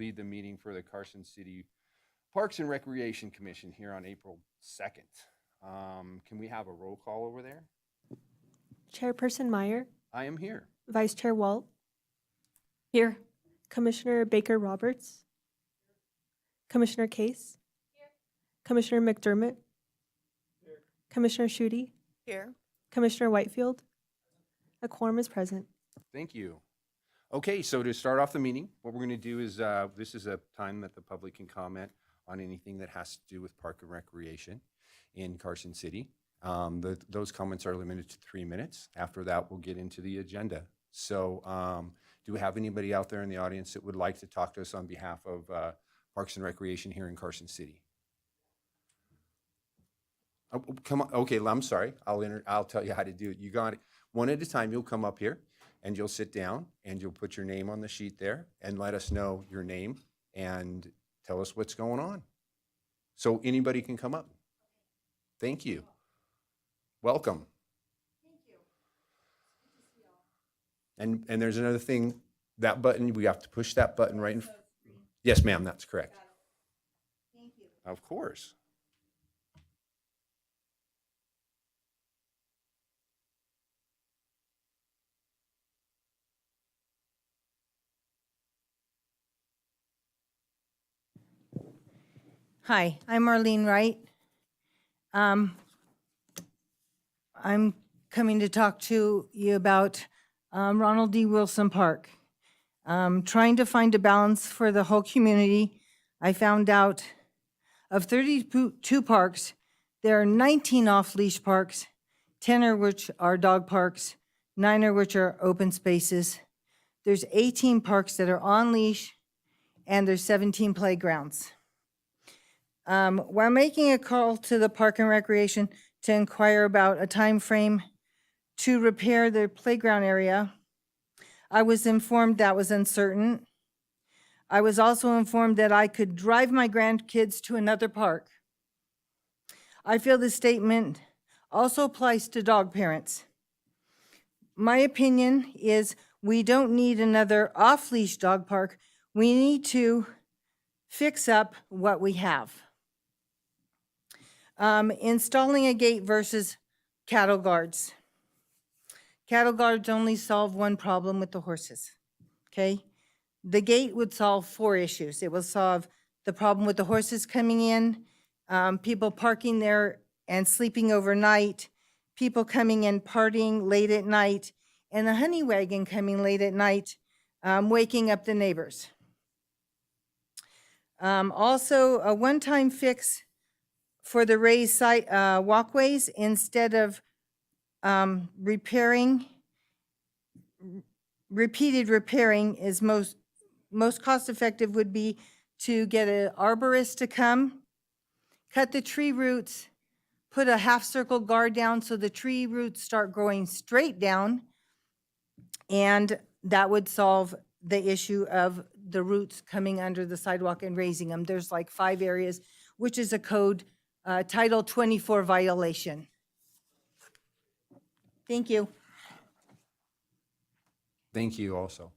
lead the meeting for the Carson City Parks and Recreation Commission here on April 2nd. Can we have a roll call over there? Chairperson Meyer, I am here. Vice Chair Walt, Here. Commissioner Baker Roberts, Commissioner Case, Commissioner McDermott, Commissioner Schutte, Here. Commissioner Whitefield. A quorum is present. Thank you. Okay, so to start off the meeting, what we're going to do is this is a time that the public can comment on anything that has to do with park and recreation in Carson City. Those comments are limited to 3 minutes. After that, we'll get into the agenda. So do we have anybody out there in the audience that would like to talk to us on behalf of Parks and Recreation here in Carson City? Oh, come on. Okay, I'm sorry. I'll tell you how to do it. You got it. One at a time, you'll come up here and you'll sit down and you'll put your name on the sheet there and let us know your name and tell us what's going on. So anybody can come up. Thank you. Welcome. Thank you. Good to see y'all. And there's another thing, that button, we have to push that button right in. Yes, ma'am, that's correct. Thank you. Of course. Hi, I'm Marlene Wright. I'm coming to talk to you about Ronald D. Wilson Park. Trying to find a balance for the whole community. I found out of 32 parks, there are 19 off-leash parks, 10 of which are dog parks, 9 of which are open spaces. There's 18 parks that are on leash, and there's 17 playgrounds. While making a call to the Park and Recreation to inquire about a time frame to repair the playground area, I was informed that was uncertain. I was also informed that I could drive my grandkids to another park. I feel this statement also applies to dog parents. My opinion is we don't need another off-leash dog park. We need to fix up what we have. Installing a gate versus cattle guards. Cattle guards only solve one problem with the horses, okay? The gate would solve 4 issues. It will solve the problem with the horses coming in, people parking there and sleeping overnight, people coming in partying late at night, and the honey wagon coming late at night, waking up the neighbors. Also, a one-time fix for the raised site, walkways instead of repeated repairing is most cost-effective would be to get an arborist to come, cut the tree roots, put a half-circle guard down so the tree roots start growing straight down, and that would solve the issue of the roots coming under the sidewalk and raising them. There's like 5 areas, which is a code Title 24 violation. Thank you. Thank you also.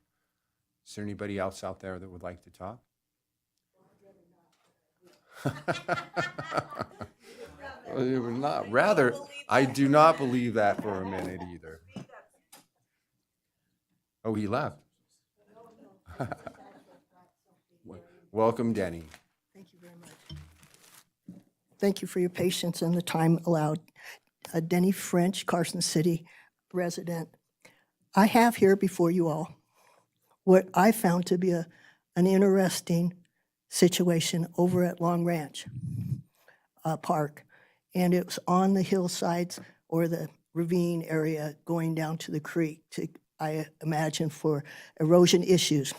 Is there anybody else out there that would like to talk? Rather, I do not believe that for a minute either. Oh, he left. Welcome, Denny. Thank you very much. Thank you for your patience and the time allowed. Denny French, Carson City resident. I have here before you all what I found to be an interesting situation over at Long Ranch Park. And it was on the hillsides or the ravine area going down to the creek, I imagine, for erosion issues.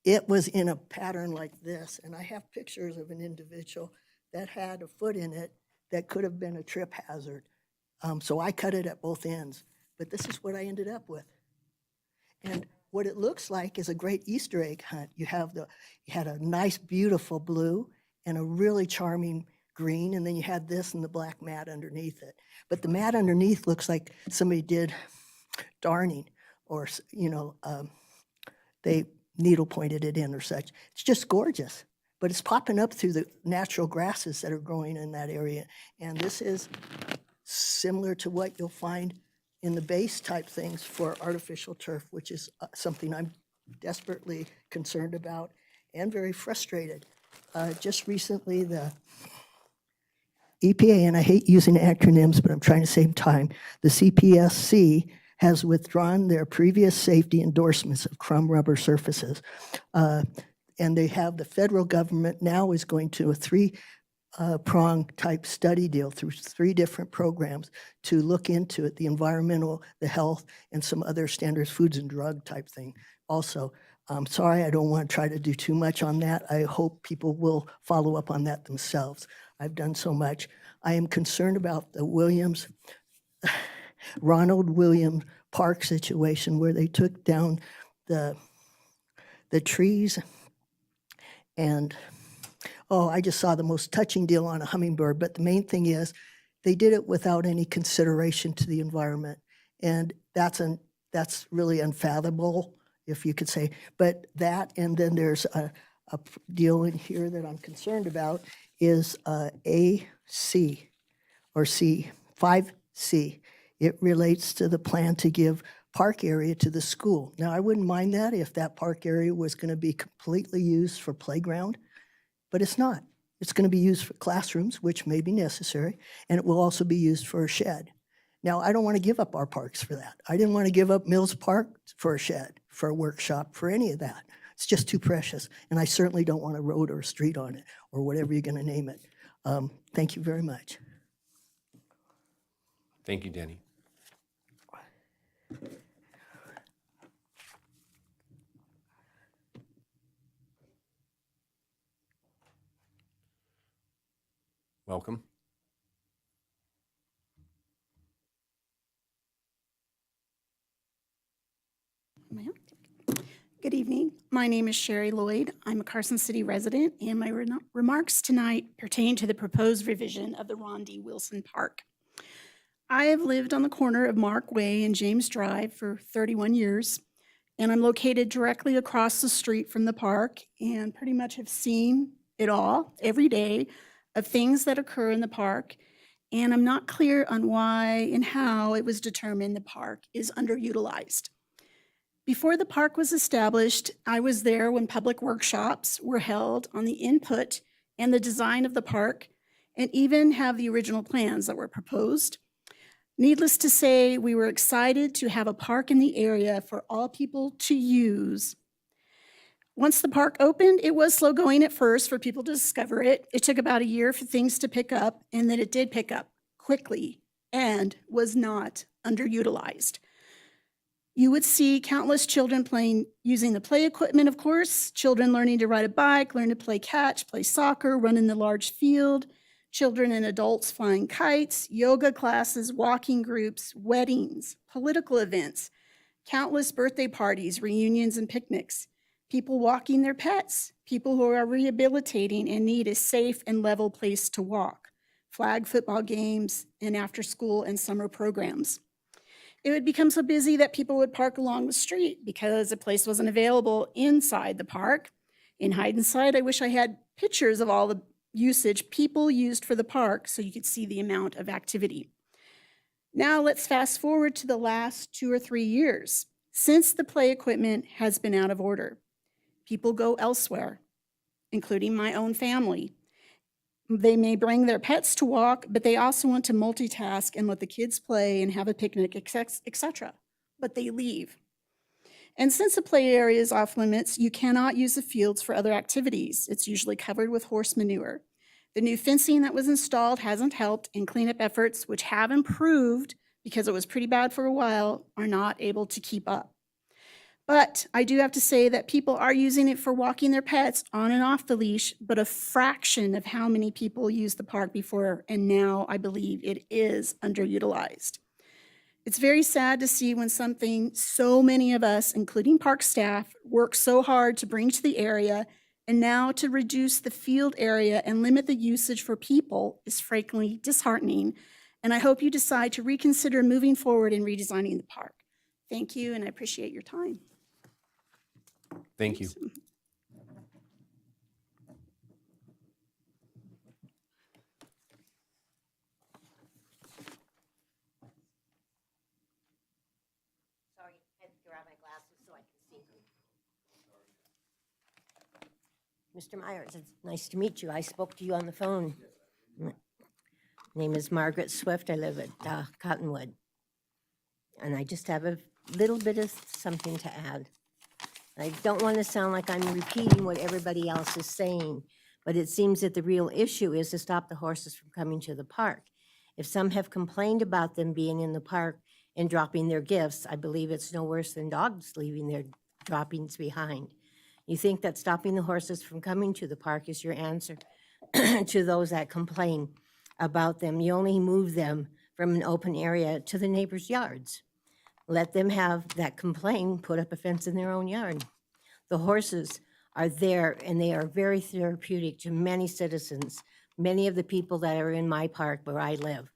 It was in a pattern like this, and I have pictures of an individual that had a foot in it that could have been a trip hazard. So I cut it at both ends, but this is what I ended up with. And what it looks like is a great Easter egg hunt. You had a nice, beautiful blue and a really charming green, and then you had this and the black mat underneath it. But the mat underneath looks like somebody did darning, or they needle pointed it in or such. It's just gorgeous, but it's popping up through the natural grasses that are growing in that area. And this is similar to what you'll find in the base type things for artificial turf, which is something I'm desperately concerned about and very frustrated. Just recently, the EPA, and I hate using acronyms, but I'm trying to save time, the CPSC has withdrawn their previous safety endorsements of crumb rubber surfaces. And they have the federal government now is going to a three-prong type study deal through 3 different programs to look into it, the environmental, the health, and some other standards, foods and drug type thing also. I'm sorry, I don't want to try to do too much on that. I hope people will follow up on that themselves. I've done so much. I am concerned about the Ronald Williams Park situation where they took down the trees and, oh, I just saw the most touching deal on a hummingbird, but the main thing is they did it without any consideration to the environment. And that's really unfathomable, if you could say. But that, and then there's a deal in here that I'm concerned about is AC or C, 5C. It relates to the plan to give park area to the school. Now, I wouldn't mind that if that park area was going to be completely used for playground, but it's not. It's going to be used for classrooms, which may be necessary, and it will also be used for a shed. Now, I don't want to give up our parks for that. I didn't want to give up Mills Park for a shed, for a workshop, for any of that. It's just too precious, and I certainly don't want a road or a street on it, or whatever you're going to name it. Thank you very much. Thank you, Denny. Welcome. Good evening. My name is Sherry Lloyd. I'm a Carson City resident, and my remarks tonight pertain to the proposed revision of the Ron D. Wilson Park. I have lived on the corner of Mark Way and James Drive for 31 years, and I'm located directly across the street from the park and pretty much have seen it all every day of things that occur in the park, and I'm not clear on why and how it was determined the park is underutilized. Before the park was established, I was there when public workshops were held on the input and the design of the park, and even have the original plans that were proposed. Needless to say, we were excited to have a park in the area for all people to use. Once the park opened, it was slow going at first for people to discover it. It took about a year for things to pick up, and then it did pick up quickly and was not underutilized. You would see countless children playing, using the play equipment, of course, children learning to ride a bike, learn to play catch, play soccer, run in the large field, children and adults flying kites, yoga classes, walking groups, weddings, political events, countless birthday parties, reunions, and picnics, people walking their pets, people who are rehabilitating and need a safe and level place to walk, flag football games, and after school and summer programs. It would become so busy that people would park along the street because a place wasn't available inside the park. In hindsight, I wish I had pictures of all the usage people used for the park so you could see the amount of activity. Now let's fast forward to the last 2 or 3 years. Since the play equipment has been out of order, people go elsewhere, including my own family. They may bring their pets to walk, but they also want to multitask and let the kids play and have a picnic, etc. But they leave. And since the play area is off limits, you cannot use the fields for other activities. It's usually covered with horse manure. The new fencing that was installed hasn't helped, and cleanup efforts, which have improved because it was pretty bad for a while, are not able to keep up. But I do have to say that people are using it for walking their pets on and off the leash, but a fraction of how many people used the park before, and now I believe it is underutilized. It's very sad to see when something so many of us, including park staff, work so hard to bring to the area, and now to reduce the field area and limit the usage for people is frankly disheartening, and I hope you decide to reconsider moving forward in redesigning the park. Thank you, and I appreciate your time. Thank you. Sorry, I had to grab my glasses so I can see. Mr. Myers, it's nice to meet you. I spoke to you on the phone. My name is Margaret Swift. I live at Cottonwood. And I just have a little bit of something to add. I don't want to sound like I'm repeating what everybody else is saying, but it seems that the real issue is to stop the horses from coming to the park. If some have complained about them being in the park and dropping their gifts, I believe it's no worse than dogs leaving their droppings behind. You think that stopping the horses from coming to the park is your answer to those that complain about them. You only move them from an open area to the neighbors' yards. Let them have that complain, put up a fence in their own yard. The horses are there, and they are very therapeutic to many citizens, many of the people that are in my park where I live.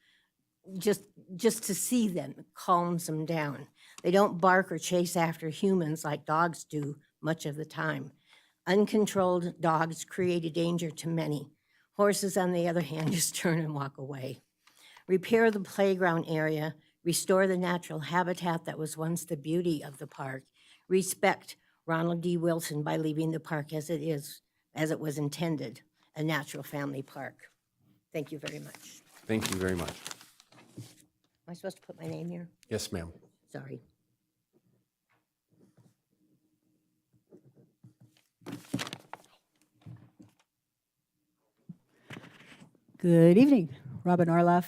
Just to see them calms them down. They don't bark or chase after humans like dogs do much of the time. Uncontrolled dogs create a danger to many. Horses, on the other hand, just turn and walk away. Repair the playground area, restore the natural habitat that was once the beauty of the park, respect Ronald D. Wilson by leaving the park as it is, as it was intended, a natural family park. Thank you very much. Thank you very much. Am I supposed to put my name here? Yes, ma'am. Sorry. Good evening, Robin Orloff.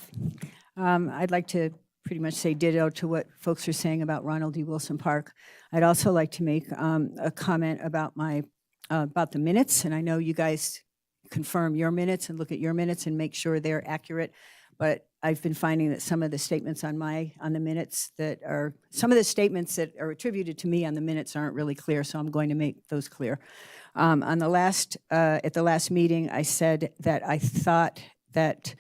I'd like to pretty much say ditto to what folks are saying about Ronald D. Wilson Park. I'd also like to make a comment about about the minutes, and I know you guys confirm your minutes and look at your minutes and make sure they're accurate, but I've been finding that some of the statements on the minutes some of the statements that are attributed to me on the minutes aren't really clear, so I'm going to make those clear. At the last meeting, I said that I thought that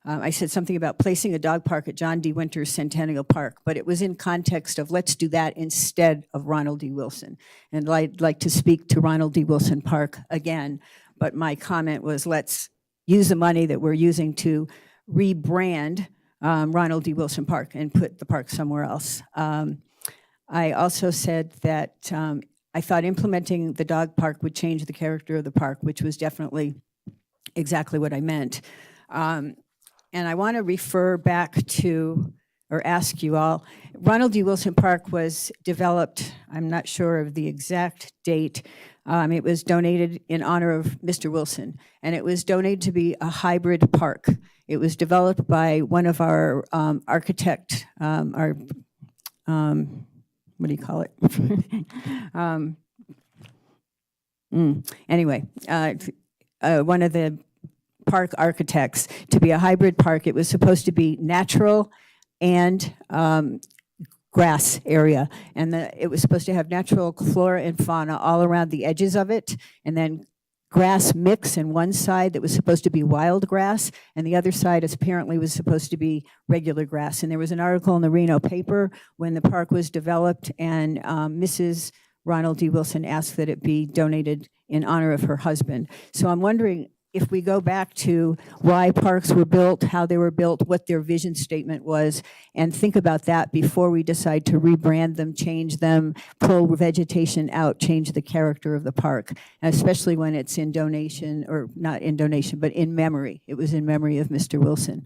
I said something about placing a dog park at John D. Winters Centennial Park, but it was in context of let's do that instead of Ronald D. Wilson. And I'd like to speak to Ronald D. Wilson Park again, but my comment was let's use the money that we're using to rebrand Ronald D. Wilson Park and put the park somewhere else. I also said that I thought implementing the dog park would change the character of the park, which was definitely exactly what I meant. And I want to refer back to, or ask you all, Ronald D. Wilson Park was developed, I'm not sure of the exact date. It was donated in honor of Mr. Wilson, and it was donated to be a hybrid park. It was developed by one of our architect, what do you call it? Anyway, one of the park architects to be a hybrid park. It was supposed to be natural and grass area, and it was supposed to have natural flora and fauna all around the edges of it, and then grass mix in one side that was supposed to be wild grass, and the other side apparently was supposed to be regular grass. And there was an article in the Reno paper when the park was developed, and Mrs. Ronald D. Wilson asked that it be donated in honor of her husband. So I'm wondering if we go back to why parks were built, how they were built, what their vision statement was, and think about that before we decide to rebrand them, change them, pull vegetation out, change the character of the park, and especially when it's in donation, or not in donation, but in memory. It was in memory of Mr. Wilson.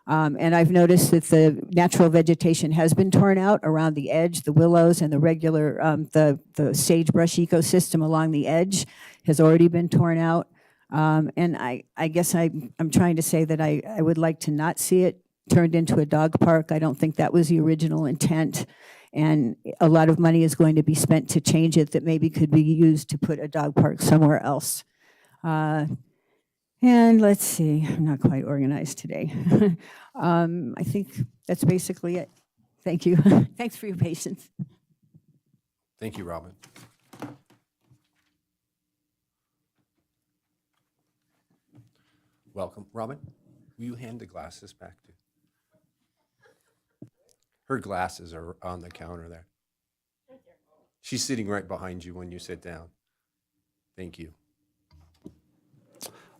And I've noticed that the natural vegetation has been torn out around the edge. The willows and the regular, the sagebrush ecosystem along the edge has already been torn out. And I guess I'm trying to say that I would like to not see it turned into a dog park. I don't think that was the original intent. And a lot of money is going to be spent to change it that maybe could be used to put a dog park somewhere else. And let's see, I'm not quite organized today. I think that's basically it. Thank you. Thanks for your patience. Thank you, Robin. Welcome. Robin, will you hand the glasses back to? Her glasses are on the counter there. She's sitting right behind you when you sit down. Thank you.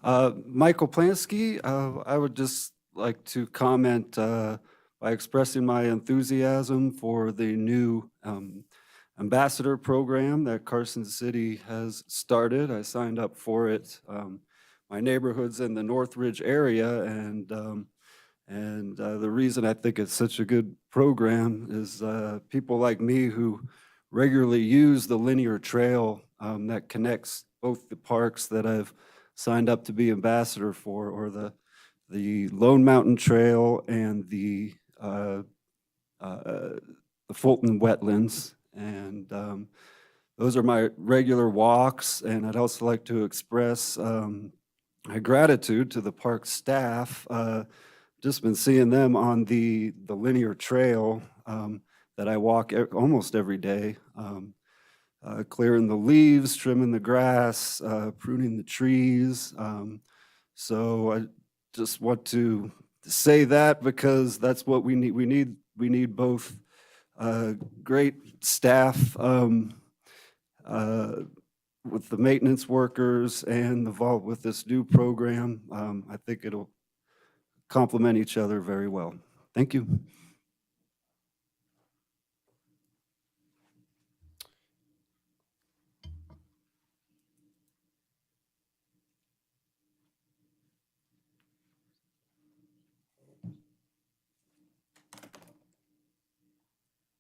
Michael Plansky, I would just like to comment by expressing my enthusiasm for the new ambassador program that Carson City has started. I signed up for it. My neighborhood's in the Northridge area, and the reason I think it's such a good program is people like me who regularly use the linear trail that connects both the parks that I've signed up to be ambassador for, or the Lone Mountain Trail and the Fulton Wetlands. And those are my regular walks. And I'd also like to express my gratitude to the park staff. Just been seeing them on the linear trail that I walk almost every day. Clearing the leaves, trimming the grass, pruning the trees. So I just want to say that because that's what we need. We need both great staff with the maintenance workers and involved with this new program. I think it'll complement each other very well. Thank you.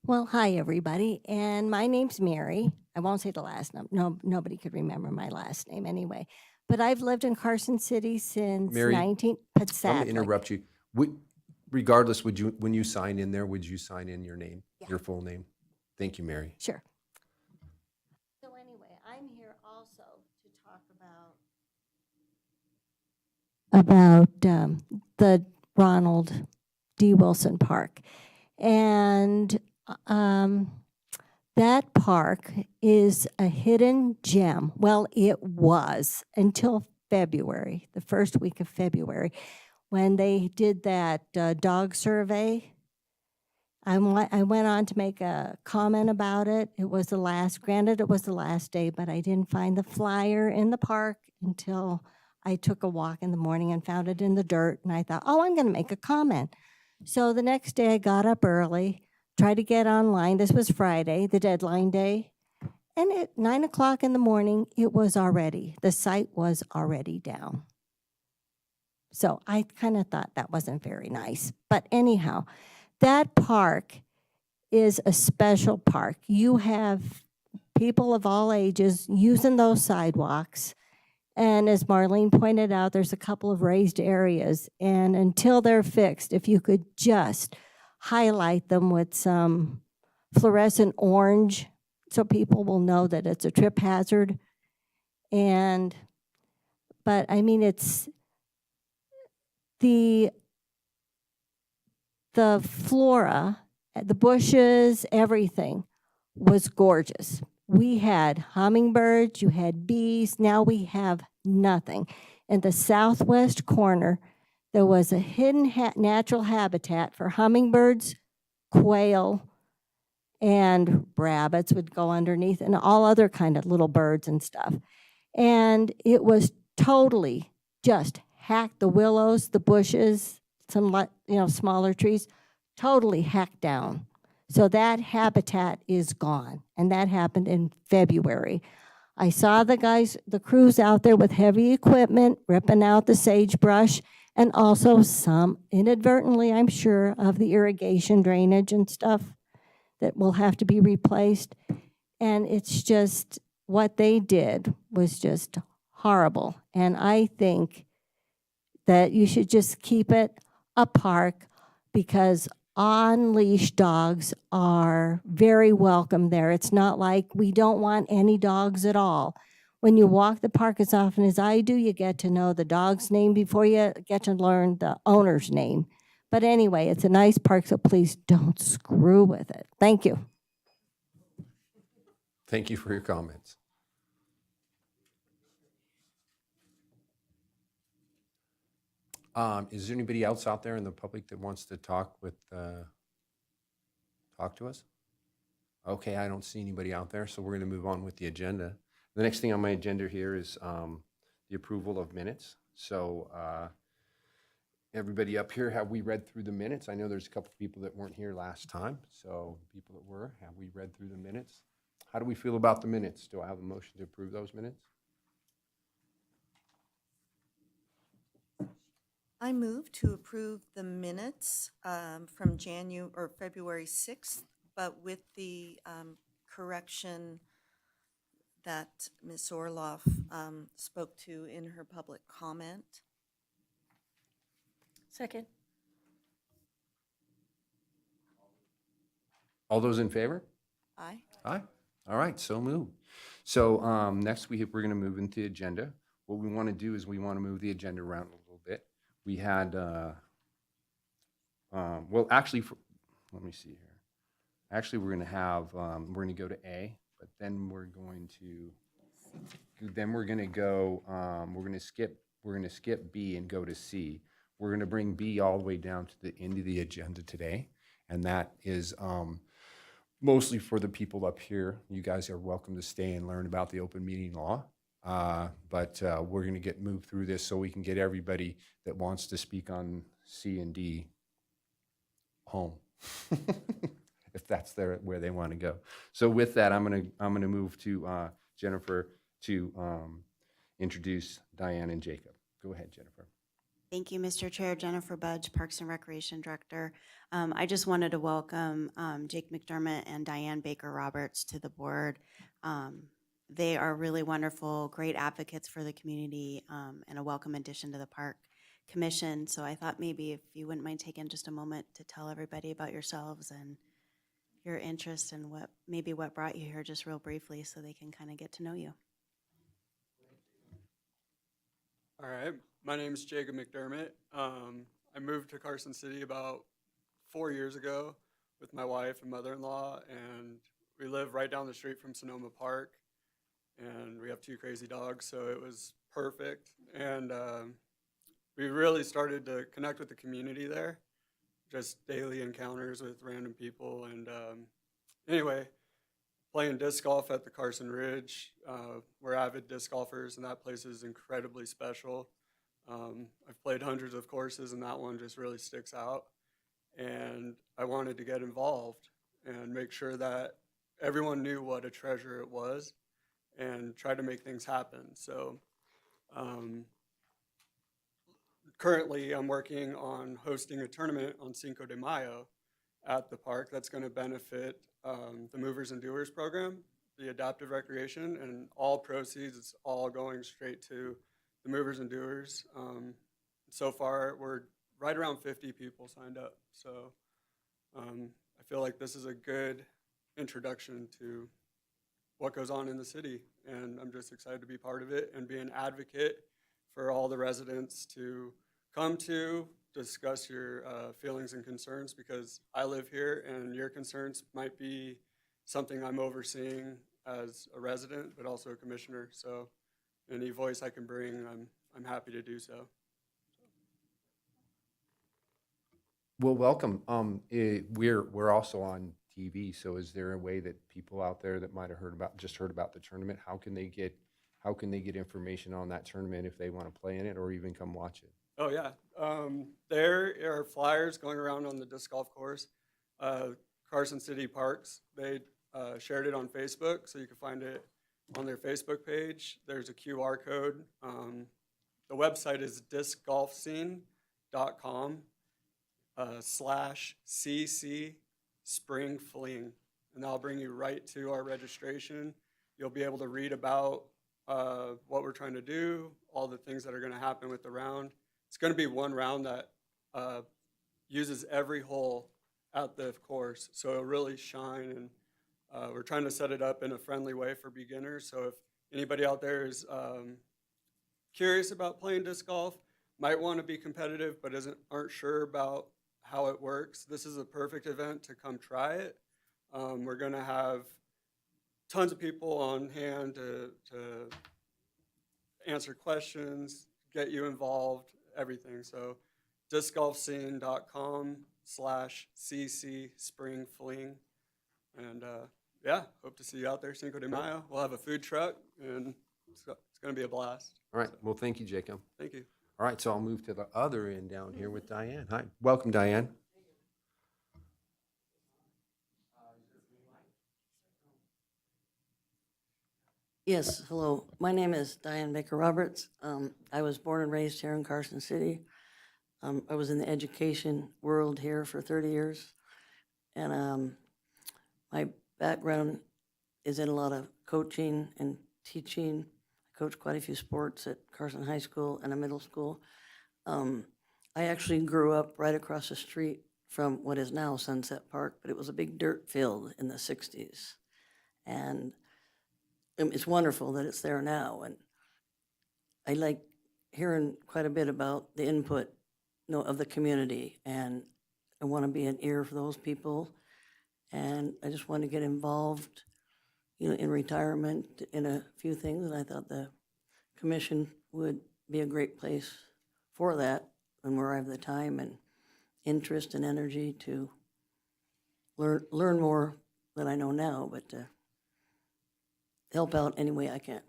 Well, hi, everybody, and my name's Mary. I won't say the last name. No, nobody could remember my last name anyway. But I've lived in Carson City since Mary, 19. But I'm sadly, going to interrupt you. Regardless, would you, when you sign in there, would you sign in your name, your full name? Thank you, Mary. Sure. So anyway, I'm here also to talk about the Ronald D. Wilson Park. And that park is a hidden gem. Well, it was until February, the first week of February, when they did that dog survey. I went on to make a comment about it. It was granted it was the last day, but I didn't find the flyer in the park until I took a walk in the morning and found it in the dirt. And I thought, oh, I'm going to make a comment. So the next day I got up early, tried to get online. This was Friday, the deadline day. And at 9 o'clock in the morning, the site was already down. So I kind of thought that wasn't very nice. But anyhow, that park is a special park. You have people of all ages using those sidewalks. And as Marlene pointed out, there's a couple of raised areas. And until they're fixed, if you could just highlight them with some fluorescent orange so people will know that it's a trip hazard. But I mean, it's the flora, the bushes, everything was gorgeous. We had hummingbirds, you had bees, now we have nothing. In the southwest corner, there was a hidden natural habitat for hummingbirds, quail, and rabbits would go underneath, and all other kind of little birds and stuff. And it was totally just hacked, the willows, the bushes, some smaller trees, totally hacked down. So that habitat is gone, and that happened in February. I saw the crews out there with heavy equipment, ripping out the sagebrush, and also some, inadvertently, I'm sure, of the irrigation drainage and stuff that will have to be replaced. And it's just, what they did was just horrible. And I think that you should just keep it a park, because on-leash dogs are very welcome there. It's not like we don't want any dogs at all. When you walk the park as often as I do, you get to know the dog's name before you get to learn the owner's name. But anyway, it's a nice park, so please don't screw with it. Thank you. Thank you for your comments. Is there anybody else out there in the public that wants to talk to us? Okay, I don't see anybody out there, so we're going to move on with the agenda. The next thing on my agenda here is the approval of minutes. So everybody up here, have we read through the minutes? I know there's a couple of people that weren't here last time, so people that were, have we read through the minutes? How do we feel about the minutes? Do I have a motion to approve those minutes? I move to approve the minutes from February 6th, but with the correction that Ms. Orloff spoke to in her public comment. Second. All those in favor? Aye. Aye. All right, so moved. So next we're going to move into the agenda. What we want to do is we want to move the agenda around a little bit. We had, well, actually, let me see here. Actually, we're going to have, we're going to go to A, but then we're going to go, we're going to skip B and go to C. We're going to bring B all the way down to the end of the agenda today, and that is mostly for the people up here. You guys are welcome to stay and learn about the open meeting law. But we're going to move through this so we can get everybody that wants to speak on C and D home, if that's where they want to go. So with that, I'm gonna move to Jennifer to introduce Diane and Jacob. Go ahead, Jennifer. Thank you, Mr. Chair. Jennifer Budge, Parks and Recreation Director. I just wanted to welcome Jake McDermott and Diane Baker-Roberts to the board. They are really wonderful, great advocates for the community, and a welcome addition to the Park Commission. So I thought maybe if you wouldn't mind taking just a moment to tell everybody about yourselves and your interest and what brought you here, just real briefly, so they can kind of get to know you. All right, my name is Jacob McDermott. I moved to Carson City about 4 years ago with my wife and mother-in-law, and we live right down the street from Sonoma Park, and we have 2 crazy dogs, so it was perfect. And we really started to connect with the community there, just daily encounters with random people. And anyway, playing disc golf at the Carson Ridge. We're avid disc golfers, and that place is incredibly special. I've played hundreds of courses, and that one just really sticks out. And I wanted to get involved and make sure that everyone knew what a treasure it was and try to make things happen. So currently, I'm working on hosting a tournament on Cinco de Mayo at the park that's going to benefit the Movers and Doers program, the adaptive recreation, and all proceeds, it's all going straight to the Movers and Doers. So far, we're right around 50 people signed up. So I feel like this is a good introduction to what goes on in the city, and I'm just excited to be part of it and be an advocate for all the residents to come to discuss your feelings and concerns, because I live here and your concerns might be something I'm overseeing as a resident, but also a commissioner. So any voice I can bring, I'm happy to do so. Well, welcome. We're also on TV, so is there a way that people out there that might have heard about the tournament, how can they get information on that tournament if they want to play in it or even come watch it? Oh yeah, there are flyers going around on the disc golf course. Carson City Parks, they shared it on Facebook, so you can find it on their Facebook page. There's a QR code. The website is discgolfscene.com /CC Spring Fling, and that'll bring you right to our registration. You'll be able to read about what we're trying to do, all the things that are going to happen with the round. It's going to be one round that uses every hole at the course, so it'll really shine. And we're trying to set it up in a friendly way for beginners. So if anybody out there is curious about playing disc golf, might want to be competitive but aren't sure about how it works, this is a perfect event to come try it. We're going to have tons of people on hand to answer questions, get you involved, everything. So discgolfscene.com /CC Spring Fling. And yeah, hope to see you out there Cinco de Mayo. We'll have a food truck, and it's going to be a blast. All right, well, thank you, Jacob. Thank you. All right, so I'll move to the other end down here with Diane. Hi, welcome, Diane. Yes, hello. My name is Diane Baker Roberts. I was born and raised here in Carson City. I was in the education world here for 30 years. And my background is in a lot of coaching and teaching. I coached quite a few sports at Carson High School and a middle school. I actually grew up right across the street from what is now Sunset Park, but it was a big dirt field in the 60s. And it's wonderful that it's there now, and I like hearing quite a bit about the input, of the community, and I want to be an ear for those people, and I just want to get involved, in retirement in a few things, and I thought the commission would be a great place for that, and where I have the time and interest and energy to learn more than I know now, but to help out any way I can.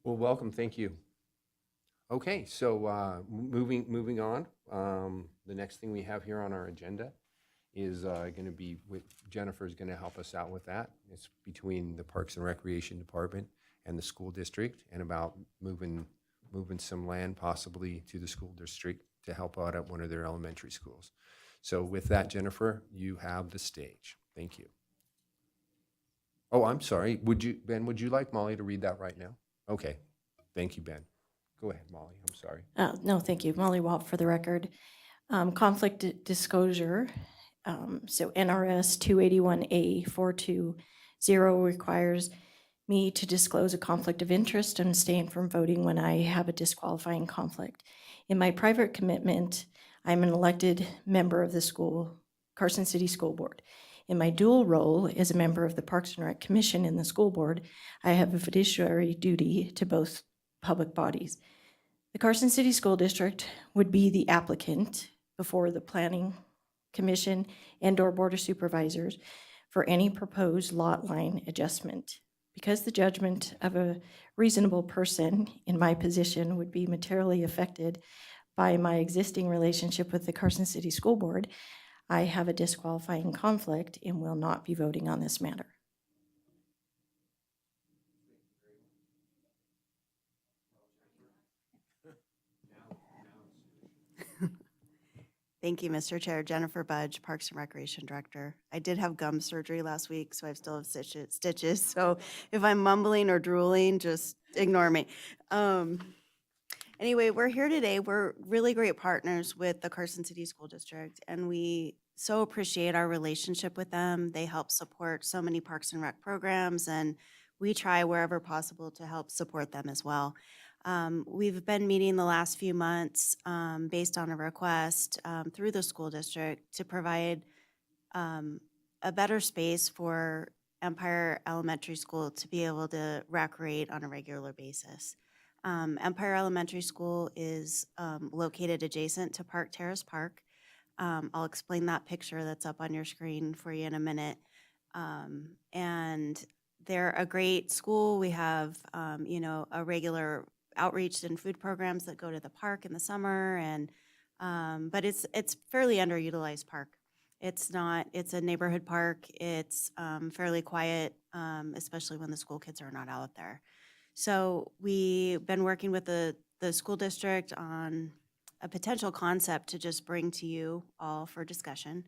Well, welcome, thank you. Okay, so moving on, the next thing we have here on our agenda is going to be Jennifer's going to help us out with that. It's between the Parks and Recreation Department and the school district, and about moving some land possibly to the school district to help out at one of their elementary schools. So with that, Jennifer, you have the stage. Thank you. Oh, I'm sorry. Ben, would you like Molly to read that right now? Okay. Thank you, Ben. Go ahead, Molly. I'm sorry. No, thank you. Molly Walt for the record. Conflict disclosure. So NRS 281A420 requires me to disclose a conflict of interest and abstain from voting when I have a disqualifying conflict. In my private commitment, I'm an elected member of the Carson City School Board. In my dual role as a member of the Parks and Rec Commission in the school board, I have a fiduciary duty to both public bodies. The Carson City School District would be the applicant before the Planning Commission and/or Board of Supervisors for any proposed lot line adjustment. Because the judgment of a reasonable person in my position would be materially affected by my existing relationship with the Carson City School Board, I have a disqualifying conflict and will not be voting on this matter. Thank you, Mr. Chair. Jennifer Budge, Parks and Recreation Director. I did have gum surgery last week, so I still have stitches. So if I'm mumbling or drooling, just ignore me. Anyway, we're here today. We're really great partners with the Carson City School District, and we so appreciate our relationship with them. They help support so many Parks and Rec programs, and we try wherever possible to help support them as well. We've been meeting the last few months based on a request through the school district to provide a better space for Empire Elementary School to be able to recreate on a regular basis. Empire Elementary School is located adjacent to Park Terrace Park. I'll explain that picture that's up on your screen for you in a minute. And they're a great school. We have, a regular outreach and food programs that go to the park in the summer, and but it's fairly underutilized park. It's a neighborhood park. It's fairly quiet, especially when the school kids are not out there. So we've been working with the school district on a potential concept to just bring to you all for discussion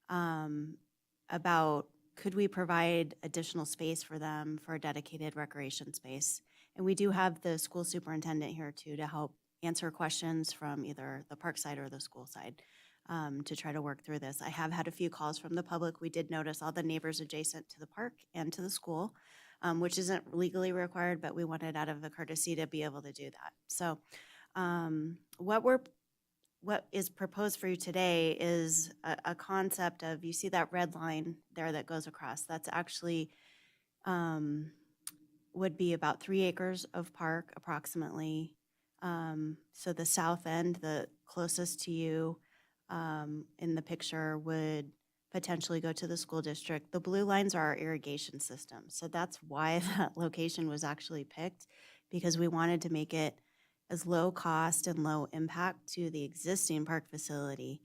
about could we provide additional space for them for a dedicated recreation space. And we do have the school superintendent here too to help answer questions from either the park side or the school side to try to work through this. I have had a few calls from the public. We did notice all the neighbors adjacent to the park and to the school, which isn't legally required, but we wanted out of the courtesy to be able to do that. So what is proposed for you today is a concept of, you see that red line there that goes across, that's actually would be about 3 acres of park approximately. So the south end, the closest to you in the picture, would potentially go to the school district. The blue lines are our irrigation system. So that's why that location was actually picked, because we wanted to make it as low cost and low impact to the existing park facility.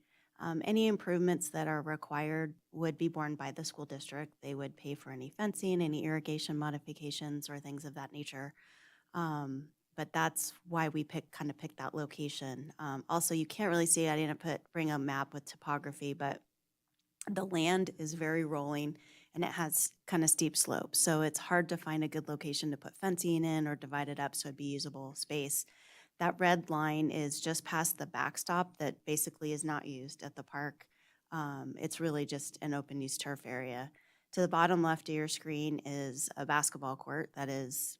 Any improvements that are required would be borne by the school district. They would pay for any fencing, any irrigation modifications, or things of that nature. But that's why we kind of picked that location. Also, you can't really see, I didn't bring a map with topography, but the land is very rolling and it has kind of steep slopes. So it's hard to find a good location to put fencing in or divide it up so it'd be usable space. That red line is just past the backstop that basically is not used at the park. It's really just an open use turf area. To the bottom left of your screen is a basketball court that is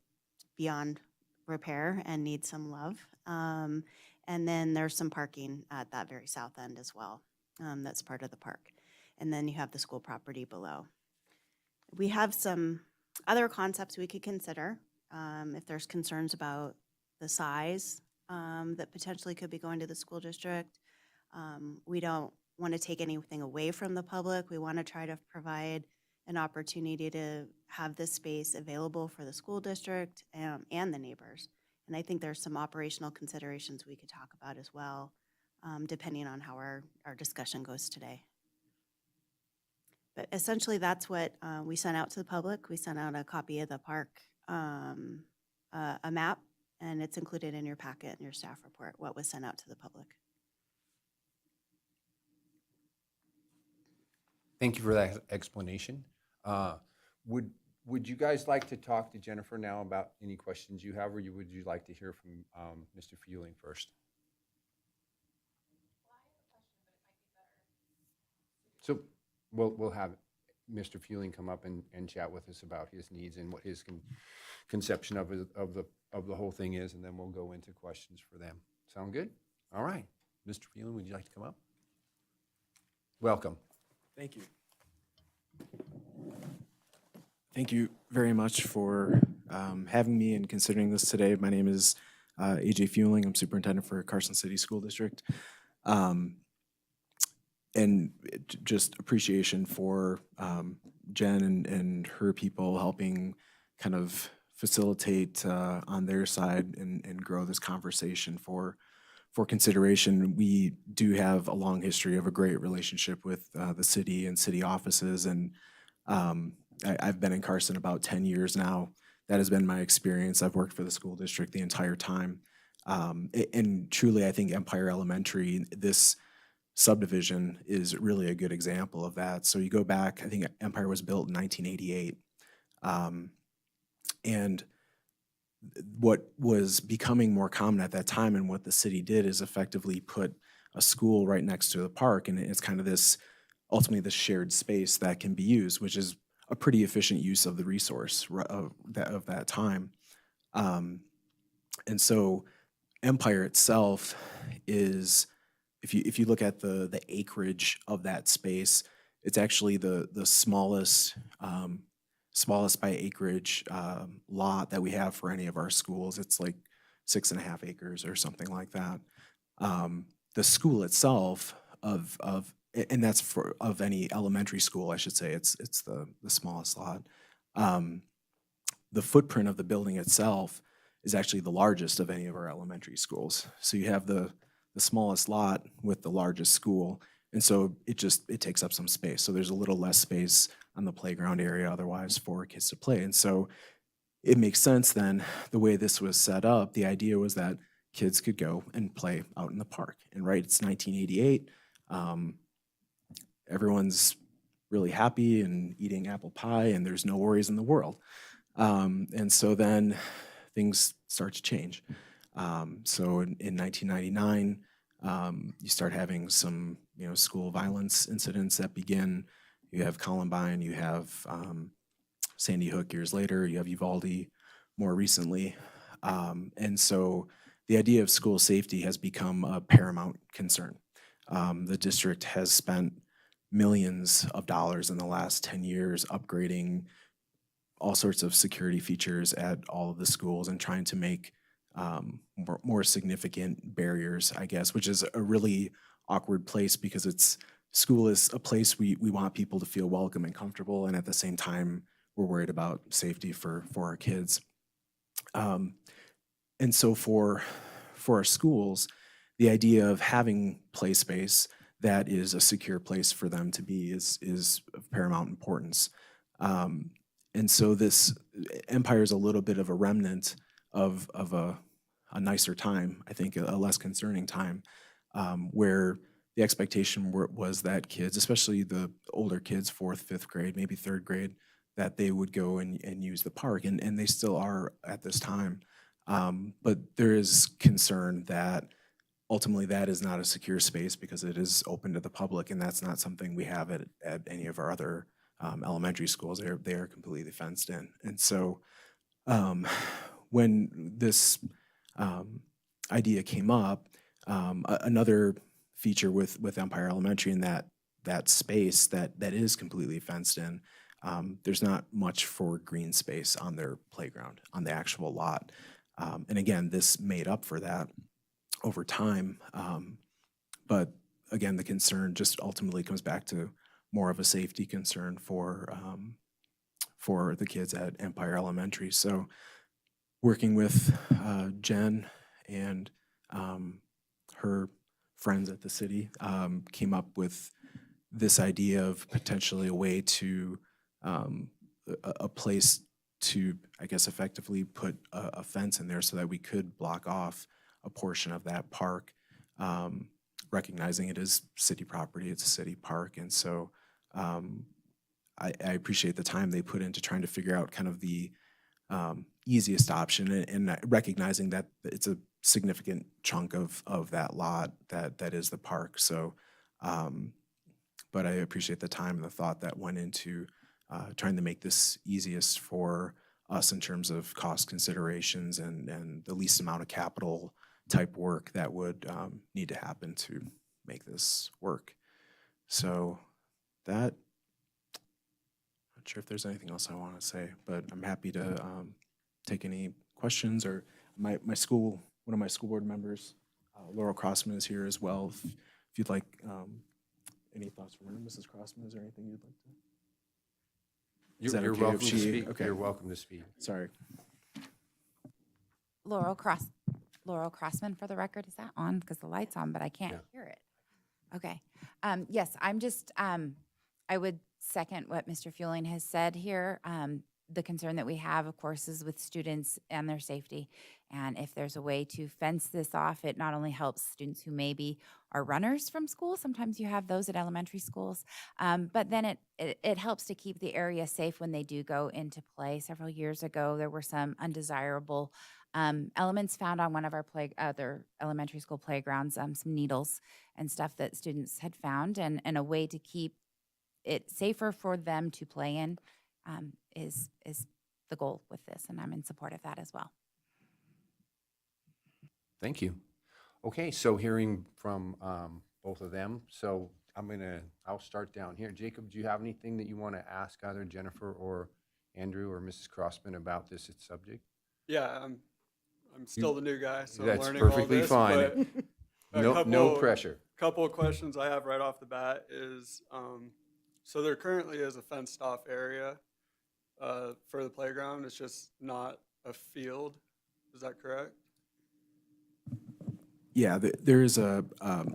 beyond repair and needs some love. And then there's some parking at that very south end as well. That's part of the park. And then you have the school property below. We have some other concepts we could consider if there's concerns about the size that potentially could be going to the school district. We don't want to take anything away from the public. We want to try to provide an opportunity to have this space available for the school district and the neighbors. And I think there's some operational considerations we could talk about as well, depending on how our discussion goes today. But essentially, that's what we sent out to the public. We sent out a copy of the park, a map, and it's included in your packet and your staff report, what was sent out to the public. Thank you for that explanation. Would you guys like to talk to Jennifer now about any questions you have, or would you like to hear from Mr. Fueling first? So we'll have Mr. Fueling come up and chat with us about his needs and what his conception of the whole thing is, and then we'll go into questions for them. Sound good? All right. Mr. Fueling, would you like to come up? Welcome. Thank you. Thank you very much for having me and considering this today. My name is AJ Fueling. I'm superintendent for Carson City School District. And just appreciation for Jen and her people helping kind of facilitate on their side and grow this conversation for consideration. We do have a long history of a great relationship with the city and city offices, and I've been in Carson about 10 years now. That has been my experience. I've worked for the school district the entire time. And truly, I think Empire Elementary, this subdivision, is really a good example of that. So you go back, I think Empire was built in 1988. And what was becoming more common at that time and what the city did is effectively put a school right next to the park. And it's kind of this, ultimately this shared space that can be used, which is a pretty efficient use of the resource of that time. And so Empire itself is, if you look at the acreage of that space, it's actually the smallest by acreage lot that we have for any of our schools. It's like 6.5 acres or something like that. The school itself and that's of any elementary school, I should say, it's the smallest lot. The footprint of the building itself is actually the largest of any of our elementary schools. So you have the smallest lot with the largest school, and so it takes up some space. So there's a little less space on the playground area otherwise for kids to play. And so it makes sense then, the way this was set up, the idea was that kids could go and play out in the park. And right, it's 1988. Everyone's really happy and eating apple pie, and there's no worries in the world. And so then things start to change. So in 1999, you start having some school violence incidents that begin. You have Columbine, you have Sandy Hook years later, you have Uvalde more recently. And so the idea of school safety has become a paramount concern. The district has spent millions of dollars in the last 10 years upgrading all sorts of security features at all of the schools and trying to make more significant barriers, I guess, which is a really awkward place because it's school is a place we want people to feel welcome and comfortable, and at the same time, we're worried about safety for our kids. And so for our schools, the idea of having play space that is a secure place for them to be is of paramount importance. And so this Empire is a little bit of a remnant of a nicer time, I think, a less concerning time, where the expectation was that kids, especially the older kids, 4th, 5th grade, maybe 3rd grade, that they would go and use the park, and they still are at this time. But there is concern that ultimately that is not a secure space because it is open to the public, and that's not something we have at any of our other elementary schools. They are completely fenced in. And so when this idea came up, another feature with Empire Elementary in that space that is completely fenced in, there's not much for green space on their playground, on the actual lot. And again, this made up for that over time. But again, the concern just ultimately comes back to more of a safety concern for the kids at Empire Elementary. So working with Jen and her friends at the city came up with this idea of potentially a way to a place to, I guess, effectively put a fence in there so that we could block off a portion of that park, recognizing it is city property, it's a city park. And so I appreciate the time they put into trying to figure out kind of the easiest option, and recognizing that it's a significant chunk of that lot that is the park. So, but I appreciate the time and the thought that went into trying to make this easiest for us in terms of cost considerations and the least amount of capital type work that would need to happen to make this work. So that, not sure if there's anything else I want to say, but I'm happy to take any questions. Or one of my school board members, Laurel Crossman, is here as well. If you'd like any thoughts from her, Mrs. Crossman, is there anything you'd like to? You're Okay welcome if to she- speak. okay. You're welcome to speak. Sorry. Laurel Crossman for the record. Is that on? Because the light's on, but I can't hear it. Okay. Yes, I'm just, I would second what Mr. Fueling has said here. The concern that we have, of course, is with students and their safety. And if there's a way to fence this off, it not only helps students who maybe are runners from school, sometimes you have those at elementary schools, but then it helps to keep the area safe when they do go into play. Several years ago, there were some undesirable elements found on one of our other elementary school playgrounds, some needles and stuff that students had found, and a way to keep it safer for them to play in is the goal with this, and I'm in support of that as well. Thank you. Okay, so hearing from both of them, so I'll start down here. Jacob, do you have anything that you want to ask either Jennifer or Andrew or Mrs. Crossman about this subject? Yeah, I'm still the new guy, so I'm That's learning all perfectly this. fine. But No pressure. Couple of questions I have right off the bat is, so there currently is a fenced off area for the playground. It's just not a field. Is that correct? Yeah, there is a,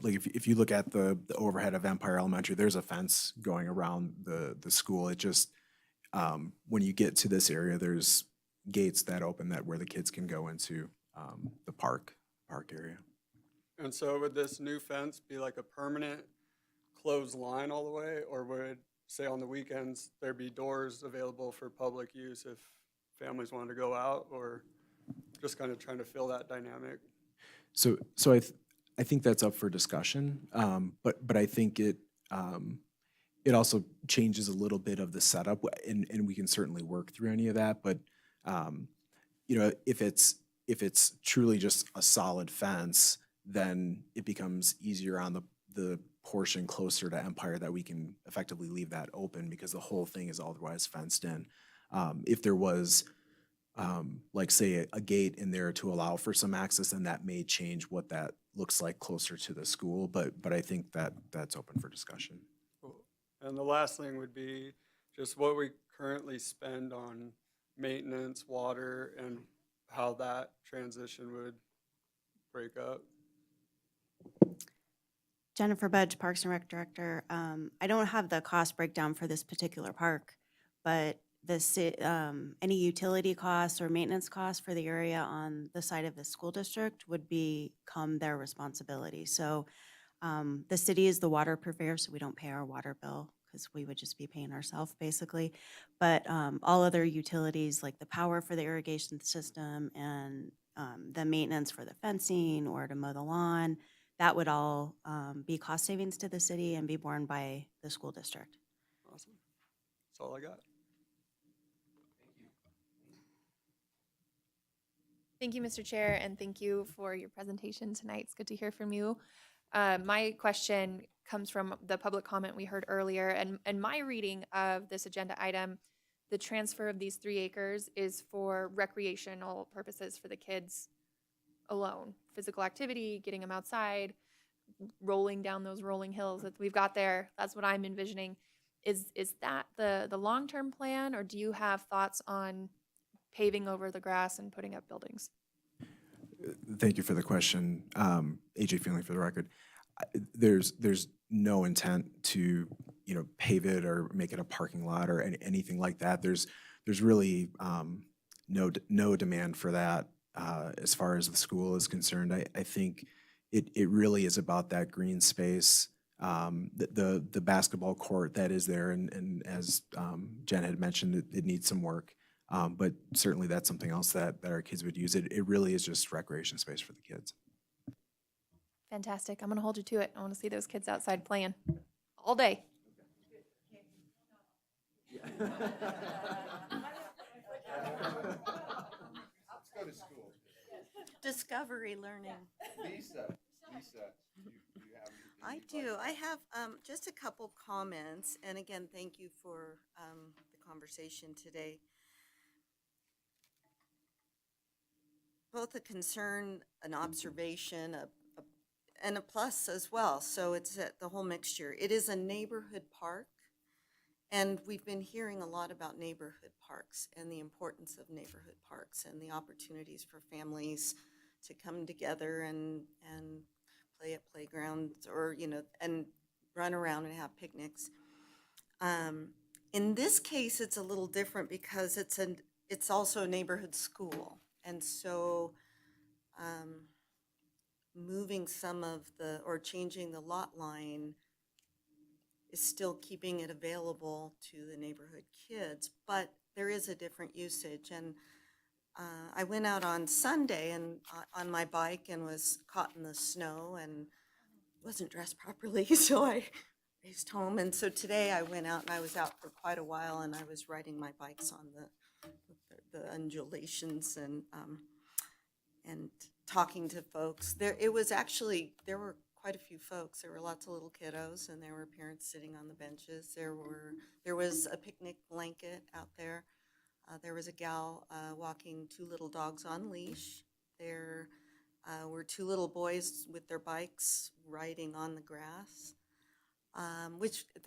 like if you look at the overhead of Empire Elementary, there's a fence going around the school. It just, when you get to this area, there's gates that open where the kids can go into the park area. And so would this new fence be like a permanent closed line all the way, or would, say on the weekends, there be doors available for public use if families wanted to go out, or just kind of trying to fill that dynamic? So I think that's up for discussion, but I think it also changes a little bit of the setup, and we can certainly work through any of that. But if it's truly just a solid fence, then it becomes easier on the portion closer to Empire that we can effectively leave that open because the whole thing is otherwise fenced in. If there was, like say a gate in there to allow for some access, then that may change what that looks like closer to the school, but I think that that's open for discussion. Cool. And the last thing would be just what we currently spend on maintenance, water, and how that transition would break up. Jennifer Budge, Parks and Rec Director. I don't have the cost breakdown for this particular park, but any utility costs or maintenance costs for the area on the side of the school district would become their responsibility. So the city is the water purveyor, so we don't pay our water bill because we would just be paying ourselves basically. But all other utilities like the power for the irrigation system and the maintenance for the fencing or to mow the lawn, that would all be cost savings to the city and be borne by the school district. Awesome. That's all I got. Thank you, Mr. Chair, and thank you for your presentation tonight. It's good to hear from you. My question comes from the public comment we heard earlier, and my reading of this agenda item, the transfer of these 3 acres is for recreational purposes for the kids alone. Physical activity, getting them outside, rolling down those rolling hills that we've got there. That's what I'm envisioning. Is that the long-term plan, or do you have thoughts on paving over the grass and putting up buildings? Thank you for the question. AJ Feeling for the record. There's no intent to, pave it or make it a parking lot or anything like that. There's really no demand for that as far as the school is concerned. I think it really is about that green space, the basketball court that is there, and as Jen had mentioned, it needs some work. But certainly that's something else that our kids would use. It really is just recreation space for the kids. Fantastic. I'm going to hold you to it. I want to see those kids outside playing all day. Let's go to school. Discovery learning. Lisa, you have I do. I have just a couple comments, and again, thank you for the conversation today. Both a concern, an observation, and a plus as well. So it's the whole mixture. It is a neighborhood park, and we've been hearing a lot about neighborhood parks and the importance of neighborhood parks and the opportunities for families to come together and play at playgrounds or, and run around and have picnics. In this case, it's a little different because it's also a neighborhood school. And so moving or changing the lot line is still keeping it available to the neighborhood kids, but there is a different usage. And I went out on Sunday and on my bike and was caught in the snow and wasn't dressed properly, so I raced home. And so today I went out and I was out for quite a while, and I was riding my bikes on the undulations and talking to folks. There were quite a few folks. There were lots of little kiddos, and there were parents sitting on the benches. There was a picnic blanket out there. There was a gal walking 2 little dogs on leash. There were 2 little boys with their bikes riding on the grass,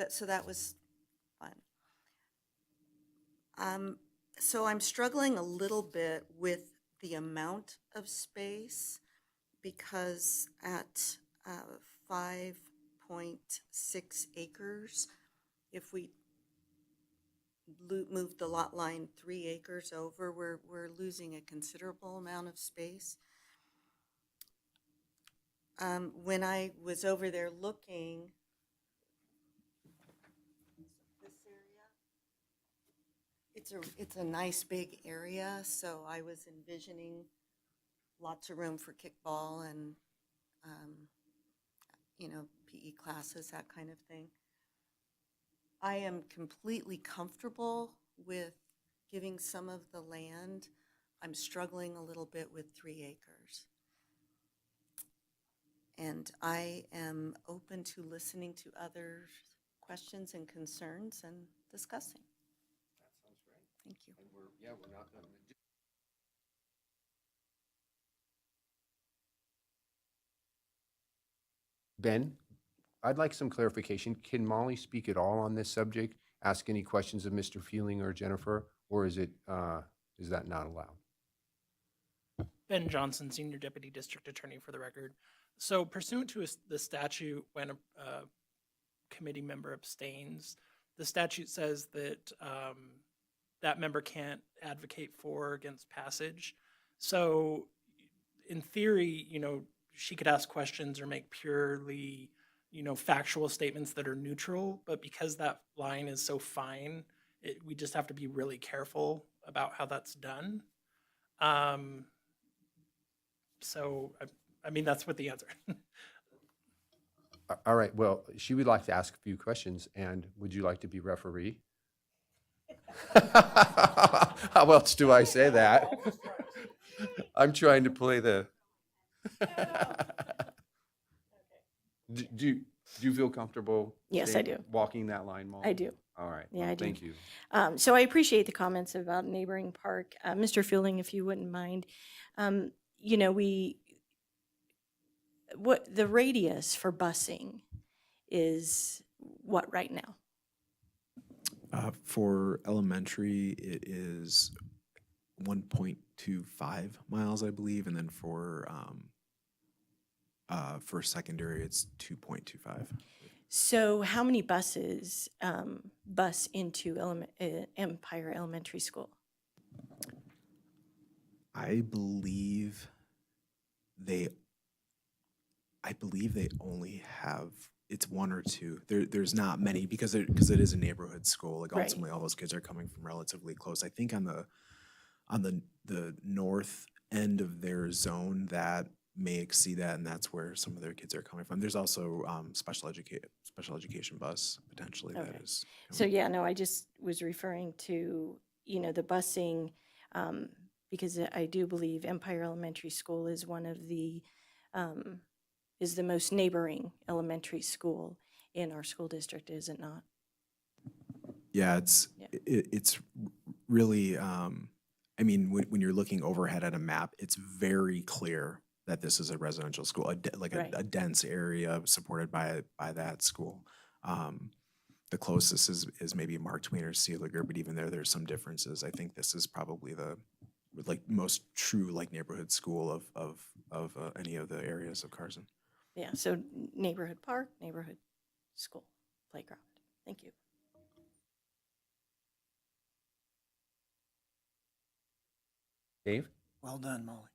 so that was fun. So I'm struggling a little bit with the amount of space because at 5.6 acres, if we move the lot line 3 acres over, we're losing a considerable amount of space. When I was over there looking, this area, it's a nice big area, so I was envisioning lots of room for kickball and PE classes, that kind of thing. I am completely comfortable with giving some of the land. I'm struggling a little bit with 3 acres. And I am open to listening to other questions and concerns and discussing. That sounds great. Thank you. And we're not done. Ben, I'd like some clarification. Can Molly speak at all on this subject? Ask any questions of Mr. Feeling or Jennifer, or is that not allowed? Ben Johnson, Senior Deputy District Attorney for the record. So pursuant to the statute, when a committee member abstains, the statute says that that member can't advocate for or against passage. So in theory, she could ask questions or make purely, factual statements that are neutral, but because that line is so fine, we just have to be really careful about how that's done. So, I mean, that's what the answer. All right, well, she would like to ask a few questions, and would you like to be referee? How else do I say that? I'm trying to play the... Do you feel comfortable? Yes, I do. Walking that line, Molly? I do. All right. Yeah, well, I do. Thank you. So I appreciate the comments about neighboring park. Mr. Fielding, if you wouldn't mind, what the radius for busing is what right now? For elementary, it is 1.25 miles, I believe, and then for secondary, it's 2.25. So how many buses bus into Empire Elementary School? I believe they only have, it's one or two. There's not many because it is a neighborhood school. Like Right. ultimately, all those kids are coming from relatively close. I think on the north end of their zone that may exceed that, and that's where some of their kids are coming from. There's also special education bus potentially that Okay. is. So yeah, no, I just was referring to, the busing, because I do believe Empire Elementary School is one of the, is the most neighboring elementary school in our school district, is it not? Yeah, it's really, I mean, when you're looking overhead at a map, it's very clear that this is a residential school, Right. a dense area supported by that school. The closest is maybe Mark Twain or Seeliger, but even there's some differences. I think this is probably the most true neighborhood school of any of the areas of Carson. Yeah, so neighborhood park, neighborhood school, playground. Thank you. Dave? Well done, Molly.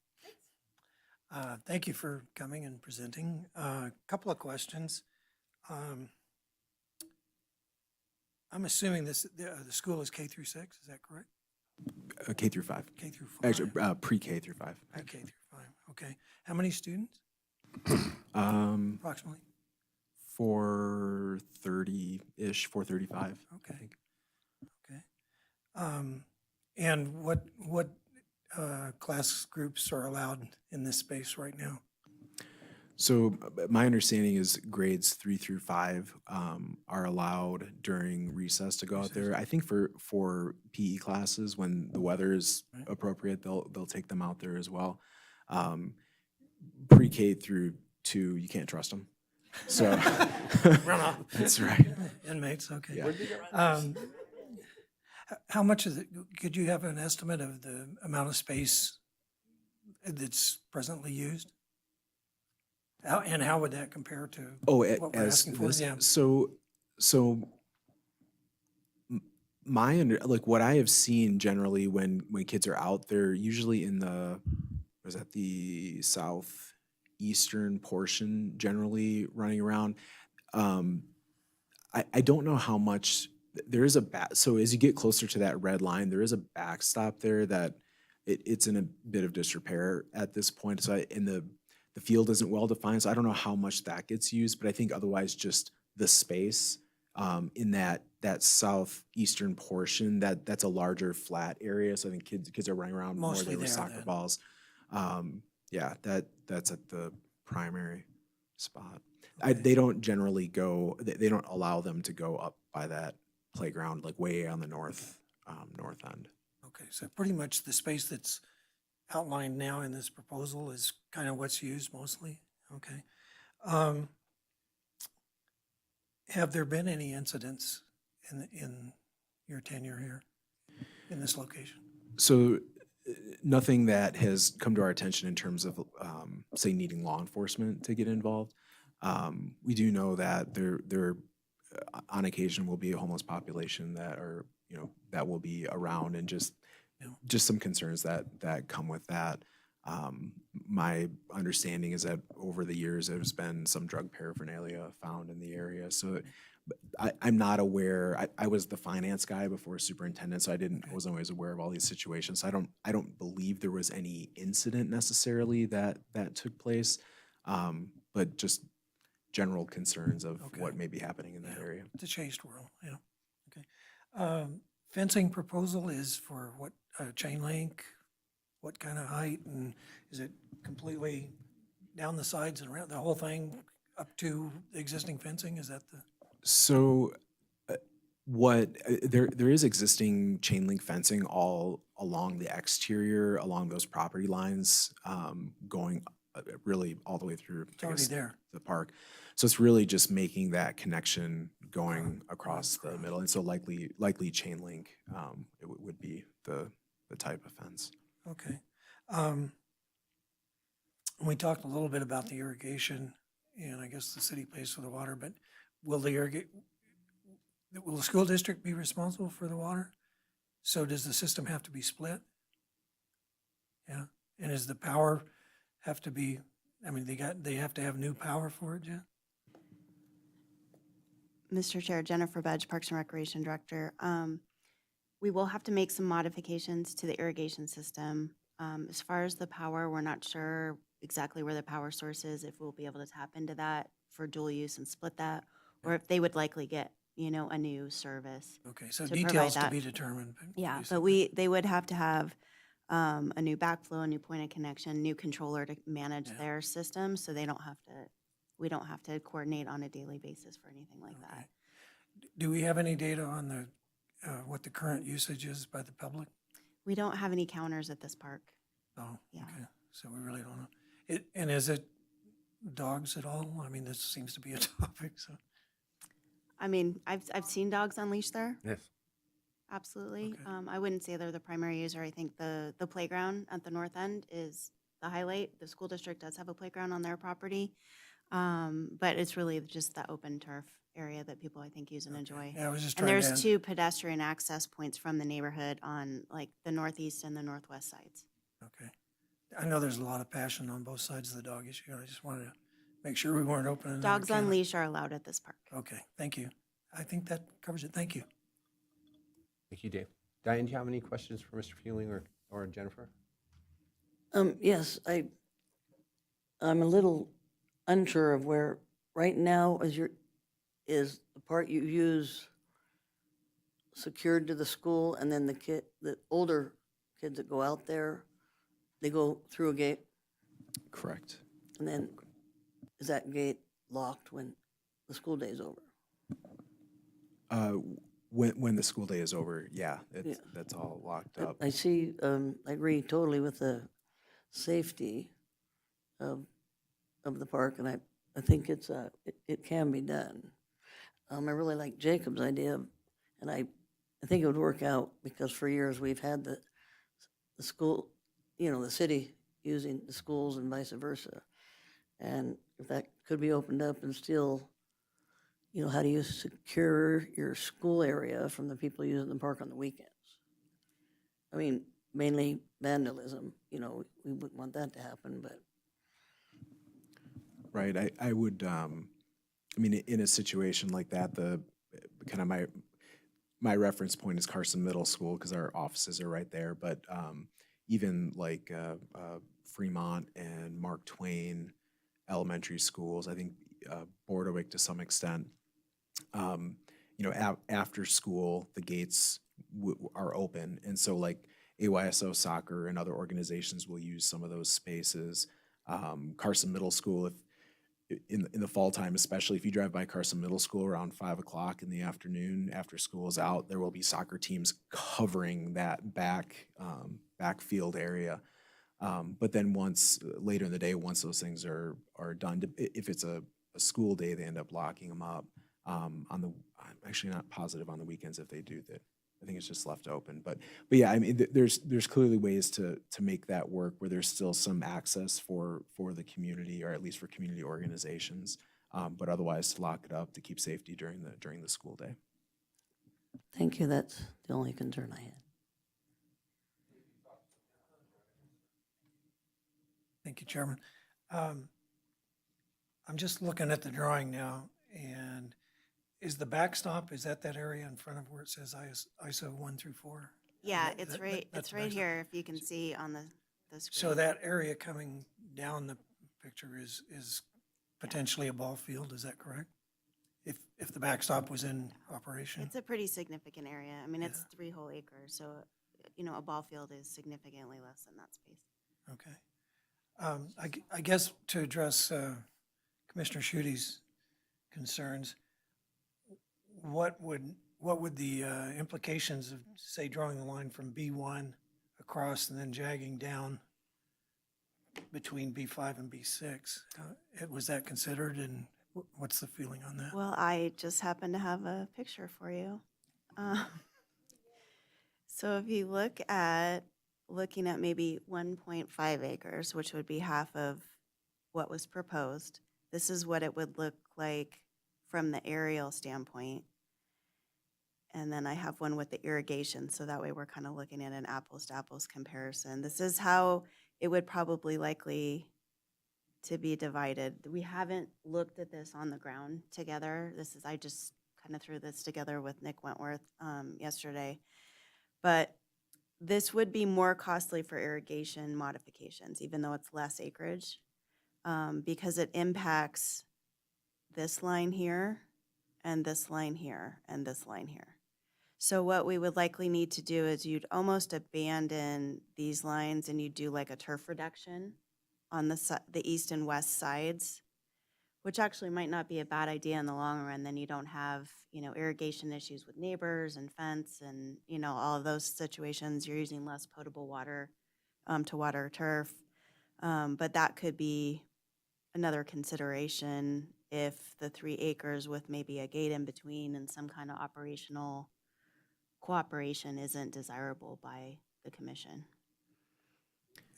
Thank you for coming and presenting. A couple of questions. I'm assuming the school is K through 6, is that correct? K through 5. K through 5. Actually, pre-K through 5. Pre-K through 5, okay. How many students approximately? 430-ish, 435. Okay. Okay. And what class groups are allowed in this space right now? So my understanding is grades 3 through 5 are allowed during recess to go out there. I think for PE classes, when the weather is appropriate, they'll take them out there as well. Pre-K through 2, you can't trust them. So Run off. That's right. Inmates, okay. Yeah. How much is it, could you have an estimate of the amount of space that's presently used? And how would that compare to what we're asking for? Yeah. So what I have seen generally when kids are out there, usually in the southeastern portion, generally running around. I don't know how much there is so as you get closer to that red line, there is a backstop there that it's in a bit of disrepair at this point. So the field isn't well defined, so I don't know how much that gets used, but I think otherwise just the space in that southeastern portion, that's a larger flat area. So I think kids are running around Mostly more with soccer then. balls. Yeah, that's at the primary spot. They don't generally go. They don't allow them to go up by that playground, way on the north end. Okay, so pretty much the space that's outlined now in this proposal is kind of what's used mostly, okay. Have there been any incidents in your tenure here in this location? So nothing that has come to our attention in terms of, say, needing law enforcement to get involved. We do know that there on occasion will be a homeless population that are, that will be around, and just some concerns that come with that. My understanding is that over the years, there's been some drug paraphernalia found in the area. So I'm not aware. I was the finance guy before superintendent, so I wasn't always aware of all these situations. So I don't believe there was any incident necessarily that took place, but just general concerns of what may be happening in that area. It's a changed world, yeah. Okay. Fencing proposal is for what, chain link? What kind of height, and is it completely down the sides and around the whole thing up to the existing fencing? Is that the? So there is existing chain link fencing all along the exterior, along those property lines, going really all the way through, It's already there. the park. So it's really just making that connection going across the middle. And so likely chain link, it would be the type of fence. Okay. We talked a little bit about the irrigation, and I guess the city pays for the water, but will the school district be responsible for the water? So does the system have to be split? Yeah, and does the power have to be, they have to have new power for it, Jen? Mr. Chair, Jennifer Budge, Parks and Recreation Director. We will have to make some modifications to the irrigation system. As far as the power, we're not sure exactly where the power source is, if we'll be able to tap into that for dual use and split that, or if they would likely get, a new service. Okay, so to provide details to that. be determined. Yeah, basically. but they would have to have a new backflow, a new point of connection, new controller to manage their system, so we don't have to coordinate on a daily basis for anything like that. Do we have any data on what the current usage is by the public? We don't have any counters at this park. Oh, Yeah. okay, so we really don't know. And is it dogs at all? This seems to be a topic, so. I've seen dogs on leash there. Yes. Absolutely. Okay. I wouldn't say they're the primary user. I think the playground at the north end is the highlight. The school district does have a playground on their property. But it's really just the open turf area that people, I think, use and enjoy. Yeah, I was just And trying there's to. 2 pedestrian access points from the neighborhood on like the northeast and the northwest sides. Okay. I know there's a lot of passion on both sides of the dog issue. I just wanted to make sure we weren't opening another Dogs can on of- leash are allowed at this park. Okay, thank you. I think that covers it. Thank you. Thank you, Dave. Diane, do you have any questions for Mr. Fueling or Jennifer? Yes, I'm a little unsure of where, right now, is the part you use secured to the school, and then the older kids that go out there, they go through a gate, Correct. and then is that gate locked when the school day is over? When the school day is over, that's all locked up. I see, I agree totally with the safety of the park, and I think it can be done. I really like Jacob's idea, and I think it would work out, because for years we've had the school, the city using the schools and vice versa. And if that could be opened up and still, how do you secure your school area from the people using the park on the weekends? Mainly vandalism, we wouldn't want that to happen, but. Right, I would, in a situation like that, the kind of my reference point is Carson Middle School, because our offices are right there, but even like Fremont and Mark Twain elementary schools, I think Bordewick to some extent, after school, the gates are open, and so like AYSO Soccer and other organizations will use some of those spaces. Carson Middle School, if in the fall time, especially if you drive by Carson Middle School around 5 o'clock in the afternoon after school is out, there will be soccer teams covering that backfield area. But then later in the day, once those things are done, if it's a school day, they end up locking them up. I'm actually not positive on the weekends if they do that. I think it's just left open. But yeah, I mean, there's clearly ways to make that work where there's still some access for the community, or at least for community organizations, but otherwise to lock it up to keep safety during the school day. Thank you. That's the only concern I had. Thank you, Chairman. I'm just looking at the drawing now, and is the backstop, is that area in front of where it says ISO 1 through 4? Yeah, That's it's the right backstop. here, if you can see on the screen. So that area coming down the picture is potentially a ball field, is that correct? If the backstop was in operation? It's a pretty significant area. I mean, it's 3 whole acres, so, a ball field is significantly less than that space. Okay. I guess to address Commissioner Schuette's concerns, what would the implications of, say, drawing a line from B1 across and then jagging down between B5 and B6? Was that considered, and what's the feeling on that? Well, I just happen to have a picture for you. So if you looking at maybe 1.5 acres, which would be half of what was proposed, this is what it would look like from the aerial standpoint. And then I have one with the irrigation, so that way we're kind of looking at an apples to apples comparison. This is how it would probably likely to be divided. We haven't looked at this on the ground together. I just kind of threw this together with Nick Wentworth yesterday. But this would be more costly for irrigation modifications, even though it's less acreage, because it impacts this line here, and this line here, and this line here. So what we would likely need to do is you'd almost abandon these lines and you'd do like a turf reduction on the east and west sides, which actually might not be a bad idea in the long run. Then you don't have, irrigation issues with neighbors and fence and, all of those situations. You're using less potable water to water turf. But that could be another consideration if the 3 acres with maybe a gate in between and some kind of operational cooperation isn't desirable by the commission.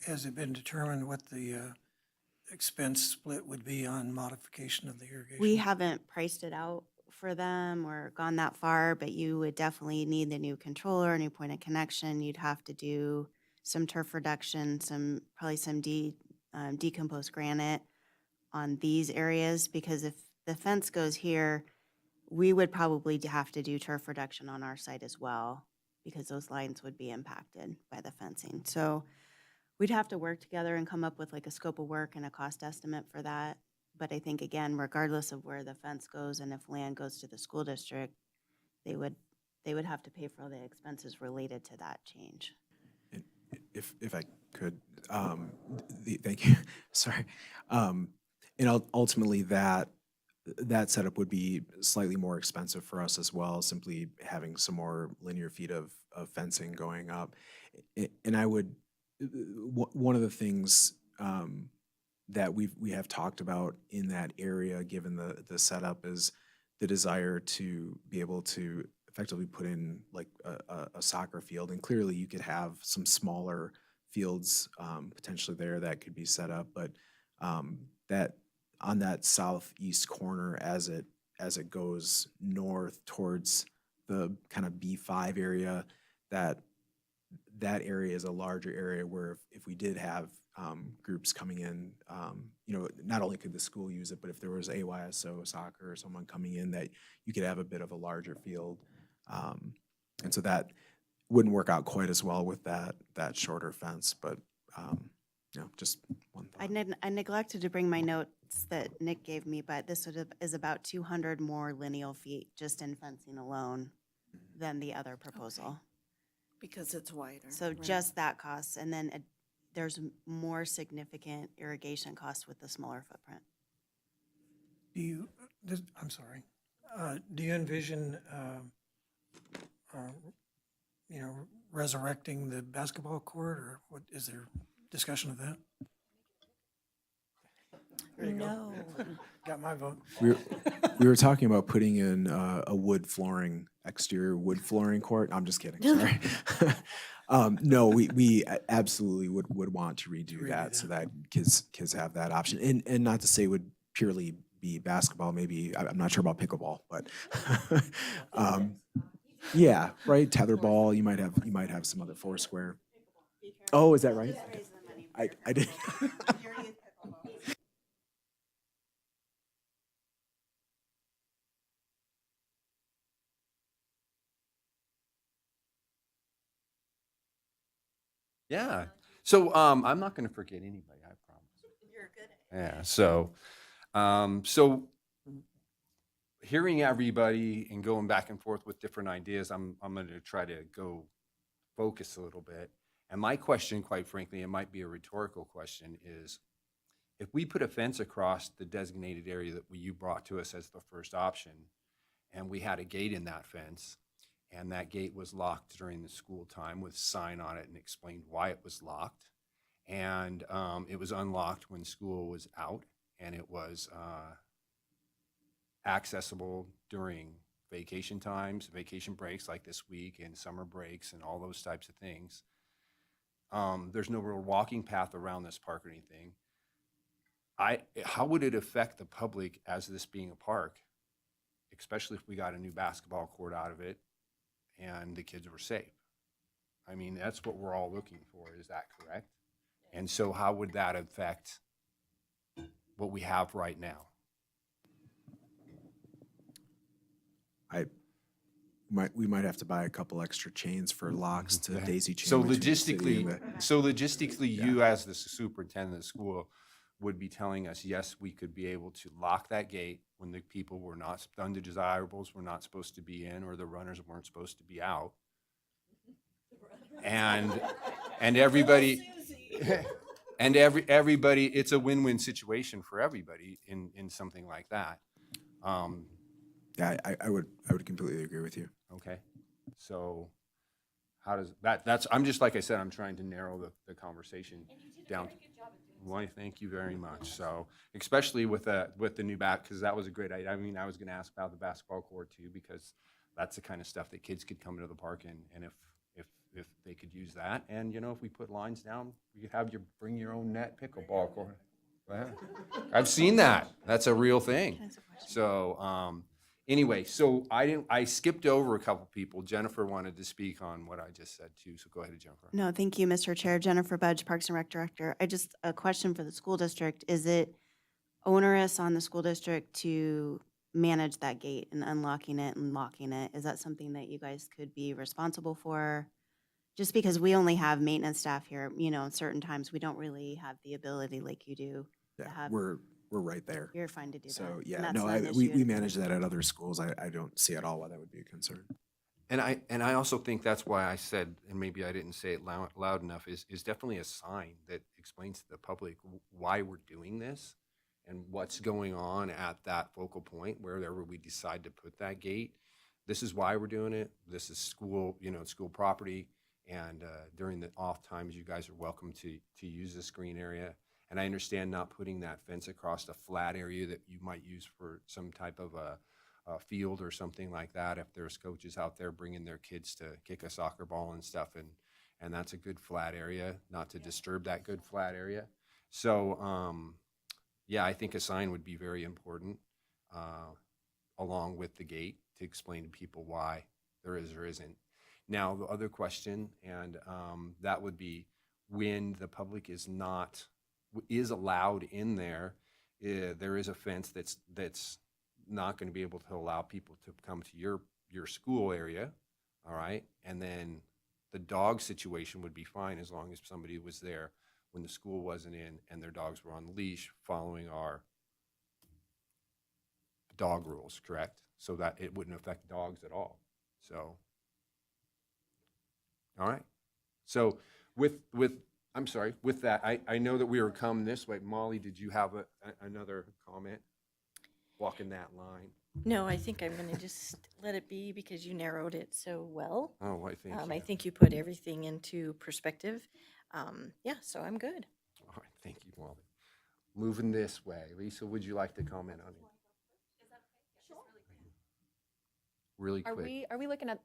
Has it been determined what the expense split would be on modification of the irrigation? We haven't priced it out for them or gone that far, but you would definitely need the new controller, new point of connection. You'd have to do some turf reduction, probably some decomposed granite on these areas, because if the fence goes here, we would probably have to do turf reduction on our site as well, because those lines would be impacted by the fencing. So we'd have to work together and come up with like a scope of work and a cost estimate for that. But I think, again, regardless of where the fence goes and if land goes to the school district, they would have to pay for all the expenses related to that change. If I could, thank you. Sorry. And ultimately that setup would be slightly more expensive for us as well, simply having some more linear feet of fencing going up. And I would, one of the things that we have talked about in that area, given the setup, is the desire to be able to effectively put in like a soccer field. And clearly you could have some smaller fields potentially there that could be set up, but that on that southeast corner as it goes north towards the kind of B5 area, that area is a larger area where if we did have groups coming in, not only could the school use it, but if there was AYSO soccer or someone coming in, that you could have a bit of a larger field. And so that wouldn't work out quite as well with that shorter fence, but just one thought. I neglected to bring my notes that Nick gave me, but this is about 200 more lineal feet just in fencing alone than the other proposal. Because it's wider. So right. just that cost, and then there's more significant irrigation costs with the smaller footprint. I'm sorry. Do you envision, resurrecting the basketball court, or what? Is there discussion of that? There you go. No. Got my vote. We were talking about putting in a wood flooring, exterior wood flooring court. I'm just kidding, sorry. No, we absolutely would want to redo that so that kids have that option. And not to say it would purely be basketball, maybe, I'm not sure about pickleball, but yeah, right, tetherball, you might have some other foursquare. Oh, is that right? I did. Yeah. So I'm not going to forget anybody, I promise. You're good. Yeah. So hearing everybody and going back and forth with different ideas, I'm going to try to go focus a little bit. And my question, quite frankly, it might be a rhetorical question, is if we put a fence across the designated area that you brought to us as the first option, and we had a gate in that fence, and that gate was locked during the school time with a sign on it and explained why it was locked, and it was unlocked when school was out, and it was accessible during vacation times, vacation breaks like this week, and summer breaks, and all those types of things. There's no real walking path around this park or anything. How would it affect the public as this being a park, especially if we got a new basketball court out of it and the kids were safe? I mean, that's what we're all looking for. Is that correct? And so how would that affect what we have right now? We might have to buy a couple extra chains for locks to daisy chain. So between the city and logistically, you as the superintendent of the school would be telling us, yes, we could be able to lock that gate when the people were not, undesirables were not supposed to be in, or the runners weren't supposed to be out. And everybody, everybody, it's a win-win situation for everybody in something like that. Yeah, I would completely agree with you. Okay, so how does that's, I'm just, like I said, I'm trying to narrow the conversation down. Why, thank you very much. So, especially with the new because that was a great idea. I mean, I was gonna ask about the basketball court too, because that's the kind of stuff that kids could come into the park and if they could use that. And, if we put lines down, we could have bring your own net pickleball court. I've seen that. That's a real thing. So, anyway, so I skipped over a couple people. Jennifer wanted to speak on what I just said too, so go ahead, Jennifer. No, thank you, Mr. Chair. Jennifer Budge, Parks and Rec Director. A question for the school district. Is it onerous on the school district to manage that gate and unlocking it and locking it? Is that something that you guys could be responsible for? Just because we only have maintenance staff here, certain times we don't really have the ability like you do to Yeah, have. we're right there. You're fine to do that. So and yeah, that's no, not an we issue. manage that at other schools. I don't see at all why that would be a concern. And I also think that's why I said, and maybe I didn't say it loud enough, is definitely a sign that explains to the public why we're doing this and what's going on at that focal point, wherever we decide to put that gate. This is why we're doing it. This is school, school property. And during the off times, you guys are welcome to use this green area. And I understand not putting that fence across a flat area that you might use for some type of a field or something like that. If there's coaches out there bringing their kids to kick a soccer ball and stuff, and that's a good flat area, not to disturb that good flat area. So, yeah, I think a sign would be very important, along with the gate, to explain to people why there is or isn't. Now, the other question, and that would be when the public is allowed in there, there is a fence that's not going to be able to allow people to come to your school area, all right? And then the dog situation would be fine as long as somebody was there when the school wasn't in and their dogs were on the leash following our dog rules, correct? So that it wouldn't affect dogs at all. So, all right. So with that, I know that we were coming this way. Molly, did you have another comment? Walking that line. No, I think I'm going to just let it be because you narrowed it so well. Oh, I think I think you put everything into perspective. Yeah, so I'm good. All right, thank you, Molly. moving this way. Lisa, would you like to comment on it? Really quick. Are we looking at,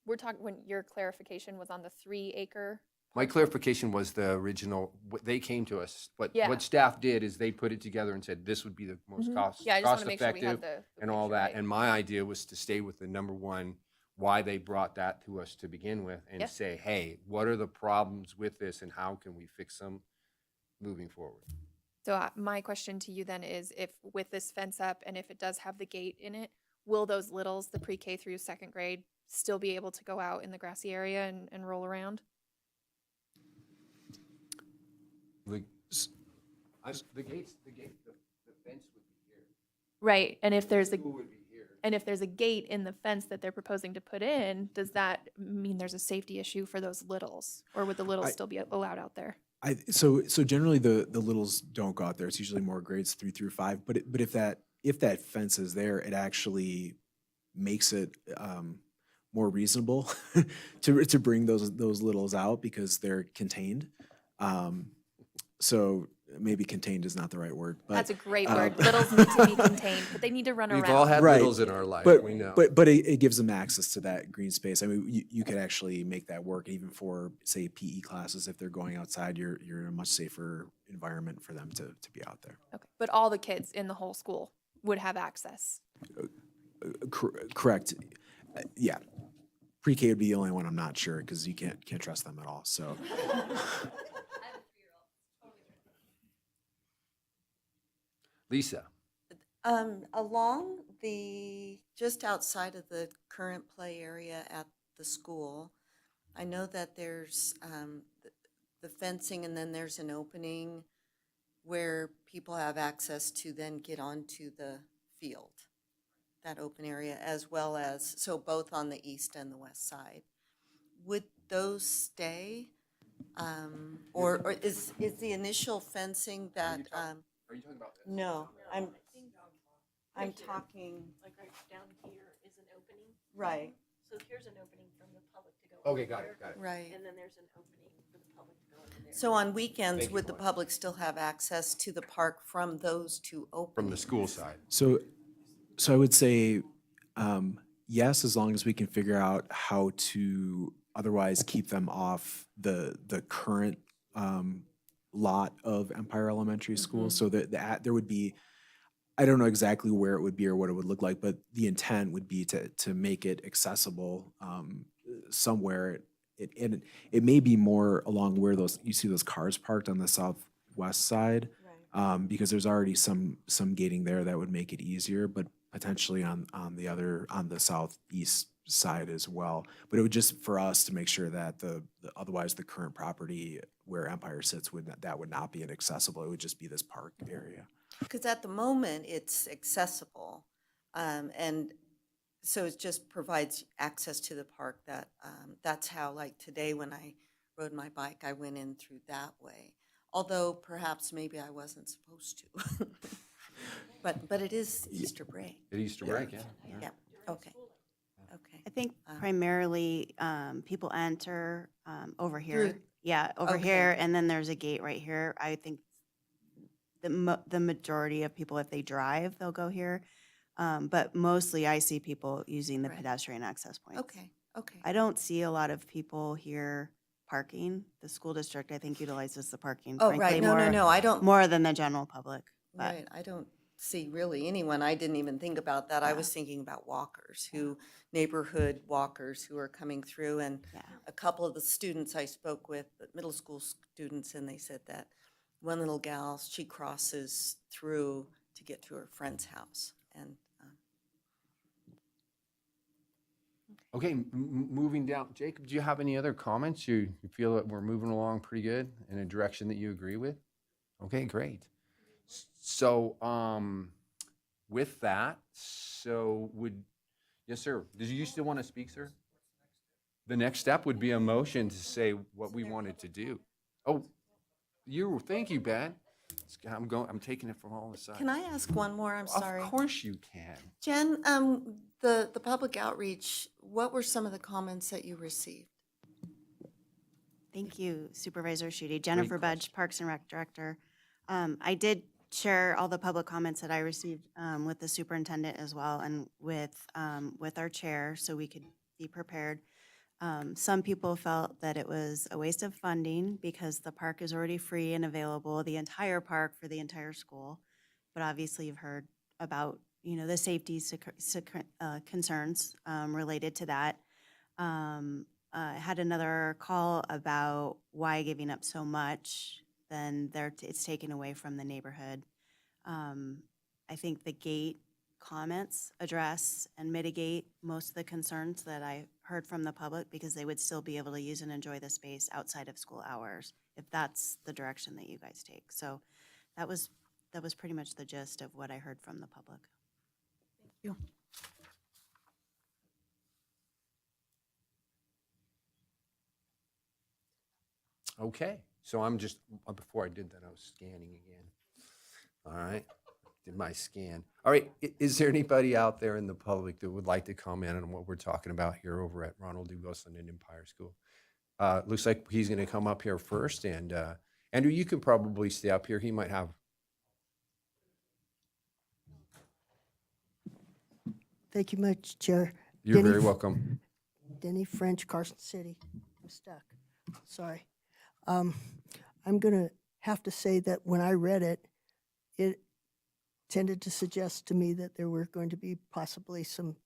we're talking, when your clarification was on the 3-acre? My clarification was the original, they came to us, Yeah. what staff did is they put it together and said, this would be the most Yeah, I just want to make sure we cost-effective had the and all picture that. right. And my idea was to stay with the number one, why they brought that to us to begin with, and Yeah. say, hey, what are the problems with this and how can we fix them moving forward? So my question to you then is, if with this fence up and if it does have the gate in it, will those littles, the pre-K through second grade, still be able to go out in the grassy area and roll around? The gates, the fence would be here. Right, and if there's a, School would be here. and if there's a gate in the fence that they're proposing to put in, does that mean there's a safety issue for those littles? Or would the littles still be allowed out there? So generally the littles don't go out there. It's usually more grades 3 through 5. But if that fence is there, it actually makes it more reasonable to bring those littles out because they're contained. So maybe contained is not the right word, but That's a great word. Littles need to be contained, but they need to run around. We've all had Right. littles in our life, But we know. but it gives them access to that green space. I mean, you could actually make that work even for, say, PE classes. If they're going outside, you're in a much safer environment for them to be out there. Okay, but all the kids in the whole school would have access. Correct. Yeah. Pre-K would be the only one I'm not sure because you can't trust them at all. So Lisa, Along just outside of the current play area at the school, I know that there's the fencing and then there's an opening where people have access to then get onto the field, that open area, as well as, so both on the east and the west side. Would those stay? Or is the initial fencing that? are you talking about this? No, I'm talking, Like right down here is an opening. right, So here's an opening from the public to go. Okay, got it. right. And then there's an opening for the public to go over there. So on weekends, Thank you, would the Mark. public still have access to the park from those two openings? From the school side. So I would say yes, as long as we can figure out how to otherwise keep them off the current lot of Empire Elementary School. So that there would be, I don't know exactly where it would be or what it would look like, but the intent would be to make it accessible somewhere. It may be more along where you see those cars parked on the southwest side, because there's already some gating there that would make it easier, but potentially on the southeast side as well. But it would just for us to make sure that otherwise the current property where Empire sits would not be inaccessible. It would just be this park area. Because at the moment, it's accessible, and so it just provides access to the park that's how, like today when I rode my bike, I went in through that way. Although perhaps maybe I wasn't supposed to. But it is Easter break. At Easter break, yeah. Yeah, okay. Okay. I think primarily people enter over here. Through- Yeah, over Okay. here, and then there's a gate right here. I think the majority of people, if they drive, they'll go here. But mostly I see people using the Right. pedestrian access points. Okay, okay. I don't see a lot of people here parking. The school district, I think, utilizes the parking, Oh, frankly, right, no, I don't. more than the general public. But Right, I don't see really anyone, I didn't even think about that. I was thinking about walkers neighborhood walkers who are coming through. And a couple of the students I spoke with, the middle school students, and they said that one little gal, she crosses through to get to her friend's house. And Okay, moving down. Jacob, do you have any other comments? You feel that we're moving along pretty good in a direction that you agree with? Okay, great. So, with that, yes, sir. Do you still want to speak, sir? The next step would be a motion to say what we wanted to do. Oh, thank you, Ben. I'm taking it from all the sides. can I ask one more? I'm sorry. Of course you can. Jen, the public outreach, what were some of the comments that you received? thank you, Supervisor Schutte. Jennifer Budge, Parks and Rec Director. I did share all the public comments that I received with the superintendent as well and with our chair so we could be prepared. Some people felt that it was a waste of funding because the park is already free and available, the entire park for the entire school. But obviously you've heard about, the safety concerns related to that. I had another call about why giving up so much, then it's taken away from the neighborhood. I think the gate comments address and mitigate most of the concerns that I heard from the public because they would still be able to use and enjoy the space outside of school hours if that's the direction that you guys take. So that was pretty much the gist of what I heard from the public. Thank you. Okay, so I'm just, before I did that, I was scanning again. All right, did my scan. All right, is there anybody out there in the public that would like to comment on what we're talking about here over at Ronald D. Wilson and Empire School? Looks like he's going to come up here first, and Andrew, you can probably stay up here. He might have. Thank you much, Chair. You're very welcome. Denny French, Carson City. I'm stuck. Sorry. I'm going to have to say that when I read it, it tended to suggest to me that there were going to be possibly some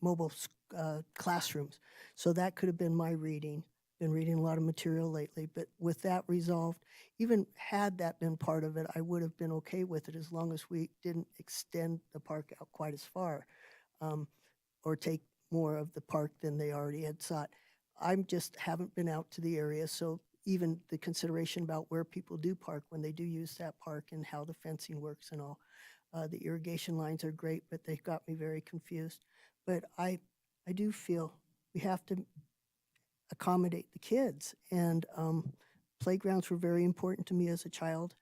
mobile classrooms. So that could have been my reading. Been reading a lot of material lately, but with that resolved, even had that been part of it, I would have been okay with it as long as we didn't extend the park out quite as far or take more of the park than they already had sought. I just haven't been out to the area, so even the consideration about where people do park when they do use that park and how the fencing works and all. The irrigation lines are great, but they got me very confused. But I do feel we have to accommodate the kids, and playgrounds were very important to me as a child.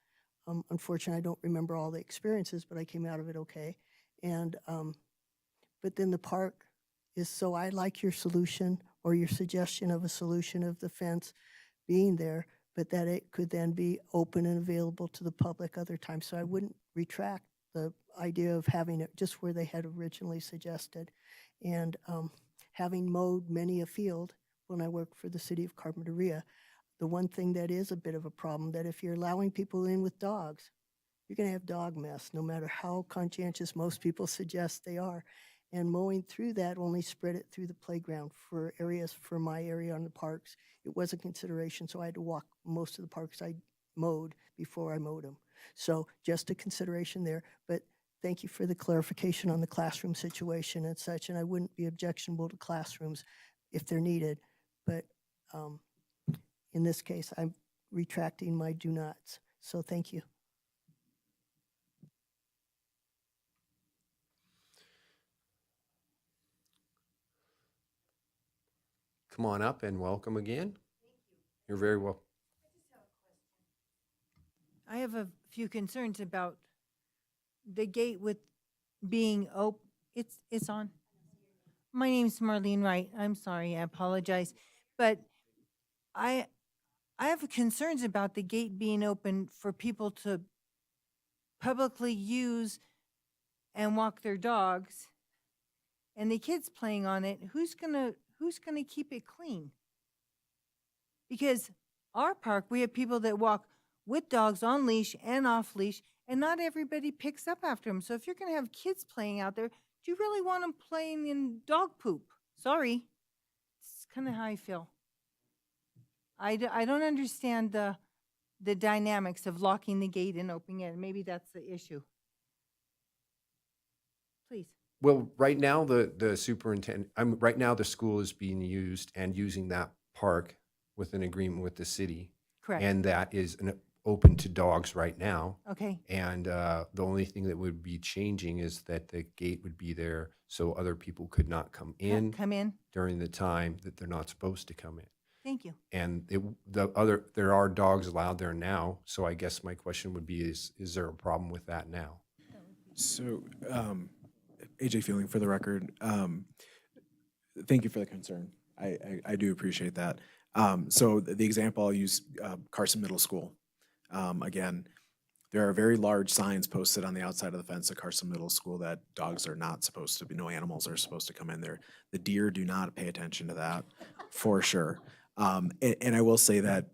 Unfortunately, I don't remember all the experiences, but I came out of it okay. And but then the park is, so I like your solution or your suggestion of a solution of the fence being there, but that it could then be open and available to the public other times. So I wouldn't retract the idea of having it just where they had originally suggested. And having mowed many a field when I worked for the city of Carpinteria, the one thing that is a bit of a problem, that if you're allowing people in with dogs, you're going to have dog mess, no matter how conscientious most people suggest they are. And mowing through that only spread it through the playground. For areas, for my area on the parks, it was a consideration, so I had to walk most of the parks I mowed before I mowed them. So just a consideration there, but thank you for the clarification on the classroom situation and such, and I wouldn't be objectionable to classrooms if they're needed, but in this case, I'm retracting my do nots, so thank you. Come on up and welcome again. You're very welcome. I have a few concerns about the gate with being open. It's on. My name's Marlene Wright. I'm sorry, I apologize. But I have concerns about the gate being open for people to publicly use and walk their dogs and the kids playing on it. Who's gonna keep it clean? Because our park, we have people that walk with dogs on leash and off leash, and not everybody picks up after them. So if you're gonna have kids playing out there, do you really want them playing in dog poop? Sorry. It's kind of how I feel. I don't understand the dynamics of locking the gate and opening it. Maybe that's the issue. Please. Well, right now, the superintendent, right now the school is being used and using that park with an agreement with the city. Correct. And that is open to dogs right now. Okay. And the only thing that would be changing is that the gate would be there so other people could not come in during the time that they're not supposed to come in. Thank you. And there are dogs allowed there now. So I guess my question would be, is there a problem with that now? So, AJ Feeling, for the record, thank you for the concern. I do appreciate that. So the example I'll use, Carson Middle School. Again, there are very large signs posted on the outside of the fence at Carson Middle School that dogs are not supposed to be, no animals are supposed to come in there. The deer do not pay attention to that, for sure. And I will say that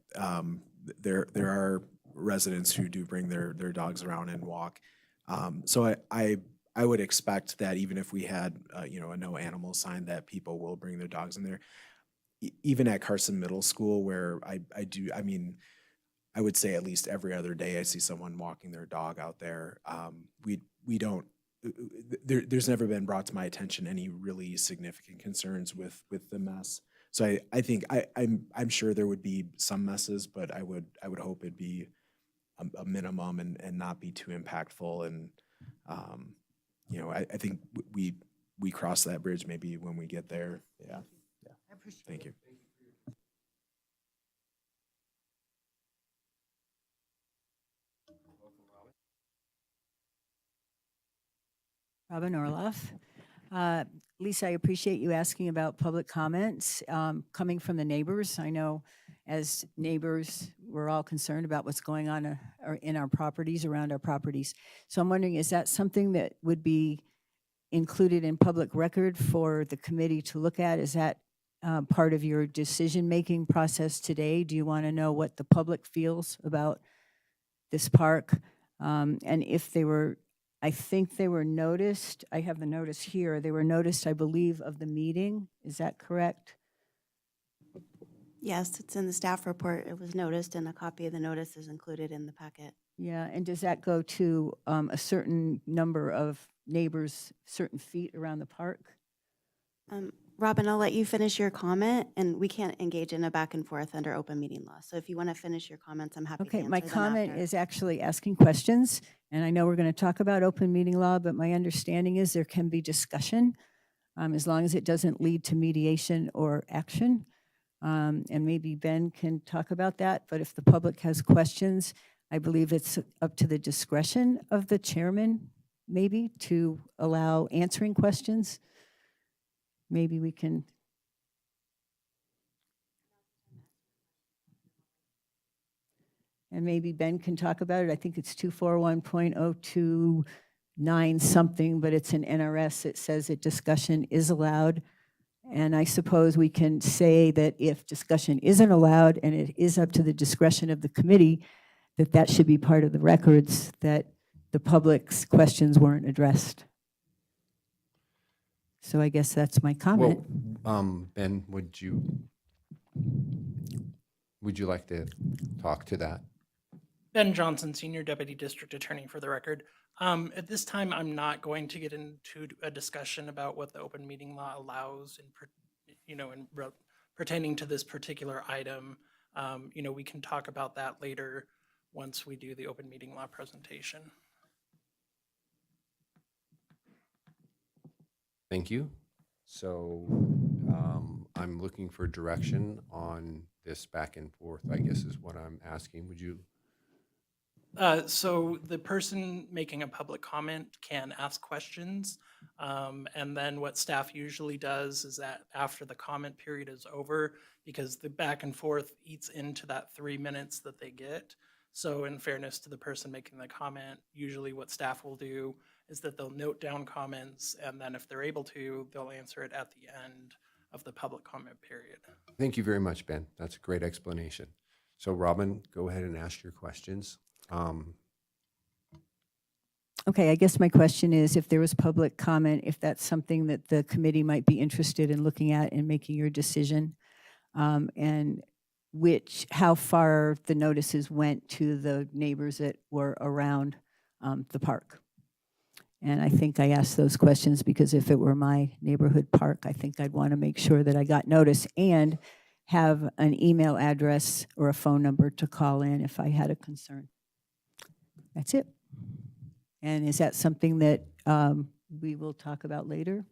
there are residents who do bring their dogs around and walk. So I would expect that even if we had, you know, a no animal sign, that people will bring their dogs in there. Even at Carson Middle School, where I mean, I would say at least every other day I see someone walking their dog out there. We don't, there's never been brought to my attention any really significant concerns with the mess. So I think I'm sure there would be some messes, but I would hope it'd be a minimum and not be too impactful. And you know, I think we cross that bridge maybe when we get there. Yeah. I appreciate Thank you. Robin Orloff. Lisa, I appreciate you asking about public comments coming from the neighbors. I know as neighbors, we're all concerned about what's going on in our properties, around our properties. So I'm wondering, is that something that would be included in public record for the committee to look at? Is that part of your decision-making process today? Do you want to know what the public feels about this park? And if they were, I think they were noticed, I have the notice here, they were noticed, I believe, of the meeting. Is that correct? Yes, it's in the staff report. It was noticed, and a copy of the notice is included in the packet. Yeah, and does that go to a certain number of neighbors, certain feet around the park? Robin, I'll let you finish your comment, and we can't engage in a back and forth under open meeting law. So if you want to finish your comments, I'm happy to Okay, answer my them comment after. is actually asking questions, and I know we're going to talk about open meeting law, but my understanding is there can be discussion as long as it doesn't lead to mediation or action. And maybe Ben can talk about that, but if the public has questions, I believe it's up to the discretion of the chairman, maybe, to allow answering questions. Maybe we can. And maybe Ben can talk about it. I think it's 241.029 something, but it's an NRS. It says that discussion is allowed. And I suppose we can say that if discussion isn't allowed and it is up to the discretion of the committee, that that should be part of the records, that the public's questions weren't addressed. So I guess that's my comment. Well, Ben, would you like to talk to that? Ben Johnson, Senior Deputy District Attorney for the record. At this time, I'm not going to get into a discussion about what the open meeting law allows pertaining to this particular item. We can talk about that later once we do the open meeting law presentation. Thank you. So I'm looking for direction on this back and forth, I guess is what I'm asking. Would you? So the person making a public comment can ask questions. And then what staff usually does is that after the comment period is over, because the back and forth eats into that 3 minutes that they get. So in fairness to the person making the comment, usually what staff will do is that they'll note down comments, and then if they're able to, they'll answer it at the end of the public comment period. Thank you very much, Ben. That's a great explanation. So Robin, go ahead and ask your questions. Okay, I guess my question is if there was public comment, if that's something that the committee might be interested in looking at and making your decision, and how far the notices went to the neighbors that were around the park. And I think I asked those questions because if it were my neighborhood park, I think I'd want to make sure that I got notice and have an email address or a phone number to call in if I had a concern. That's it. And is that something that we will talk about later?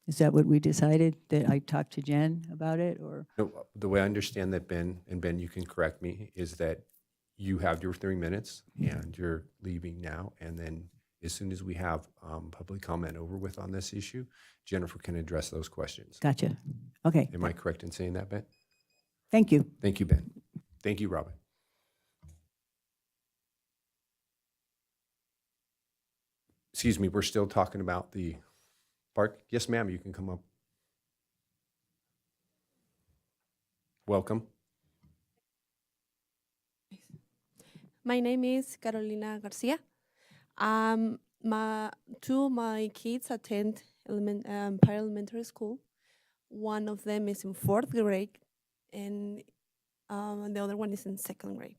Is that what we decided, that I talked to Jen about it, or? No, the way I understand that, Ben, and Ben, you can correct me, is that you have your 3 minutes and you're leaving now. And then as soon as we have public comment over with on this issue, Jennifer can address those questions. Gotcha. Okay. Am I correct in saying that, Ben? Thank you. Thank you, Ben. Thank you, Robin. excuse me, we're still talking about the park. Yes, ma'am, you can come up. Welcome. My name is Carolina Garcia. Two of my kids attend Empire Elementary School. One of them is in 4th grade, and the other one is in 2nd grade.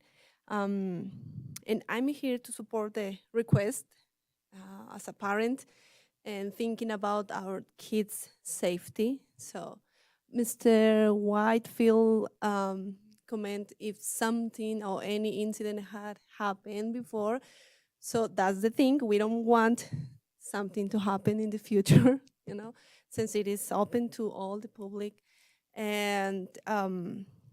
And I'm here to support the request as a parent and thinking about our kids' safety. So, Mr. Whitefield comment if something or any incident had happened before. So that's the thing. We don't want something to happen in the future, since it is open to all the public. And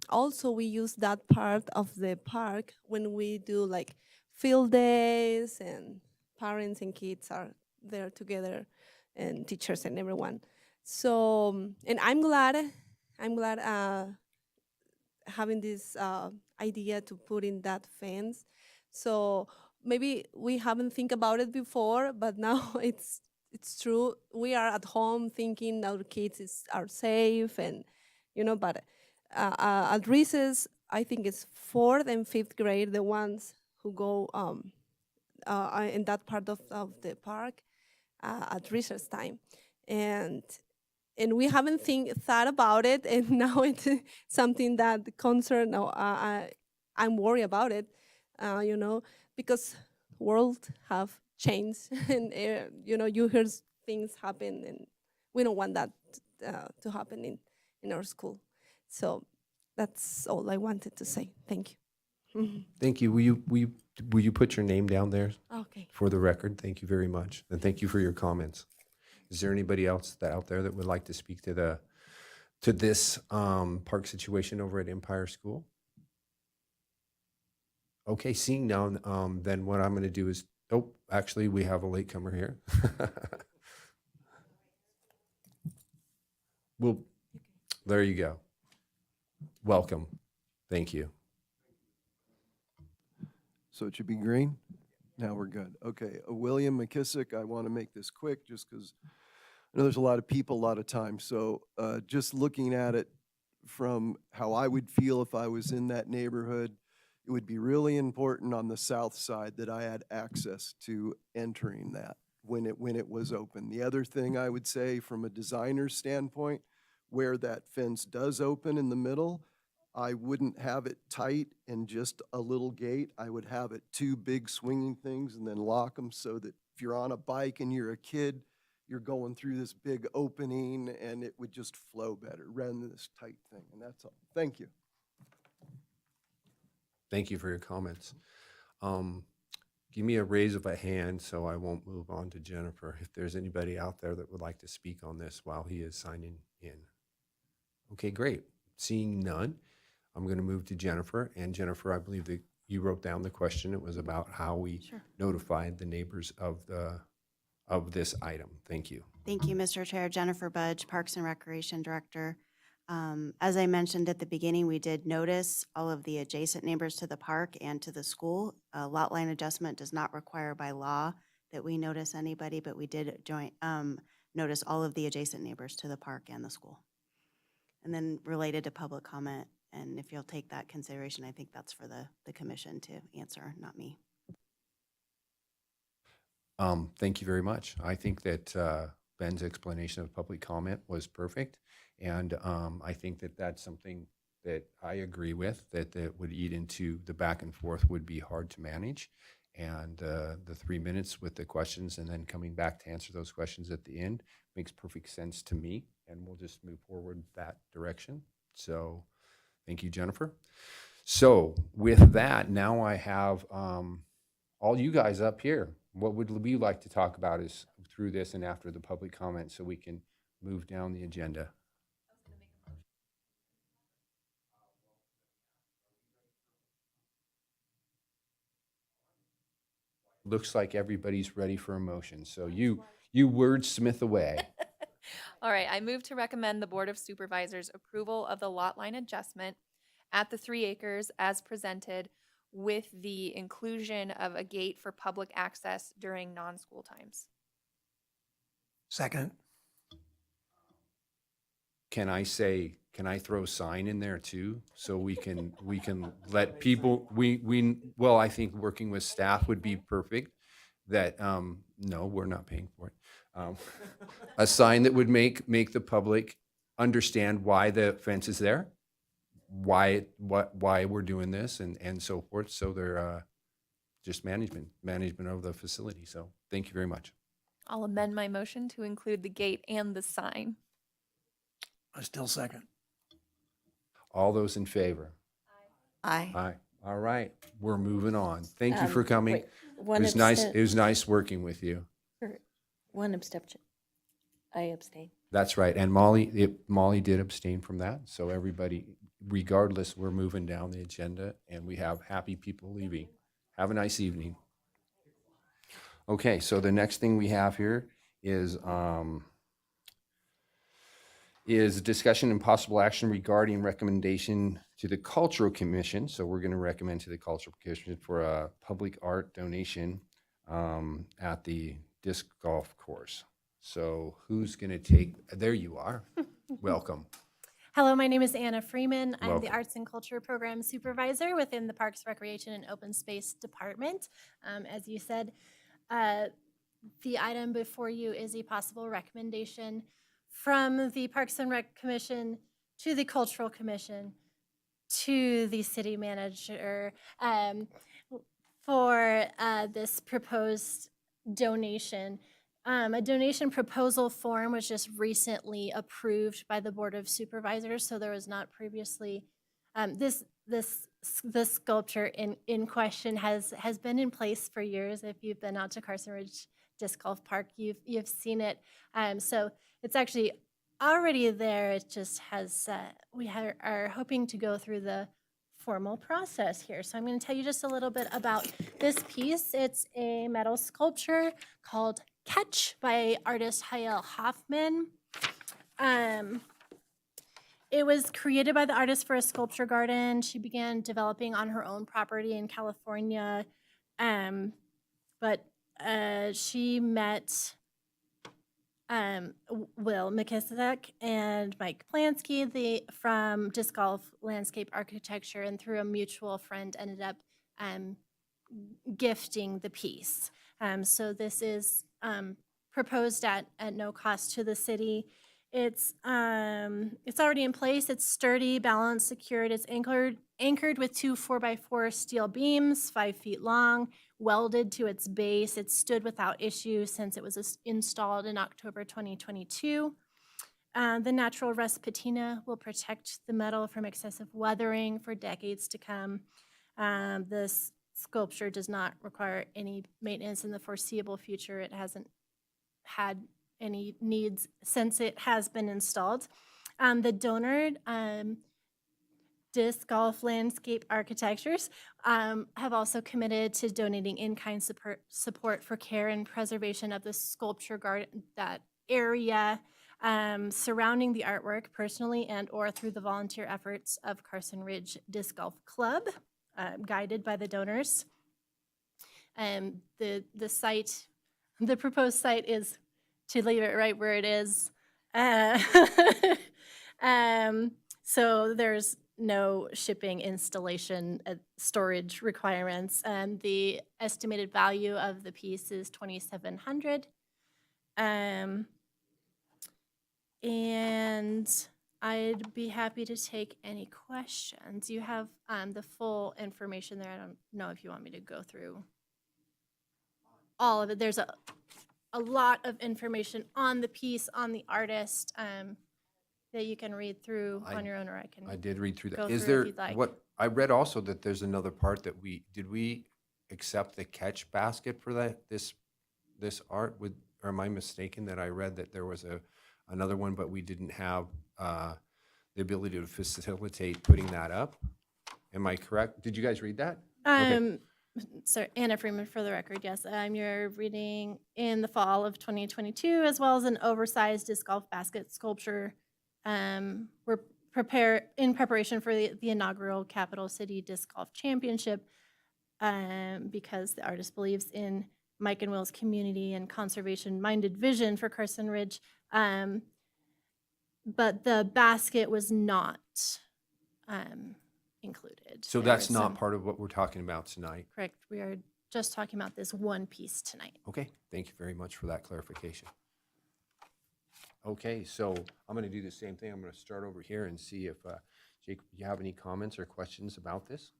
also we use that part of the park when we do like field days and parents and kids are there together and teachers and everyone. So, and I'm glad having this idea to put in that fence. So maybe we haven't think about it before, but now it's true. We are at home thinking our kids are safe, and but at recess, I think it's 4th and 5th grade, the ones who go in that part of the park at recess time, and we haven't thought about it, and now it's something that concern. No, I'm worried about it, because world have changed, and you hear things happen, and we don't want that to happen in our school. So that's all I wanted to say. Thank you. Thank you. Will you put your name down there Okay. for the record? Thank you very much. And thank you for your comments. Is there anybody else out there that would like to speak to this park situation over at Empire School? Okay, seeing none, then what I'm going to do is, oh, actually, we have a latecomer here. Well, there you go. Welcome. Thank you. So it should be green? Now we're good. Okay, William McKissick, I want to make this quick just because I know there's a lot of people, a lot of time. So just looking at it from how I would feel if I was in that neighborhood, it would be really important on the south side that I had access to entering that when it was open. The other thing I would say from a designer's standpoint, where that fence does open in the middle, I wouldn't have it tight and just a little gate. I would have it two big swinging things and then lock them so that if you're on a bike and you're a kid, you're going through this big opening and it would just flow better rather than this tight thing. And that's all. Thank you. Thank you for your comments. Give me a raise of a hand so I won't move on to Jennifer. If there's anybody out there that would like to speak on this while he is signing in. Okay, great. Seeing none, I'm going to move to Jennifer. And Jennifer, I believe that you wrote down the question. It was about how we notified the neighbors of this item. Thank you. Thank you, Mr. Chair. Jennifer Budge, Parks and Recreation Director. As I mentioned at the beginning, we did notice all of the adjacent neighbors to the park and to the school. Lot line adjustment does not require by law that we notice anybody, but we did notice all of the adjacent neighbors to the park and the school. And then related to public comment, and if you'll take that consideration, I think that's for the commission to answer, not me. Thank you very much. I think that Ben's explanation of public comment was perfect. And I think that that's something that I agree with, that would eat into the back and forth would be hard to manage. And the 3 minutes with the questions and then coming back to answer those questions at the end makes perfect sense to me. And we'll just move forward that direction. So thank you, Jennifer. So with that, now I have all you guys up here. What would we like to talk about is through this and after the public comment so we can move down the agenda. Looks like everybody's ready for a motion. So you wordsmith away. All right, I move to recommend the Board of Supervisors approval of the lot line adjustment at the 3 acres as presented with the inclusion of a gate for public access during non-school times. Second. Can I throw sign in there too? So we can let people, well, I think working with staff would be perfect. That, no, we're not paying for it. A sign that would make the public understand why the fence is there, why we're doing this and so forth. So they're, just management of the facility. So thank you very much. I'll amend my motion to include the gate and the sign. I still second. All those in favor? Aye. Aye. All right, we're moving on. Thank you for coming. wait, one It was nice. abstent- It was nice working with you. One abstention. I abstain. That's right. And Molly did abstain from that. So everybody, regardless, we're moving down the agenda and we have happy people leaving. Have a nice evening. Okay, so the next thing we have here is discussion and possible action regarding recommendation to the Cultural Commission. So we're going to recommend to the Cultural Commission for a public art donation at the disc golf course. So who's going to take, there you are. Welcome. Hello, my name is Anna Freeman. I'm the Welcome. Arts and Culture Program Supervisor within the Parks, Recreation, and Open Space Department. As you said, the item before you is a possible recommendation from the Parks and Rec Commission to the Cultural Commission to the city manager for this proposed donation. A donation proposal form was just recently approved by the Board of Supervisors, so there was not previously. This sculpture in question has been in place for years. If you've been out to Carson Ridge Disc Golf Park, you've seen it. So it's actually already there. It just has. We are hoping to go through the formal process here. So I'm going to tell you just a little bit about this piece. It's a metal sculpture called Catch by artist Hayel Hoffman. It was created by the artist for a sculpture garden. She began developing on her own property in California, but she met Will McKissick and Mike Plansky from Disc Golf Landscape Architecture, and through a mutual friend ended up gifting the piece. So this is proposed at no cost to the city. It's already in place. It's sturdy, balanced, secured. It's anchored with two 4x4 steel beams, 5 feet long, welded to its base. It's stood without issue since it was installed in October 2022. The natural rust patina will protect the metal from excessive weathering for decades to come. This sculpture does not require any maintenance in the foreseeable future. It hasn't had any needs since it has been installed. The donor, Disc Golf Landscape Architectures, have also committed to donating in-kind support for care and preservation of the sculpture garden, that area surrounding the artwork, personally and or through the volunteer efforts of Carson Ridge Disc Golf Club, guided by the donors. The site, the proposed site is, to leave it right where it is. So there's no shipping, installation, storage requirements. The estimated value of the piece is $2,700. And I'd be happy to take any questions. You have the full information there. I don't know if you want me to go through all of it. There's a lot of information on the piece, on the artist, that you can read through on your own, or I can. I did read through that. Go Is through if there, you'd like. what, I read also that there's another part that did we accept the catch basket for this art? Or am I mistaken that I read that there was another one, but we didn't have the ability to facilitate putting that up? Am I correct? Did you guys read that? Okay. So Anna Freeman, for the record, yes. You're reading in the fall of 2022, as well as an oversized disc golf basket sculpture. We're in preparation for the inaugural Capital City Disc Golf Championship, because the artist believes in Mike and Will's community and conservation-minded vision for Carson Ridge. But the basket was not included. So There that's are not some- part of what we're talking about tonight. Correct. We are just talking about this one piece tonight. Okay, thank you very much for that clarification. Okay, so I'm gonna do the same thing. I'm gonna start over here and see if, Jake, you have any comments or questions about this?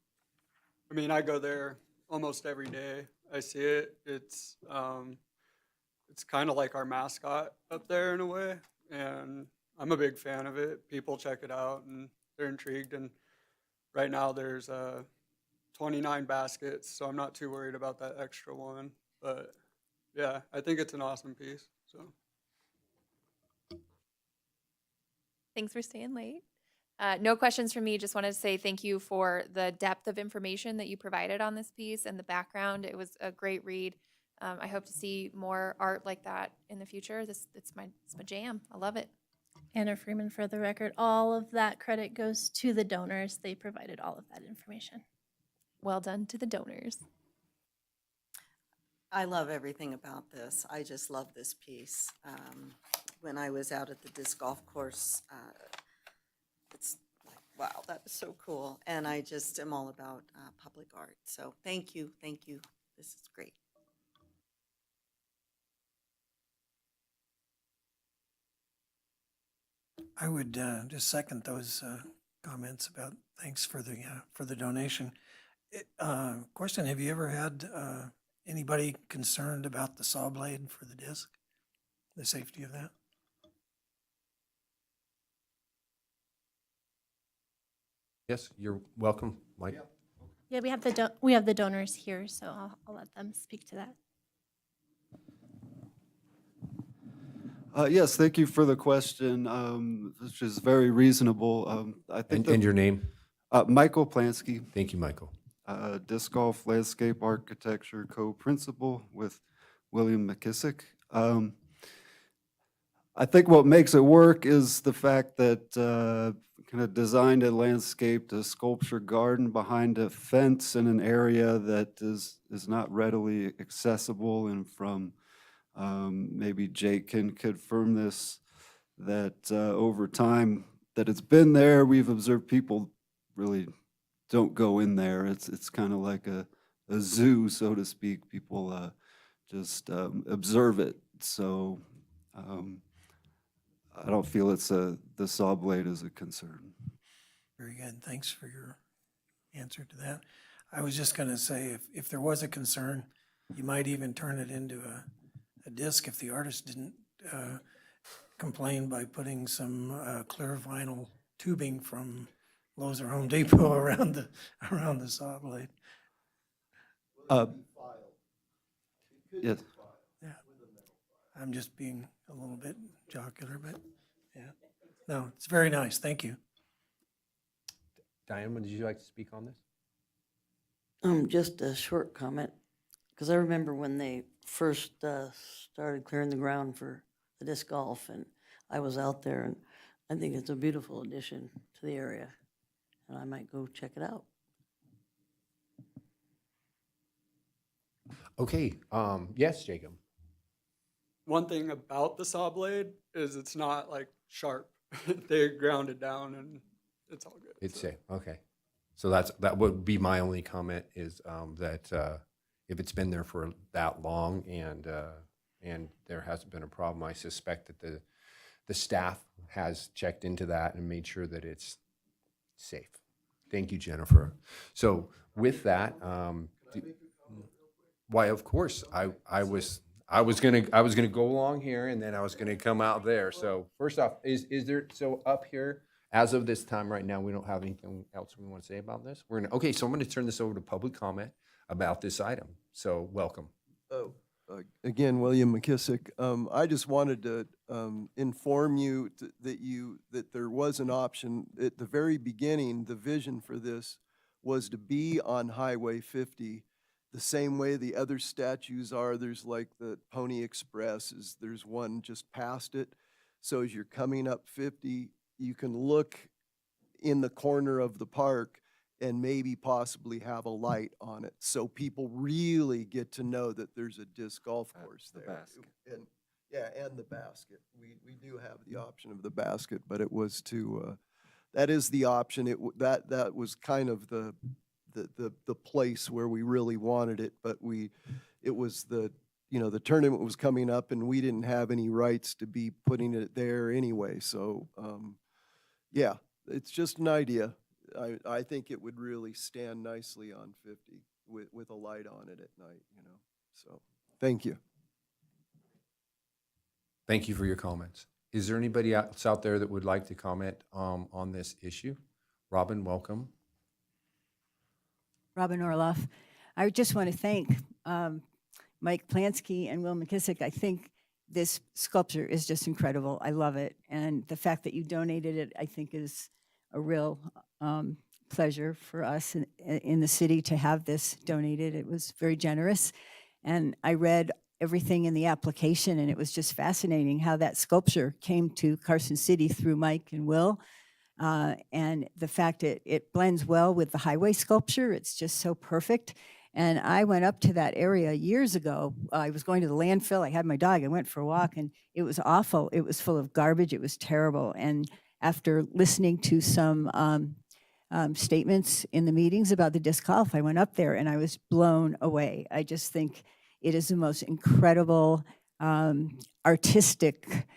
I mean, I go there almost every day. I see it. It's kind of like our mascot up there in a way, and I'm a big fan of it. People check it out and they're intrigued. And right now there's 29 baskets, so I'm not too worried about that extra one. But yeah, I think it's an awesome piece. So. Thanks for staying late. No questions from me. Just wanted to say thank you for the depth of information that you provided on this piece and the background. It was a great read. I hope to see more art like that in the future. It's my jam. I love it. Anna Freeman, for the record, all of that credit goes to the donors. They provided all of that information. Well done to the donors. I love everything about this. I just love this piece. When I was out at the disc golf course, it's like, wow, that is so cool. And I just am all about public art. So thank you. This is great. I would just second those comments about thanks for the donation. Question, have you ever had anybody concerned about the saw blade for the disc? The safety of that? Yes, you're welcome, Mike. Yeah, we have the donors here, so I'll let them speak to that. Yes, thank you for the question, which is very reasonable. I think And your name? Michael Plansky, Thank you, Michael. disc golf landscape architecture co-principal with William McKissick. I think what makes it work is the fact that kind of designed and landscaped a sculpture garden behind a fence in an area that is not readily accessible. And from maybe Jake can confirm this, that over time that it's been there, we've observed people really don't go in there. It's kind of like a zoo, so to speak. People just observe it. So I don't feel the saw blade is a concern. Very good. Thanks for your answer to that. I was just going to say, if there was a concern, you might even turn it into a disc if the artist didn't complain by putting some clear vinyl tubing from Lowe's or Home Depot around the saw blade. Yes. Yeah. I'm just being a little bit jocular, but yeah. No, it's very nice. Thank you. Diane, would you like to speak on this? Just a short comment, because I remember when they first started clearing the ground for the disc golf, and I was out there, and I think it's a beautiful addition to the area, and I might go check it out. Okay, yes, Jacob. One thing about the saw blade is it's not like sharp. They ground it down and it's all good. It's safe, okay. So that would be my only comment is that if it's been there for that long and there hasn't been a problem, I suspect that the staff has checked into that and made sure that it's safe. Thank you, Jennifer. So with that, why, of course, I was gonna go along here and then I was gonna come out there. So first off, is there, so up here, as of this time right now, we don't have anything else we want to say about this? Okay, so I'm gonna turn this over to public comment about this item. So welcome. Again, William McKissick. I just wanted to inform you that there was an option. At the very beginning, the vision for this was to be on Highway 50 the same way the other statues are. There's like the Pony Express, there's one just past it. So as you're coming up 50, you can look in the corner of the park and maybe possibly have a light on it, so people really get to know that there's a disc golf course there. And, yeah, and the basket. We do have the option of the basket, but it was to, that is the option. That was kind of the place where we really wanted it, but it was the tournament was coming up and we didn't have any rights to be putting it there anyway. So, yeah, it's just an idea. I think it would really stand nicely on 50 with a light on it at night, So, thank you. Thank you for your comments. Is there anybody else out there that would like to comment on this issue? Robin, welcome. Robin Orloff. I just want to thank Mike Plansky and Will McKissick. I think this sculpture is just incredible. I love it. And the fact that you donated it, I think, is a real pleasure for us in the city to have this donated. It was very generous. And I read everything in the application, and it was just fascinating how that sculpture came to Carson City through Mike and Will. And the fact it blends well with the highway sculpture. It's just so perfect. And I went up to that area years ago. I was going to the landfill. I had my dog. I went for a walk, and it was awful. It was full of garbage. It was terrible. And after listening to some statements in the meetings about the disc golf, I went up there, and I was blown away. I just think it is the most incredible artistic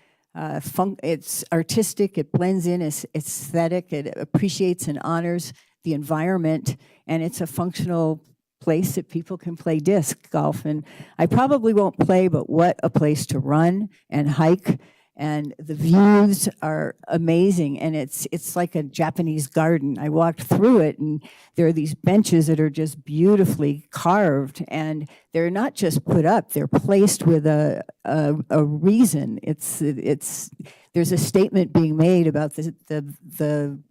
it's artistic, it blends in, it's aesthetic, it appreciates and honors the environment, and it's a functional place that people can play disc golf. And I probably won't play, but what a place to run and hike. And the views are amazing, and it's like a Japanese garden. I walked through it, and there are these benches that are just beautifully carved, and they're not just put up; they're placed with a reason. There's a statement being made about the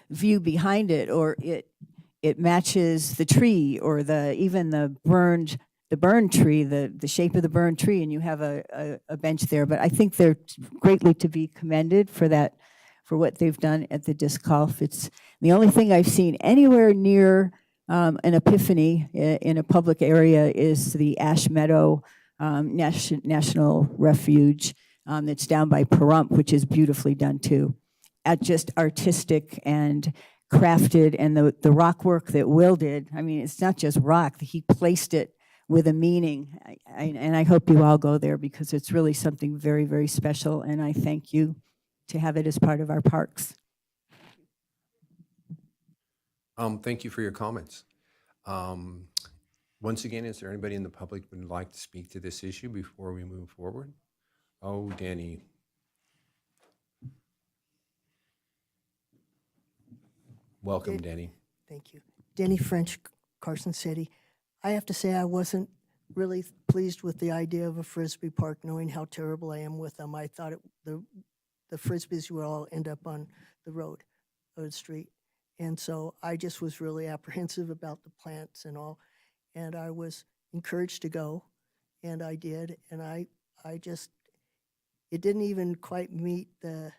view behind it, or it matches the tree, or even the burned tree, the shape of the burned tree, and you have a bench there. But I think they're greatly to be commended for that, for what they've done at the disc golf. It's the only thing I've seen anywhere near an epiphany in a public area is the Ash Meadow National Refuge that's down by Pahrump, which is beautifully done too. Just artistic and crafted, and the rock work that Will did. I mean, it's not just rock. He placed it with a meaning. And I hope you all go there, because it's really something very, very special. And I thank you to have it as part of our parks. Thank you for your comments. Once again, is there anybody in the public who would like to speak to this issue before we move forward? Oh, Danny. Welcome, Danny. Thank you. Denny French, Carson City. I have to say I wasn't really pleased with the idea of a Frisbee park, knowing how terrible I am with them. I thought the Frisbees would all end up on the road or the street. And so I just was really apprehensive about the plants and all. And I was encouraged to go, and I did. And I just, it didn't even quite meet the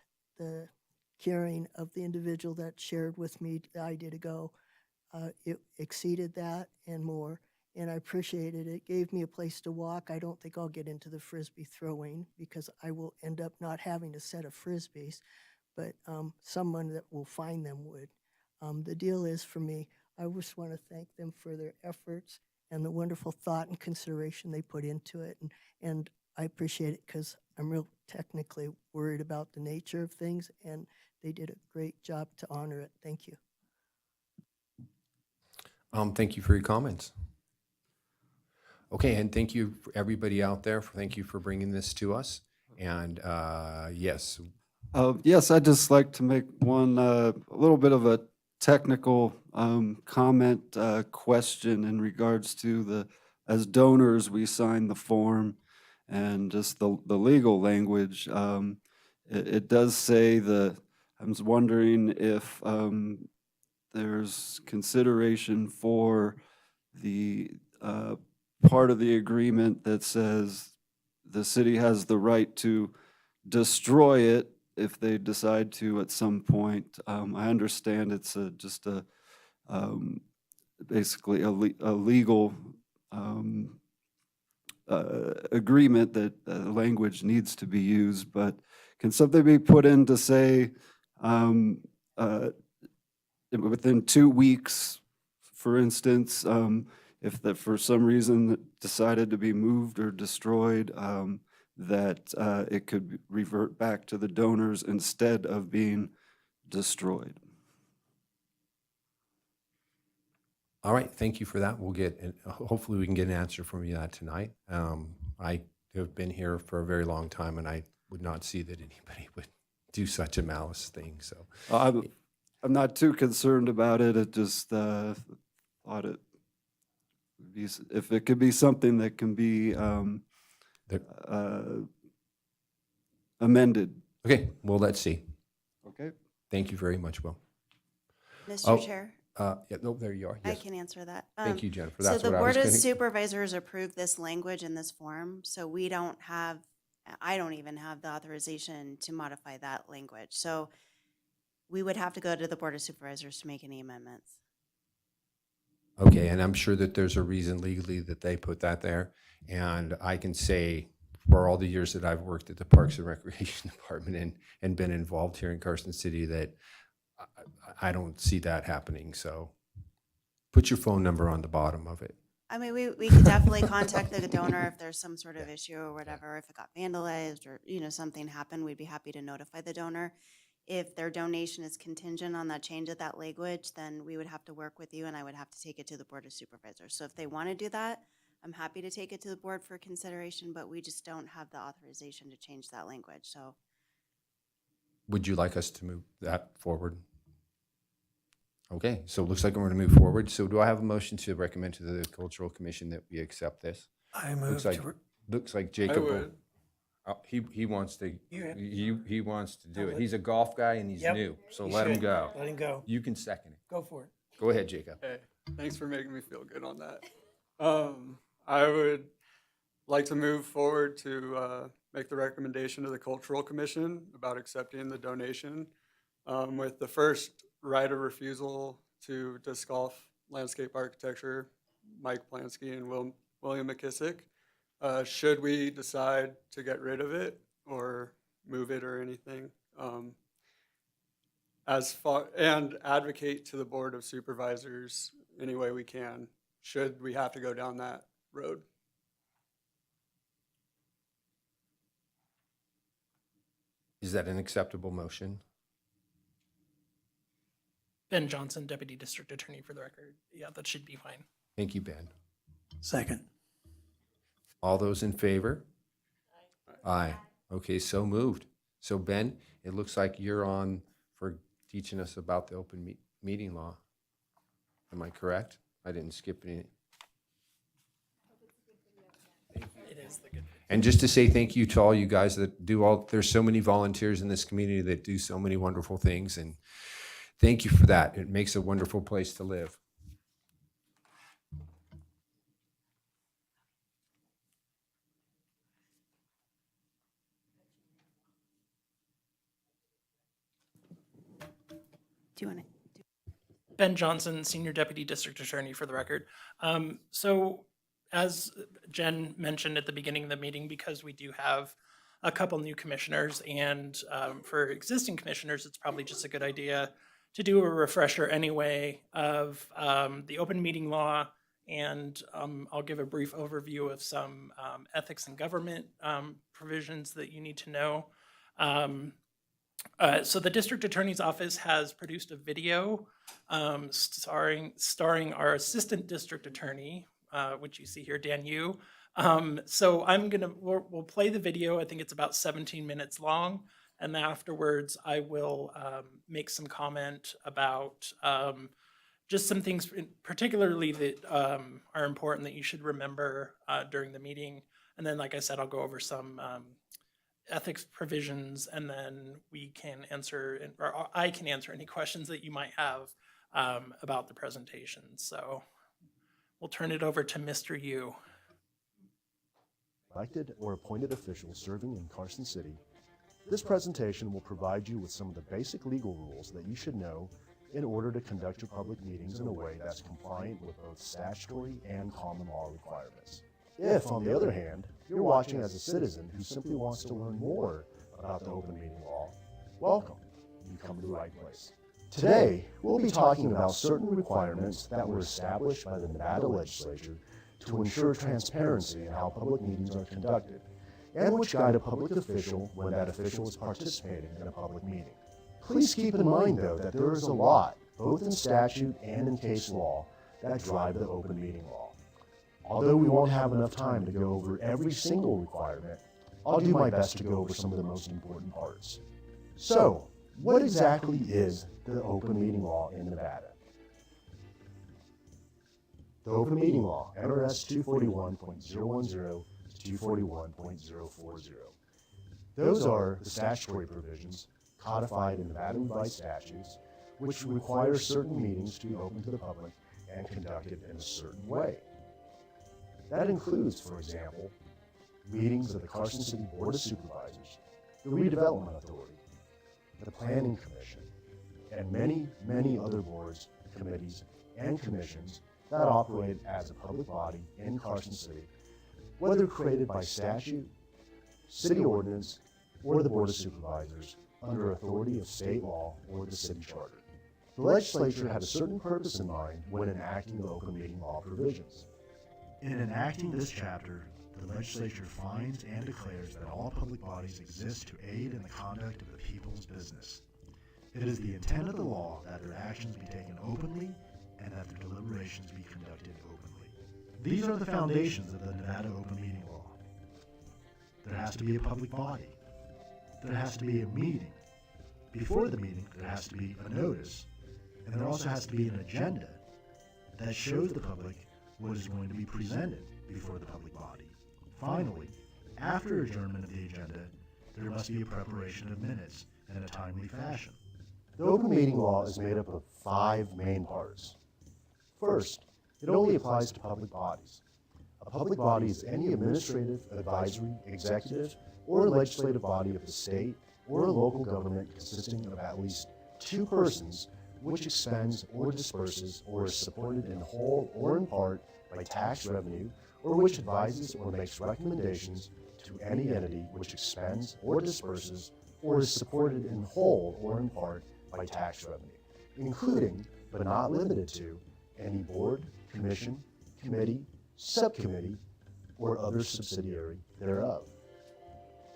caring of the individual that shared with me the idea to go. It exceeded that and more, and I appreciated it. It gave me a place to walk. I don't think I'll get into the Frisbee throwing, because I will end up not having a set of Frisbees, but someone that will find them would. The deal is, for me, I just want to thank them for their efforts and the wonderful thought and consideration they put into it, and I appreciate it, because I'm real technically worried about the nature of things, and they did a great job to honor it. Thank you. Thank you for your comments. Okay, and thank you for everybody out there. Thank you for bringing this to us. And yes. Yes, I'd just like to make one a little bit of a technical comment question in regards to as donors, we sign the form, and just the legal language. It does say I was wondering if there's consideration for the part of the agreement that says the city has the right to destroy it if they decide to at some point. I understand it's just a, basically a legal agreement that language needs to be used, but can something be put in to say, within 2 weeks, for instance, if that for some reason decided to be moved or destroyed, that it could revert back to the donors instead of being destroyed? All right, thank you for that. We'll get, hopefully we can get an answer from you that tonight. I have been here for a very long time, and I would not see that anybody would do such a malice thing, so. I'm not too concerned about it. It just thought it would be, if it could be something that can be amended. Okay, well, let's see. Okay. Thank you very much, Will. Mr. Chair? Yeah, no, there you are. I Yes. can answer that. Thank you, Jennifer. So That's the what I was Board of gonna. Supervisors approved this language in this form, so we don't have, I don't even have the authorization to modify that language. So we would have to go to the Board of Supervisors to make any amendments. Okay, and I'm sure that there's a reason legally that they put that there. And I can say, for all the years that I've worked at the Parks and Recreation Department and been involved here in Carson City, that I don't see that happening. So put your phone number on the bottom of it. I mean, we could definitely contact the donor if there's some sort of issue or whatever, if it got vandalized or, something happened, we'd be happy to notify the donor. If their donation is contingent on that change of that language, then we would have to work with you and I would have to take it to the Board of Supervisors. So if they want to do that, I'm happy to take it to the board for consideration, but we just don't have the authorization to change that language, so. Would you like us to move that forward? Okay, so it looks like we're going to move forward. So do I have a motion to recommend to the Cultural Commission that we accept this? I move Looks like, to, looks like Jacob. I would. He wants to. You- He wants to do I'll it. let- He's a golf guy and he's Yep, new, so he let him should. go. Let him go. You can second it. Go for it. Go ahead, Jacob. Hey, thanks for making me feel good on that. I would like to move forward to make the recommendation to the Cultural Commission about accepting the donation, with the first right of refusal to disc golf landscape architecture, Mike Plansky and William McKissick. Should we decide to get rid of it or move it or anything, and advocate to the Board of Supervisors any way we can, should we have to go down that road. Is that an acceptable motion? Ben Johnson, Deputy District Attorney for the record. Yeah, that should be fine. Thank you, Ben. Second. All those in favor? Aye. Okay, so moved. So Ben, it looks like you're on for teaching us about the open meeting law. Am I correct? I didn't skip any. It is the good. And just to say thank you to all you guys that do there's so many volunteers in this community that do so many wonderful things, and thank you for that. It makes a wonderful place to live. Do you want to? Ben Johnson, Senior Deputy District Attorney for the record. So as Jen mentioned at the beginning of the meeting, because we do have a couple new commissioners and for existing commissioners, it's probably just a good idea to do a refresher anyway of the open meeting law. And I'll give a brief overview of some ethics and government provisions that you need to know. So the District Attorney's Office has produced a video starring our Assistant District Attorney, which you see here, Dan Yu. So we'll play the video. I think it's about 17 minutes long. And then afterwards, I will make some comment about just some things particularly that are important that you should remember during the meeting. And then, like I said, I'll go over some ethics provisions, and then we can answer, or I can answer any questions that you might have about the presentation. So we'll turn it over to Mr. Yu. Elected or appointed officials serving in Carson City This presentation will provide you with some of the basic legal rules that you should know in order to conduct your public meetings in a way that's compliant with both statutory and common law requirements. If, on the other hand, you're watching as a citizen who simply wants to learn more about the open meeting law, welcome. You've come to the right place. Today, we'll be talking about certain requirements that were established by the Nevada legislature to ensure transparency in how public meetings are conducted, and which guide a public official when that official is participating in a public meeting. Please keep in mind, though, that there is a lot, both in statute and in case law, that drive the open meeting law. Although we won't have enough time to go over every single requirement, I'll do my best to go over some of the most important parts. So, what exactly is the open meeting law in Nevada? The open meeting law, NRS 241.010 to 241.040. Those are the statutory provisions codified in Nevada revised statutes, which require certain meetings to be open to the public and conducted in a certain way. That includes, for example, meetings of the Carson City Board of Supervisors, the Redevelopment Authority, the Planning Commission, and many, many other boards, committees, and commissions that operate as a public body in Carson City, whether created by statute, city ordinance, or the Board of Supervisors under authority of state law or the city charter. The legislature had a certain purpose in mind when enacting the open meeting law provisions. In enacting this chapter, the legislature finds and declares that all public bodies exist to aid in the conduct of the people's business. It is the intent of the law that their actions be taken openly and that their deliberations be conducted openly. These are the foundations of the Nevada open meeting law. There has to be a public body. There has to be a meeting. Before the meeting, there has to be a notice, and there also has to be an agenda that shows the public what is going to be presented before the public body. Finally, after adjournment of the agenda, there must be a preparation of minutes in a timely fashion. The open meeting law is made up of 5 main parts. First, it only applies to public bodies. A public body is any administrative, advisory, executive, or legislative body of the state or a local government consisting of at least 2 persons which expends or disperses or is supported in whole or in part by tax revenue, or which advises or makes recommendations to any entity which expends or disperses or is supported in whole or in part by tax revenue, including, but not limited to, any board, commission, committee, subcommittee, or other subsidiary thereof.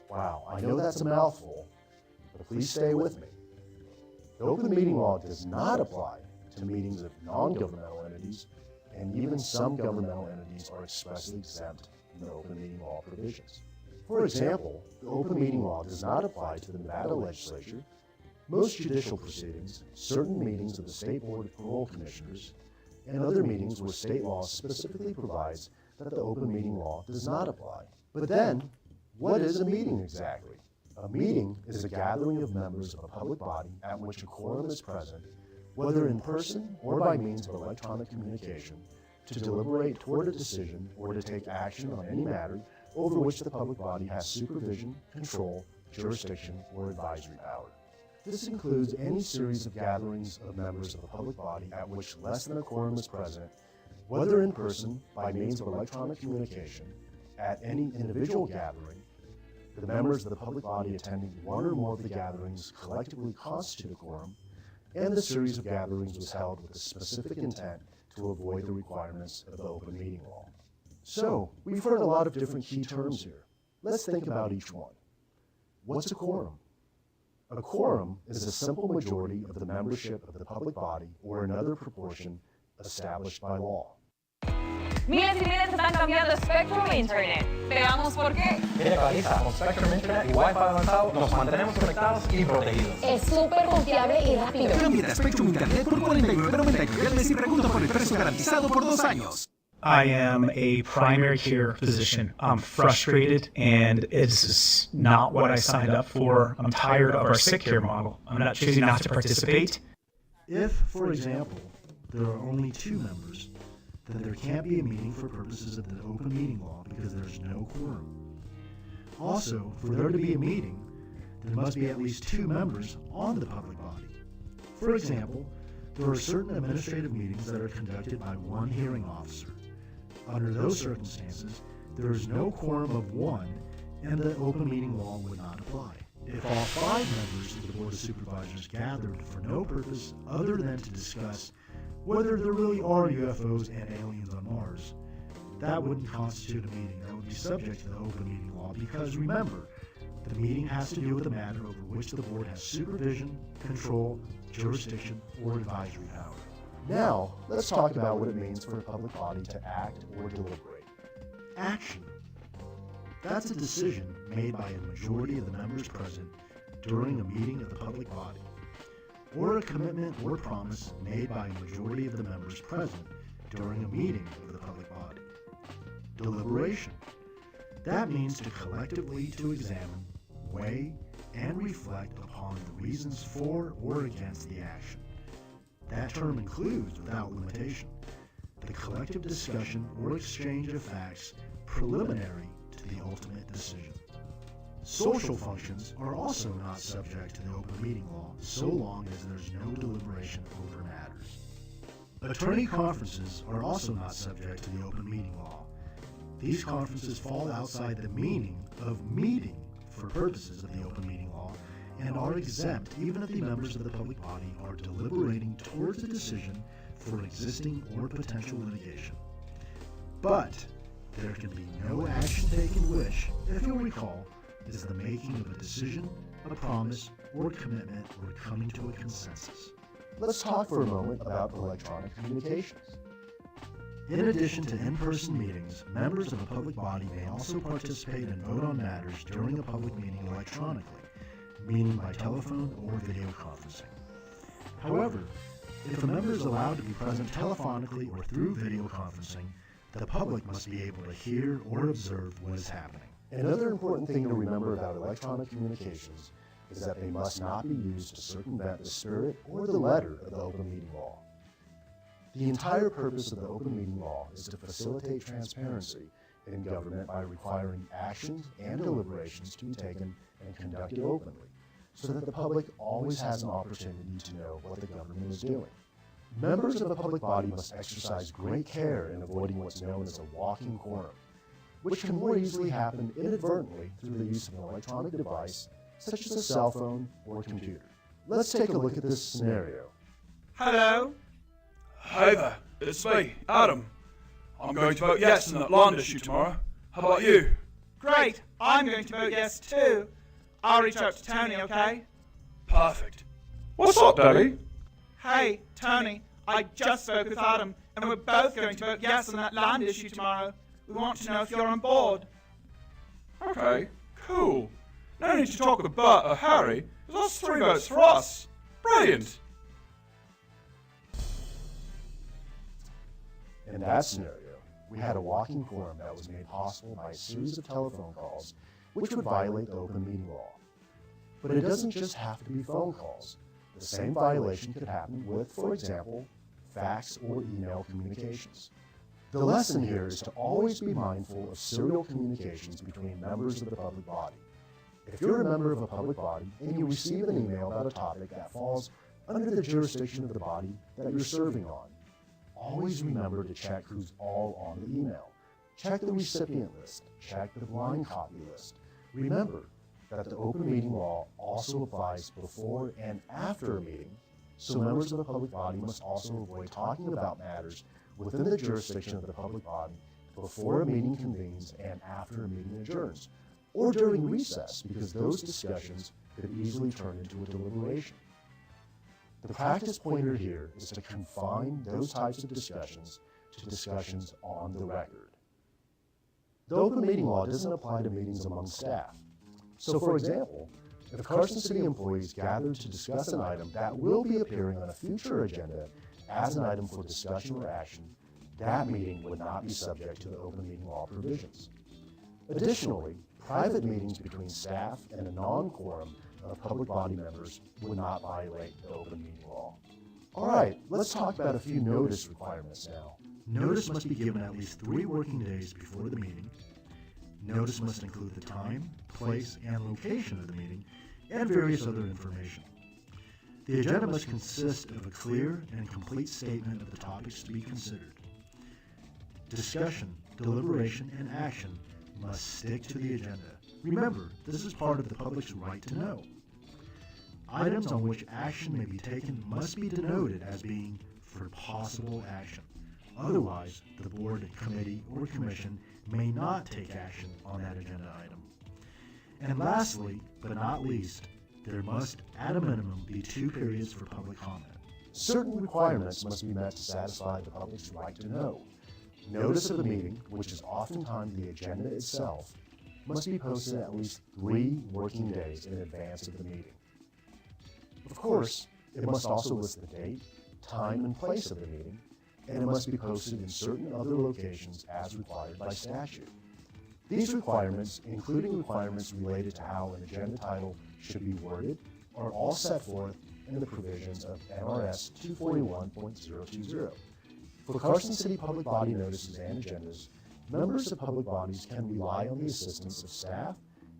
Wow, I know that's a mouthful, but please stay with me. The open meeting law does not apply to meetings of non-governmental entities, and even some governmental entities are expressly exempt from the open meeting law provisions. For example, the open meeting law does not apply to the Nevada legislature, most judicial proceedings, certain meetings of the State Board of Parole Commissioners, and other meetings where state law specifically provides that the open meeting law does not apply. But then, what is a meeting exactly? A meeting is a gathering of members of a public body at which a quorum is present, whether in person or by means of electronic communication, to deliberate toward a decision or to take action on any matter over which the public body has supervision, control, jurisdiction, or advisory power. This includes any series of gatherings of members of a public body at which less than a quorum is present, whether in person, by means of electronic communication, at any individual gathering, the members of the public body attending one or more of the gatherings collectively constitute a quorum, and the series of gatherings was held with a specific intent to avoid the requirements of the open meeting law. So, we've heard a lot of different key terms here. Let's think about each one. What's a quorum? A quorum is a simple majority of the membership of the public body or another proportion established by law. Miles y miles están cambiando Spectrum Internet. Veamos por qué. Mire, Clarisa, con Spectrum Internet y Wi-Fi avanzado nos mantenemos conectados y protegidos. Es súper confiable y rápido. Cámbiate a Spectrum Internet por $49.99 al mes y pregunta por el precio garantizado por 2 años. I am a primary care physician. I'm frustrated, and it's not what I signed up for. I'm tired of our sick care model. I'm not choosing not to participate. If, for example, there are only 2 members, then there can't be a meeting for purposes of the open meeting law because there's no quorum. Also, for there to be a meeting, there must be at least 2 members on the public body. For example, there are certain administrative meetings that are conducted by 1 hearing officer. Under those circumstances, there is no quorum of 1, and the open meeting law would not apply. If all 5 members of the Board of Supervisors gathered for no purpose other than to discuss whether there really are UFOs and aliens on Mars, that wouldn't constitute a meeting that would be subject to the open meeting law because, remember, the meeting has to do with a matter over which the board has supervision, control, jurisdiction, or advisory power. Now, let's talk about what it means for a public body to act or deliberate. Action. That's a decision made by a majority of the members present during a meeting of the public body, or a commitment or promise made by a majority of the members present during a meeting of the public body. Deliberation. That means to collectively to examine, weigh, and reflect upon the reasons for or against the action. That term includes, without limitation, the collective discussion or exchange of facts preliminary to the ultimate decision. Social functions are also not subject to the open meeting law so long as there's no deliberation over matters. Attorney conferences are also not subject to the open meeting law. These conferences fall outside the meaning of meeting for purposes of the open meeting law and are exempt even if the members of the public body are deliberating towards a decision for existing or potential litigation. But there can be no action taken which, if you'll recall, is the making of a decision, a promise, or commitment, or coming to a consensus. Let's talk for a moment about electronic communications. In addition to in-person meetings, members of a public body may also participate and vote on matters during a public meeting electronically, meaning by telephone or video conferencing. However, if a member is allowed to be present telephonically or through video conferencing, the public must be able to hear or observe what is happening. Another important thing to remember about electronic communications is that they must not be used to circumvent the spirit or the letter of the open meeting law. The entire purpose of the open meeting law is to facilitate transparency in government by requiring actions and deliberations to be taken and conducted openly, so that the public always has an opportunity to know what the government is doing. Members of a public body must exercise great care in avoiding what's known as a walking quorum, which can more easily happen inadvertently through the use of an electronic device, such as a cell phone or computer. Let's take a look at this scenario. Hello? Hey there, it's me, Adam. I'm going to vote yes on that land issue tomorrow. How about you? Great, I'm going to vote yes too. I'll reach out to Tony, okay? Perfect. What's up, Daddy? Hey, Tony, I just spoke with Adam, and we're both going to vote yes on that land issue tomorrow. We want to know if you're on board. Okay, cool. No need to talk with Bert or Harry, because that's 3 votes for us. Brilliant. In that scenario, we had a walking quorum that was made possible by a series of telephone calls, which would violate the open meeting law. But it doesn't just have to be phone calls. The same violation could happen with, for example, fax or email communications. The lesson here is to always be mindful of serial communications between members of the public body. If you're a member of a public body and you receive an email about a topic that falls under the jurisdiction of the body that you're serving on, always remember to check who's all on the email. Check the recipient list. Check the blind copy list. Remember that the open meeting law also applies before and after a meeting, so members of the public body must also avoid talking about matters within the jurisdiction of the public body before a meeting convenes and after a meeting adjourns, or during recess, because those discussions could easily turn into a deliberation. The practice pointer here is to confine those types of discussions to discussions on the record. The open meeting law doesn't apply to meetings among staff. So, for example, if Carson City employees gathered to discuss an item that will be appearing on a future agenda as an item for discussion or action, that meeting would not be subject to the open meeting law provisions. Additionally, private meetings between staff and a non-quorum of public body members would not violate the open meeting law. All right, let's talk about a few notice requirements now. Notice must be given at least 3 working days before the meeting. Notice must include the time, place, and location of the meeting, and various other information. The agenda must consist of a clear and complete statement of the topics to be considered. Discussion, deliberation, and action must stick to the agenda. Remember, this is part of the public's right to know. Items on which action may be taken must be denoted as being for possible action. Otherwise, the board, committee, or commission may not take action on that agenda item. And lastly, but not least, there must, at a minimum, be 2 periods for public comment. Certain requirements must be met to satisfy the public's right to know. Notice of the meeting, which is oftentimes the agenda itself, must be posted at least 3 working days in advance of the meeting. Of course, it must also list the date, time, and place of the meeting, and it must be posted in certain other locations as required by statute. These requirements, including requirements related to how an agenda title should be worded, are all set forth in the provisions of NRS 241.020. For Carson City public body notices and agendas, members of public bodies can rely on the assistance of staff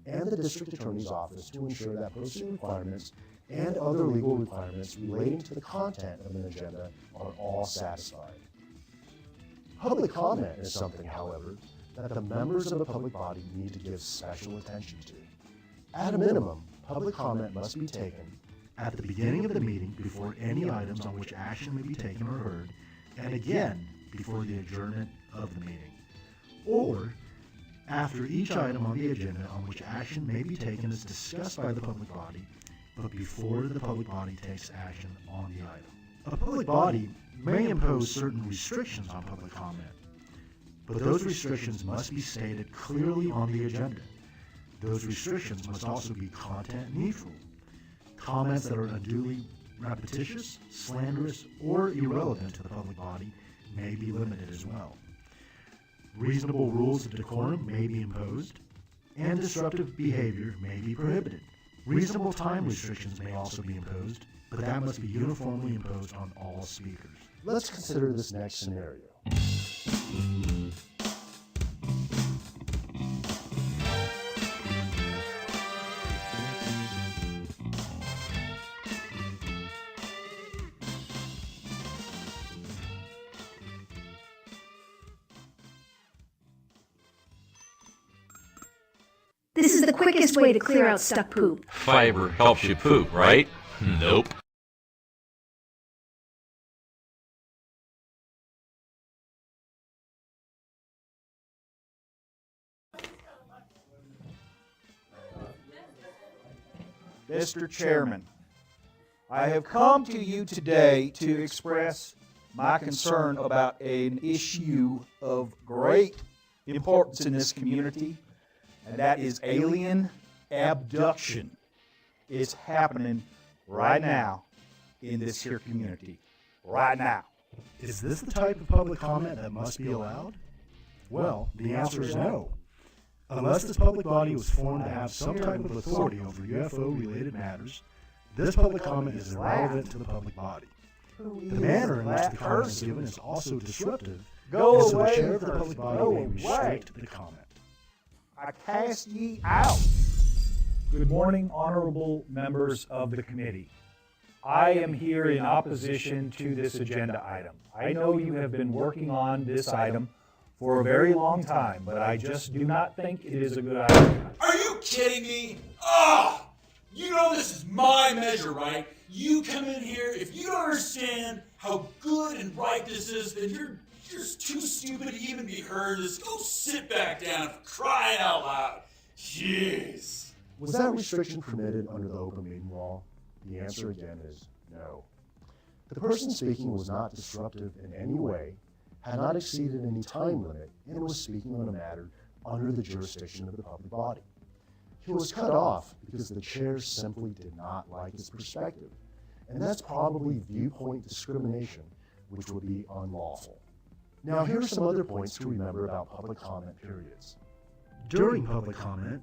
and the district attorney's office to ensure that posting requirements and other legal requirements relating to the content of an agenda are all satisfied. Public comment is something, however, that the members of a public body need to give special attention to. At a minimum, public comment must be taken At the beginning of the meeting, before any items on which action may be taken or heard, and again before the adjournment of the meeting, or after each item on the agenda on which action may be taken is discussed by the public body, but before the public body takes action on the item. A public body may impose certain restrictions on public comment, but those restrictions must be stated clearly on the agenda. Those restrictions must also be content neutral. Comments that are unduly repetitious, slanderous, or irrelevant to the public body may be limited as well. Reasonable rules of decorum may be imposed, and disruptive behavior may be prohibited. Reasonable time restrictions may also be imposed, but that must be uniformly imposed on all speakers. Let's consider this next scenario. This is the quickest way to clear out stuck poop. Fiber helps you poop, right? Nope. Mr. Chairman, I have come to you today to express my concern about an issue of great importance in this community, and that is alien abduction. It's happening right now in this here community. Right now. Is this the type of public comment that must be allowed? Well, the answer is no. Unless this public body was formed to have some type of authority over UFO-related matters, this public comment is irrelevant to the public body. The manner in which the comment is given is also disruptive, and so the chair of the public body may restrict the comment. I cast ye out. Good morning, honorable members of the committee. I am here in opposition to this agenda item. I know you have been working on this item for a very long time, but I just do not think it is a good idea. Are you kidding me? Ah! You know this is my measure, right? You come in here, if you don't understand how good and right this is, then you're just too stupid to even be heard. Just go sit back down for crying out loud. Jeez. Was that restriction permitted under the open meeting law? The answer again is no. The person speaking was not disruptive in any way, had not exceeded any time limit, and was speaking on a matter under the jurisdiction of the public body. He was cut off because the chair simply did not like his perspective, and that's probably viewpoint discrimination, which would be unlawful. Now, here are some other points to remember about public comment periods. During public comment,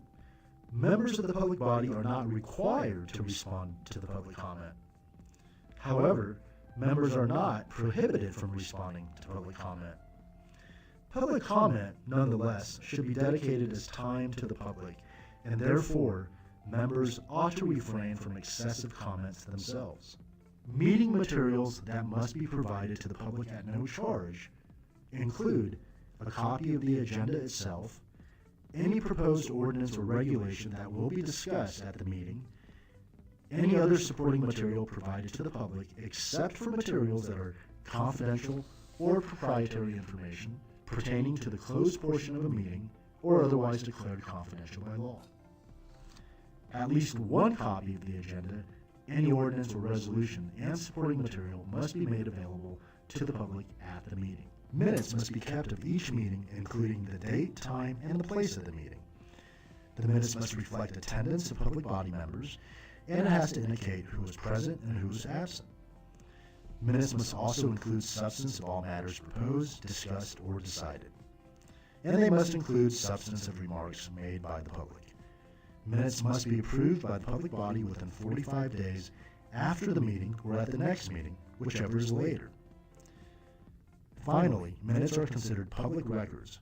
members of the public body are not required to respond to the public comment. However, members are not prohibited from responding to public comment. Public comment, nonetheless, should be dedicated as time to the public, and therefore, members ought to refrain from excessive comments themselves. Meeting materials that must be provided to the public at no charge include a copy of the agenda itself, any proposed ordinance or regulation that will be discussed at the meeting, any other supporting material provided to the public except for materials that are confidential or proprietary information pertaining to the closed portion of a meeting or otherwise declared confidential by law. At least one copy of the agenda, any ordinance or resolution, and supporting material must be made available to the public at the meeting. Minutes must be kept of each meeting, including the date, time, and the place of the meeting. The minutes must reflect attendance of public body members, and it has to indicate who was present and who was absent. Minutes must also include substance of all matters proposed, discussed, or decided. And they must include substantive remarks made by the public. Minutes must be approved by the public body within 45 days after the meeting or at the next meeting, whichever is later. Finally, minutes are considered public records,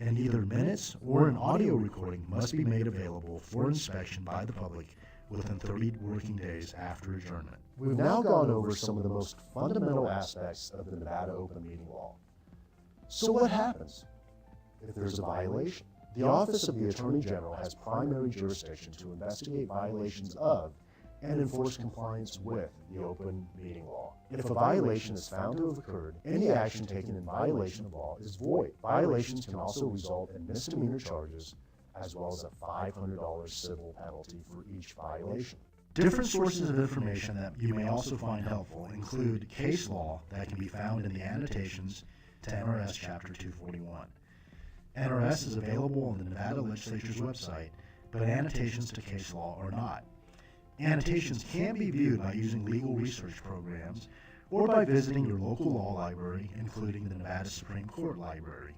and either minutes or an audio recording must be made available for inspection by the public within 30 working days after adjournment. We've now gone over some of the most fundamental aspects of the Nevada Open Meeting Law. So what happens if there's a violation? The Office of the Attorney General has primary jurisdiction to investigate violations of and enforce compliance with the Open Meeting Law. If a violation is found to have occurred, any action taken in violation of law is void. Violations can also result in misdemeanor charges as well as a $500 civil penalty for each violation. Different sources of information that you may also find helpful include case law that can be found in the annotations to NRS Chapter 241. NRS is available on the Nevada Legislature's website, but annotations to case law are not. Annotations can be viewed by using legal research programs or by visiting your local law library, including the Nevada Supreme Court Library.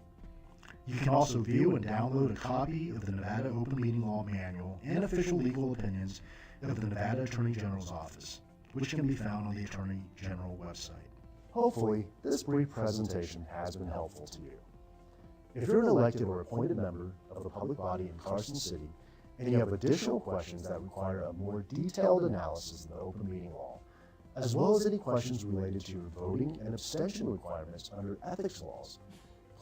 You can also view and download a copy of the Nevada Open Meeting Law Manual and official legal opinions of the Nevada Attorney General's Office, which can be found on the Attorney General website. Hopefully, this brief presentation has been helpful to you. If you're an elected or appointed member of the public body in Carson City, and you have additional questions that require a more detailed analysis of the open meeting law, as well as any questions related to your voting and abstention requirements under ethics laws,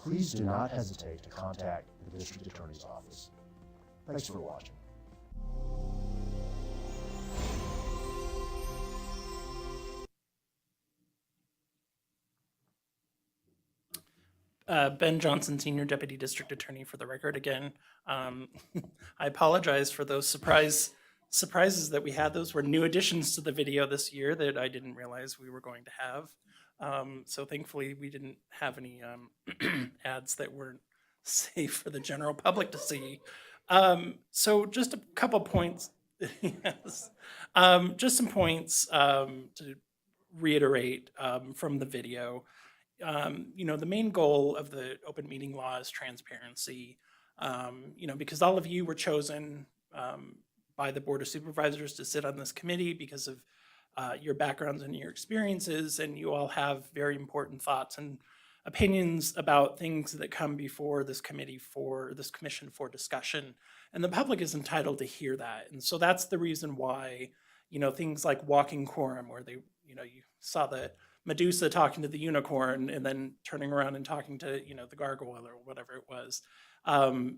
please do not hesitate to contact the District Attorney's Office. Thanks for watching. Ben Johnson, Senior Deputy District Attorney for the record again. I apologize for those surprises that we had. Those were new additions to the video this year that I didn't realize we were going to have. So thankfully we didn't have any ads that weren't safe for the general public to see. So just a couple points. Yes. Just some points to reiterate from the video. The main goal of the open meeting law is transparency, because all of you were chosen by the Board of Supervisors to sit on this committee because of your backgrounds and your experiences, and you all have very important thoughts and opinions about things that come before this committee for this commission for discussion, and the public is entitled to hear that. And so that's the reason why, things like walking quorum, where they, you saw the Medusa talking to the unicorn and then turning around and talking to, the gargoyle or whatever it was.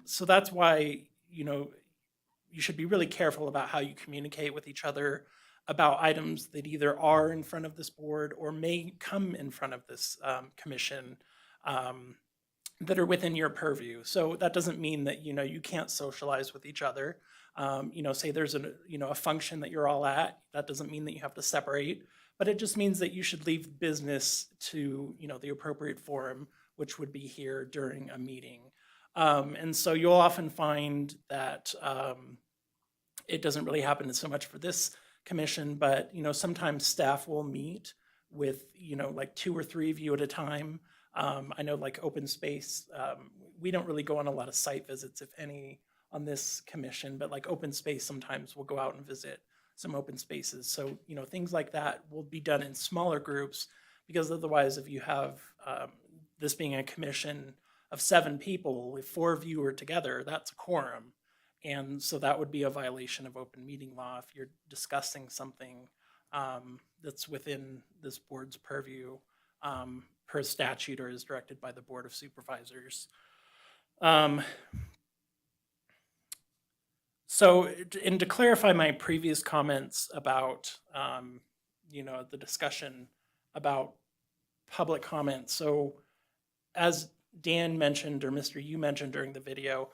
So that's why, you should be really careful about how you communicate with each other about items that either are in front of this board or may come in front of this commission that are within your purview. So that doesn't mean that, you can't socialize with each other. Say there's a function that you're all at, that doesn't mean that you have to separate. But it just means that you should leave business to, the appropriate forum, which would be here during a meeting. And so you'll often find that it doesn't really happen so much for this commission, but, sometimes staff will meet with, like 2 or 3 of you at a time. I know like open space, we don't really go on a lot of site visits, if any, on this commission, but like open space, sometimes we'll go out and visit some open spaces. So, things like that will be done in smaller groups, because otherwise if you have this being a commission of 7 people, if 4 of you are together, that's a quorum. And so that would be a violation of open meeting law if you're discussing something that's within this board's purview per statute or is directed by the Board of Supervisors. So, and to clarify my previous comments about, the discussion about public comment. So, as Dan mentioned, or Mr. You mentioned during the video,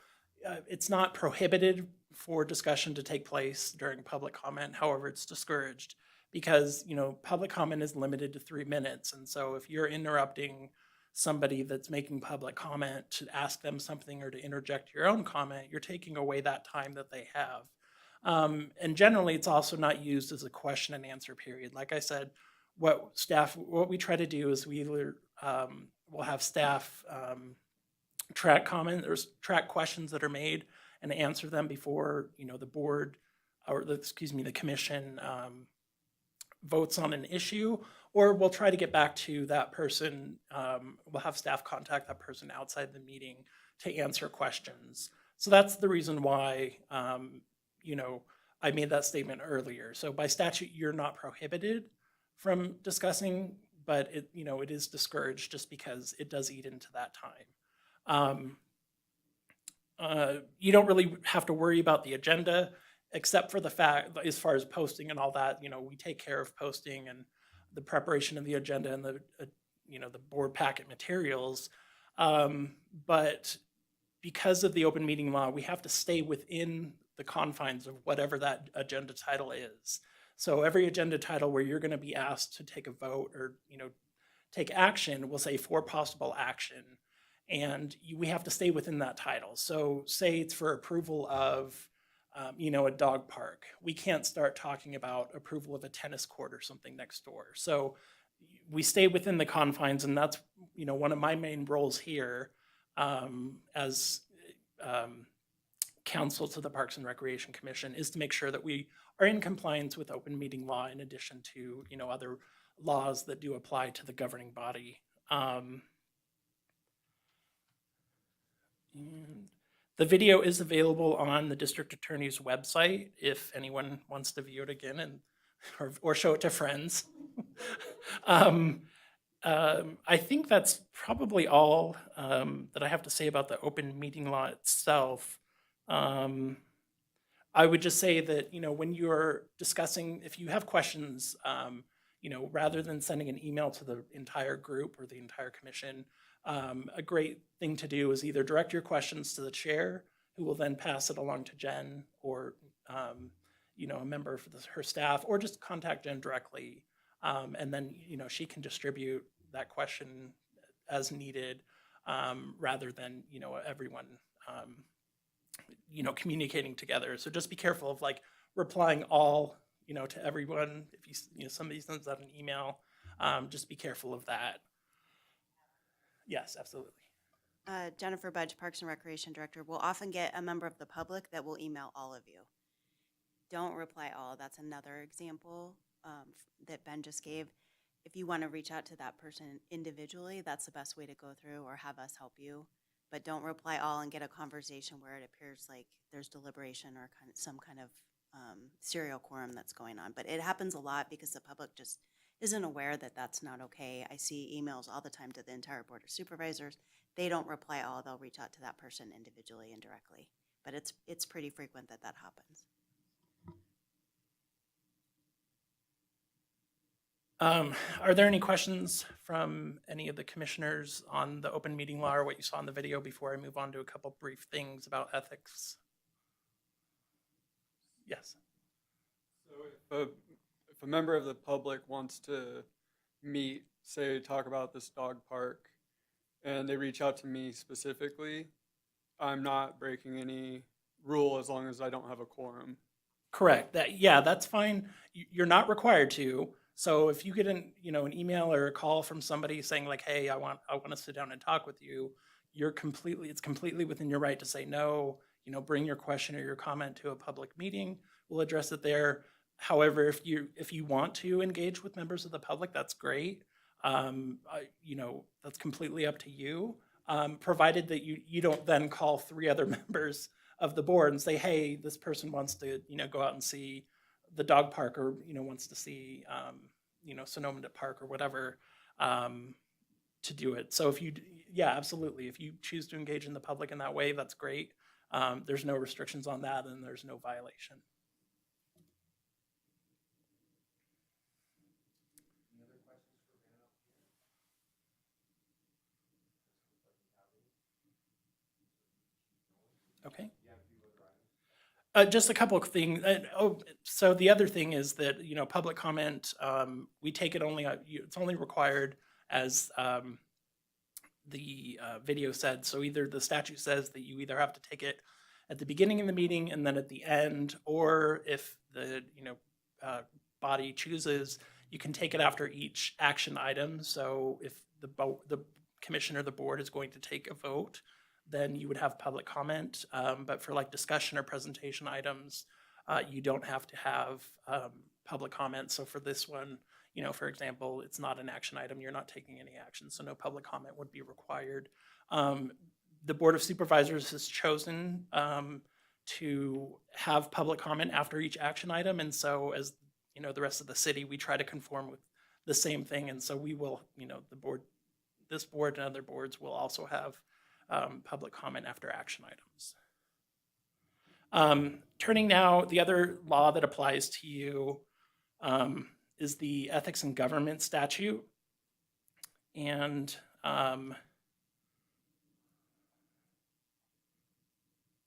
it's not prohibited for discussion to take place during public comment. However, it's discouraged because, public comment is limited to 3 minutes. And so if you're interrupting somebody that's making public comment to ask them something or to interject your own comment, you're taking away that time that they have. And generally, it's also not used as a question and answer period. Like I said, what we try to do is we either we'll have staff track comment or track questions that are made and answer them before the board or the commission votes on an issue, or we'll try to get back to that person. We'll have staff contact that person outside the meeting to answer questions. So that's the reason why I made that statement earlier. So by statute, you're not prohibited from discussing, but it is discouraged just because it does eat into that time. You don't really have to worry about the agenda, except for the fact, as far as posting and all that, we take care of posting and the preparation of the agenda and the board packet materials. But because of the open meeting law, we have to stay within the confines of whatever that agenda title is. So every agenda title where you're going to be asked to take a vote or, take action will say for possible action. And we have to stay within that title. So say it's for approval of, a dog park. We can't start talking about approval of a tennis court or something next door. So we stay within the confines, and that's, one of my main roles here as counsel to the Parks and Recreation Commission is to make sure that we are in compliance with open meeting law in addition to, other laws that do apply to the governing body. The video is available on the district attorney's website if anyone wants to view it again or show it to friends. I think that's probably all that I have to say about the open meeting law itself. I would just say that, when you're discussing, if you have questions, rather than sending an email to the entire group or the entire commission, a great thing to do is either direct your questions to the chair, who will then pass it along to Jen or, a member of her staff, or just contact Jen directly. And then, she can distribute that question as needed, rather than, everyone, communicating together. So just be careful of replying all, to everyone. If somebody sends out an email, just be careful of that. Yes, absolutely. Jennifer Budge, Parks and Recreation Director, will often get a member of the public that will email all of you. Don't reply all. That's another example that Ben just gave. If you want to reach out to that person individually, that's the best way to go through, or have us help you. But don't reply all and get a conversation where it appears like there's deliberation or some kind of serial quorum that's going on. But it happens a lot because the public just isn't aware that that's not okay. I see emails all the time to the entire Board of Supervisors. They don't reply all. They'll reach out to that person individually and directly. But it's pretty frequent that happens. Are there any questions from any of the commissioners on the open meeting law or what you saw in the video before I move on to a couple brief things about ethics? Yes. So if a member of the public wants to meet, say, talk about this dog park, and they reach out to me specifically, I'm not breaking any rule as long as I don't have a quorum. Correct. That's fine. You're not required to. So if you get an email or a call from somebody saying hey, I want to sit down and talk with you, it's completely within your right to say no. Bring your question or your comment to a public meeting. We'll address it there. However, if you want to engage with members of the public, that's great. That's completely up to you. Provided that you don't then call 3 other members of the board and say, hey, this person wants to, go out and see the dog park, or, wants to see, Sonoma Park or whatever, to do it. So yeah, absolutely. If you choose to engage in the public in that way, that's great. There's no restrictions on that, and there's no violation. Okay. Just a couple of things. So the other thing is that, public comment, we take it only, it's only required as the video said. So either the statute says that you either have to take it at the beginning of the meeting and then at the end, or if the, body chooses, you can take it after each action item. So if the commission or the board is going to take a vote, then you would have public comment. But for like discussion or presentation items, you don't have to have public comment. So for this one, for example, it's not an action item. You're not taking any action, so no public comment would be required. The Board of Supervisors has chosen to have public comment after each action item. And so as the rest of the city, we try to conform with the same thing. And so we will, this board and other boards will also have public comment after action items. Turning now, the other law that applies to you is the Ethics in Government statute. And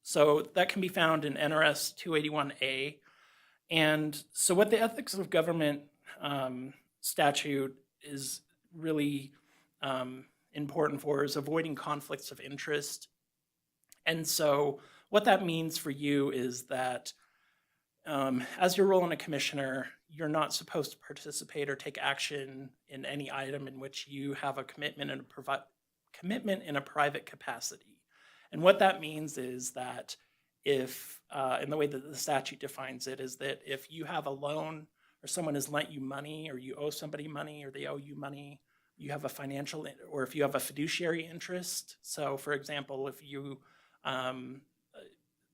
so that can be found in NRS 281A. And so what the Ethics of Government statute is really important for is avoiding conflicts of interest. And so what that means for you is that as your role in a commissioner, you're not supposed to participate or take action in any item in which you have a commitment in a private capacity. And what that means is that if, in the way that the statute defines it, is that if you have a loan or someone has lent you money, or you owe somebody money or they owe you money, you have a financial, or if you have a fiduciary interest. So for example, if you,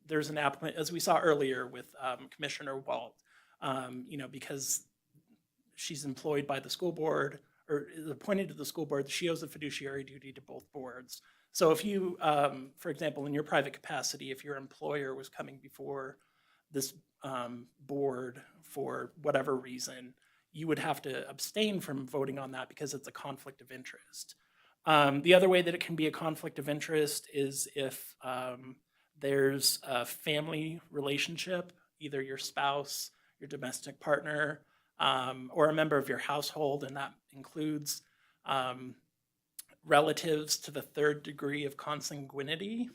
there's an applicant, as we saw earlier with Commissioner Walt, because she's employed by the school board or is appointed to the school board, she owes a fiduciary duty to both boards. So if you, for example, in your private capacity, if your employer was coming before this board for whatever reason, you would have to abstain from voting on that because it's a conflict of interest. The other way that it can be a conflict of interest is if there's a family relationship, either your spouse, your domestic partner, or a member of your household, and that includes relatives to the third degree of consanguinity.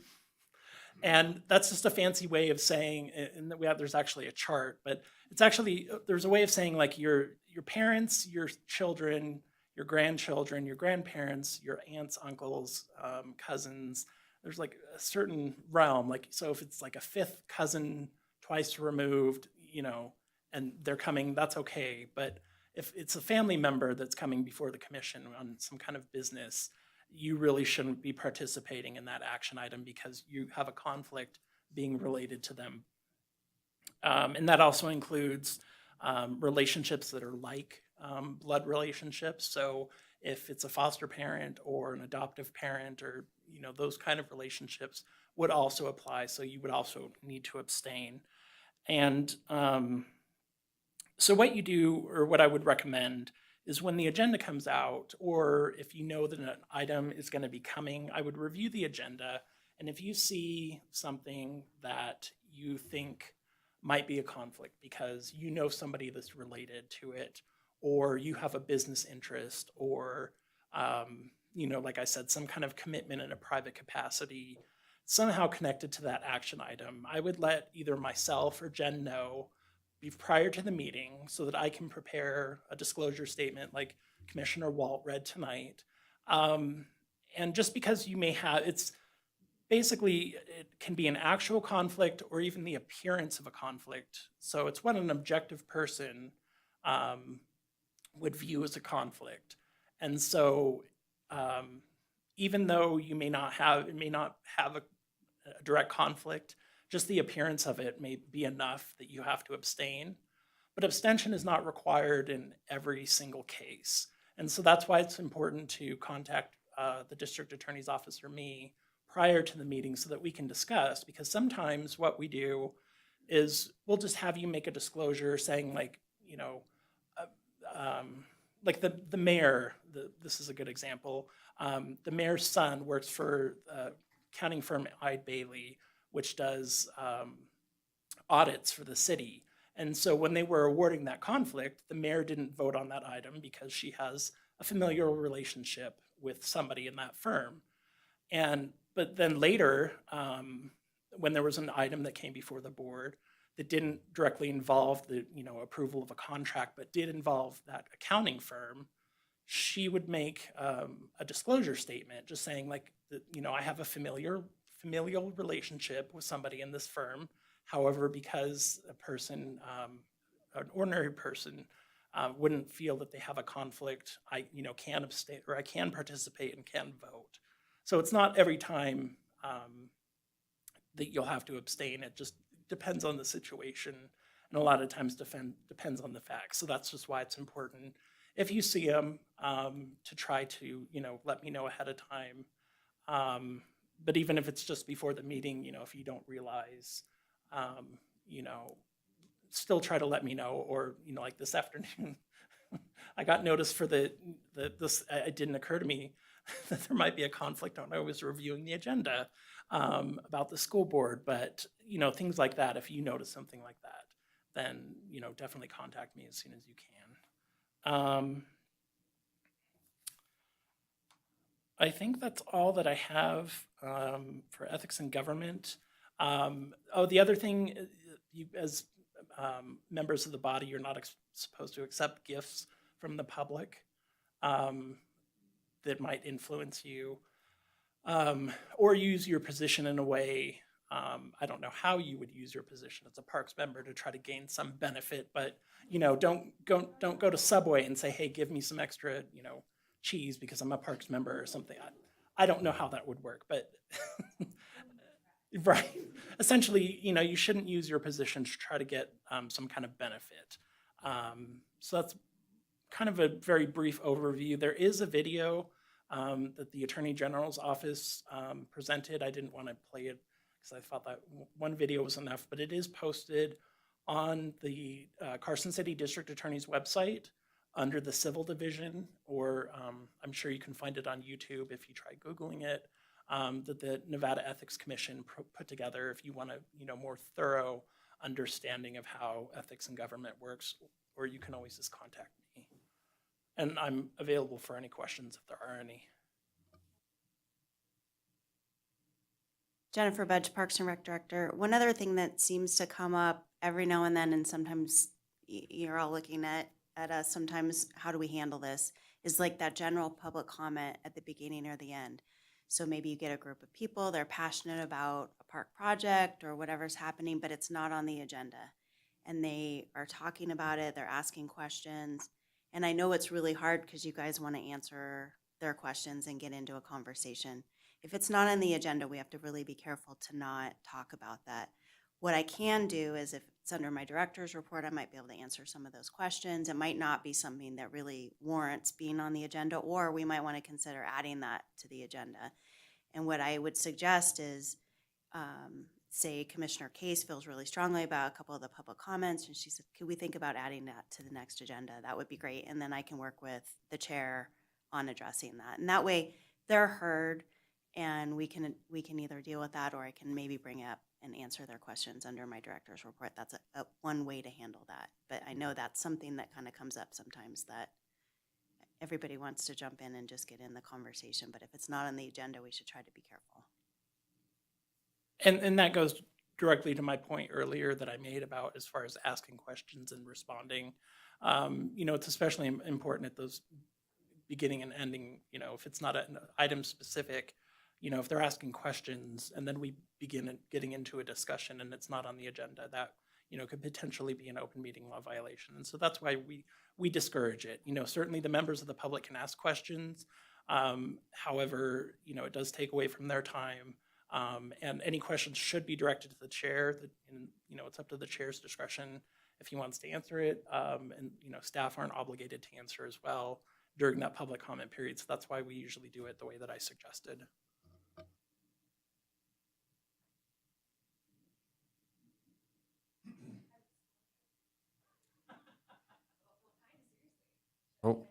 And that's just a fancy way of saying, and there's actually a chart, but it's actually, there's a way of saying like your parents, your children, your grandchildren, your grandparents, your aunts, uncles, cousins. There's like a certain realm, like, so if it's like a fifth cousin twice removed, and they're coming, that's okay. But if it's a family member that's coming before the commission on some kind of business, you really shouldn't be participating in that action item because you have a conflict being related to them. And that also includes relationships that are like blood relationships. So if it's a foster parent or an adoptive parent, or those kind of relationships would also apply. So you would also need to abstain. And so what you do, or what I would recommend, is when the agenda comes out, or if you know that an item is going to be coming, I would review the agenda. And if you see something that you think might be a conflict because you know somebody that's related to it, or you have a business interest, or, like I said, some kind of commitment in a private capacity, somehow connected to that action item, I would let either myself or Jen know prior to the meeting so that I can prepare a disclosure statement like Commissioner Walt read tonight. And just because you may have, it's basically, it can be an actual conflict or even the appearance of a conflict. So it's what an objective person would view as a conflict. And so even though you may not have, it may not have a direct conflict just the appearance of it may be enough that you have to abstain. But abstention is not required in every single case. And so that's why it's important to contact the district attorney's office or me prior to the meeting so that we can discuss, because sometimes what we do is we'll just have you make a disclosure saying like, you know, like the mayor, this is a good example. The mayor's son works for accounting firm Eide Bailey, which does audits for the city. And so when they were awarding that conflict, the mayor didn't vote on that item because she has a familial relationship with somebody in that firm. But then later, when there was an item that came before the board that didn't directly involve the approval of a contract, but did involve that accounting firm, she would make a disclosure statement just saying like, I have a familial relationship with somebody in this firm. However, because a person, an ordinary person, wouldn't feel that they have a conflict, I can abstain, or I can participate and can vote. So it's not every time that you'll have to abstain. It just depends on the situation, and a lot of times depends on the facts. So that's just why it's important, if you see them, to try to let me know ahead of time. But even if it's just before the meeting, if you don't realize, still try to let me know. Or like this afternoon, I got notice for this. It didn't occur to me that there might be a conflict when I was reviewing the agenda about the school board. But things like that. If you notice something like that, then definitely contact me as soon as you can. I think that's all that I have for ethics and government. The other thing, you as members of the body, you're not supposed to accept gifts from the public that might influence you, or use your position in a way. I don't know how you would use your position as a Parks member to try to gain some benefit, but don't go to Subway and say, hey, give me some extra cheese because I'm a Parks member or something. I don't know how that would work, but right. Essentially, you shouldn't use your position to try to get some kind of benefit. So that's kind of a very brief overview. There is a video that the Attorney General's office presented. I didn't want to play it because I thought that one video was enough, but it is posted on the Carson City District Attorney's website under the Civil Division, or I'm sure you can find it on YouTube if you try Googling it, that the Nevada Ethics Commission put together if you want a more thorough understanding of how ethics and government works, or you can always just contact me. And I'm available for any questions if there are any. Jennifer Budge, Parks and Rec Director. One other thing that seems to come up every now and then, and sometimes you're all looking at us sometimes, how do we handle this, is like that general public comment at the beginning or the end. So maybe you get a group of people, they're passionate about a park project or whatever's happening, but it's not on the agenda. And they are talking about it, they're asking questions. And I know it's really hard because you guys want to answer their questions and get into a conversation. If it's not on the agenda, we have to really be careful to not talk about that. What I can do is, if it's under my director's report, I might be able to answer some of those questions. It might not be something that really warrants being on the agenda, or we might want to consider adding that to the agenda. And what I would suggest is, say Commissioner Case feels really strongly about a couple of the public comments, and she said, could we think about adding that to the next agenda? That would be great. And then I can work with the chair on addressing that. And that way they're heard, and we can either deal with that, or I can maybe bring up and answer their questions under my director's report. That's a one way to handle that. But I know that's something that kind of comes up sometimes, that everybody wants to jump in and just get in the conversation. But if it's not on the agenda, we should try to be careful. And that goes directly to my point earlier that I made about as far as asking questions and responding. It's especially important at those beginning and ending, if it's not an item specific, if they're asking questions and then we begin getting into a discussion and it's not on the agenda, that, could potentially be an open meeting law violation. And so that's why we discourage it. Certainly the members of the public can ask questions. However, it does take away from their time. And any questions should be directed to the chair. And, it's up to the chair's discretion if he wants to answer it. And, staff aren't obligated to answer as well during that public comment period. So that's why we usually do it the way that I suggested. Oh,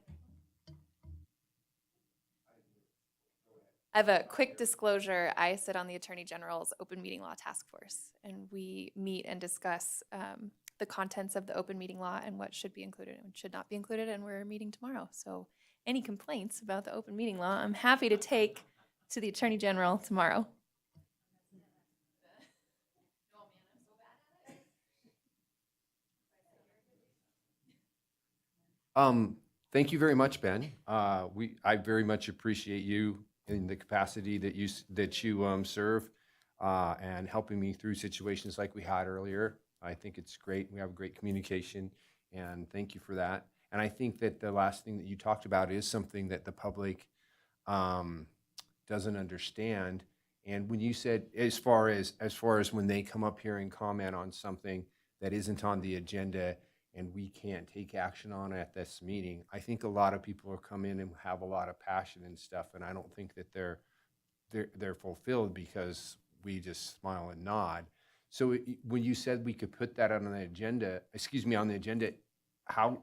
I have a quick disclosure. I sit on the Attorney General's Open Meeting Law Task Force, and we meet and discuss the contents of the open meeting law and what should be included and should not be included, and we're meeting tomorrow. So any complaints about the open meeting law, I'm happy to take to the Attorney General tomorrow. Thank you very much, Ben. I very much appreciate you in the capacity that you serve and helping me through situations like we had earlier. I think it's great. We have great communication, and thank you for that. And I think that the last thing that you talked about is something that the public doesn't understand. And when you said as far as when they come up here and comment on something that isn't on the agenda and we can't take action on it at this meeting, I think a lot of people will come in and have a lot of passion and stuff, and I don't think that they're fulfilled because we just smile and nod. So when you said we could put that on the agenda, how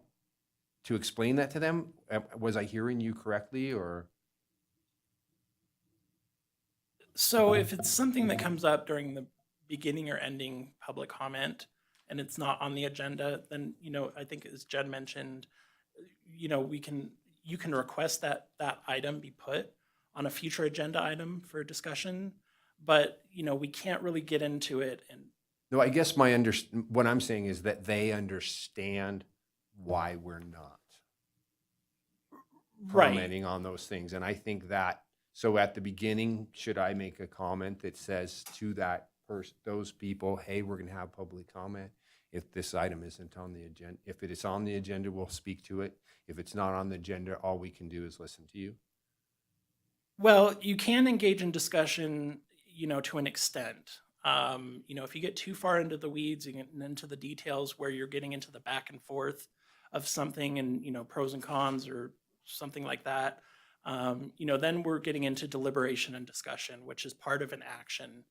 to explain that to them? Was I hearing you correctly, or? So if it's something that comes up during the beginning or ending public comment and it's not on the agenda, then, I think as Jen mentioned, you can request that item be put on a future agenda item for discussion, but, we can't really get into it. And No, I guess what I'm saying is that they understand why we're not commenting on those things. And I think that, so at the beginning, should I make a comment that says to those people, hey, we're going to have public comment if this item isn't on the agenda? If it is on the agenda, we'll speak to it. If it's not on the agenda, all we can do is listen to you. Well, you can engage in discussion, to an extent. If you get too far into the weeds and into the details where you're getting into the back and forth of something and, pros and cons or something like that, then we're getting into deliberation and discussion, which is part of an action.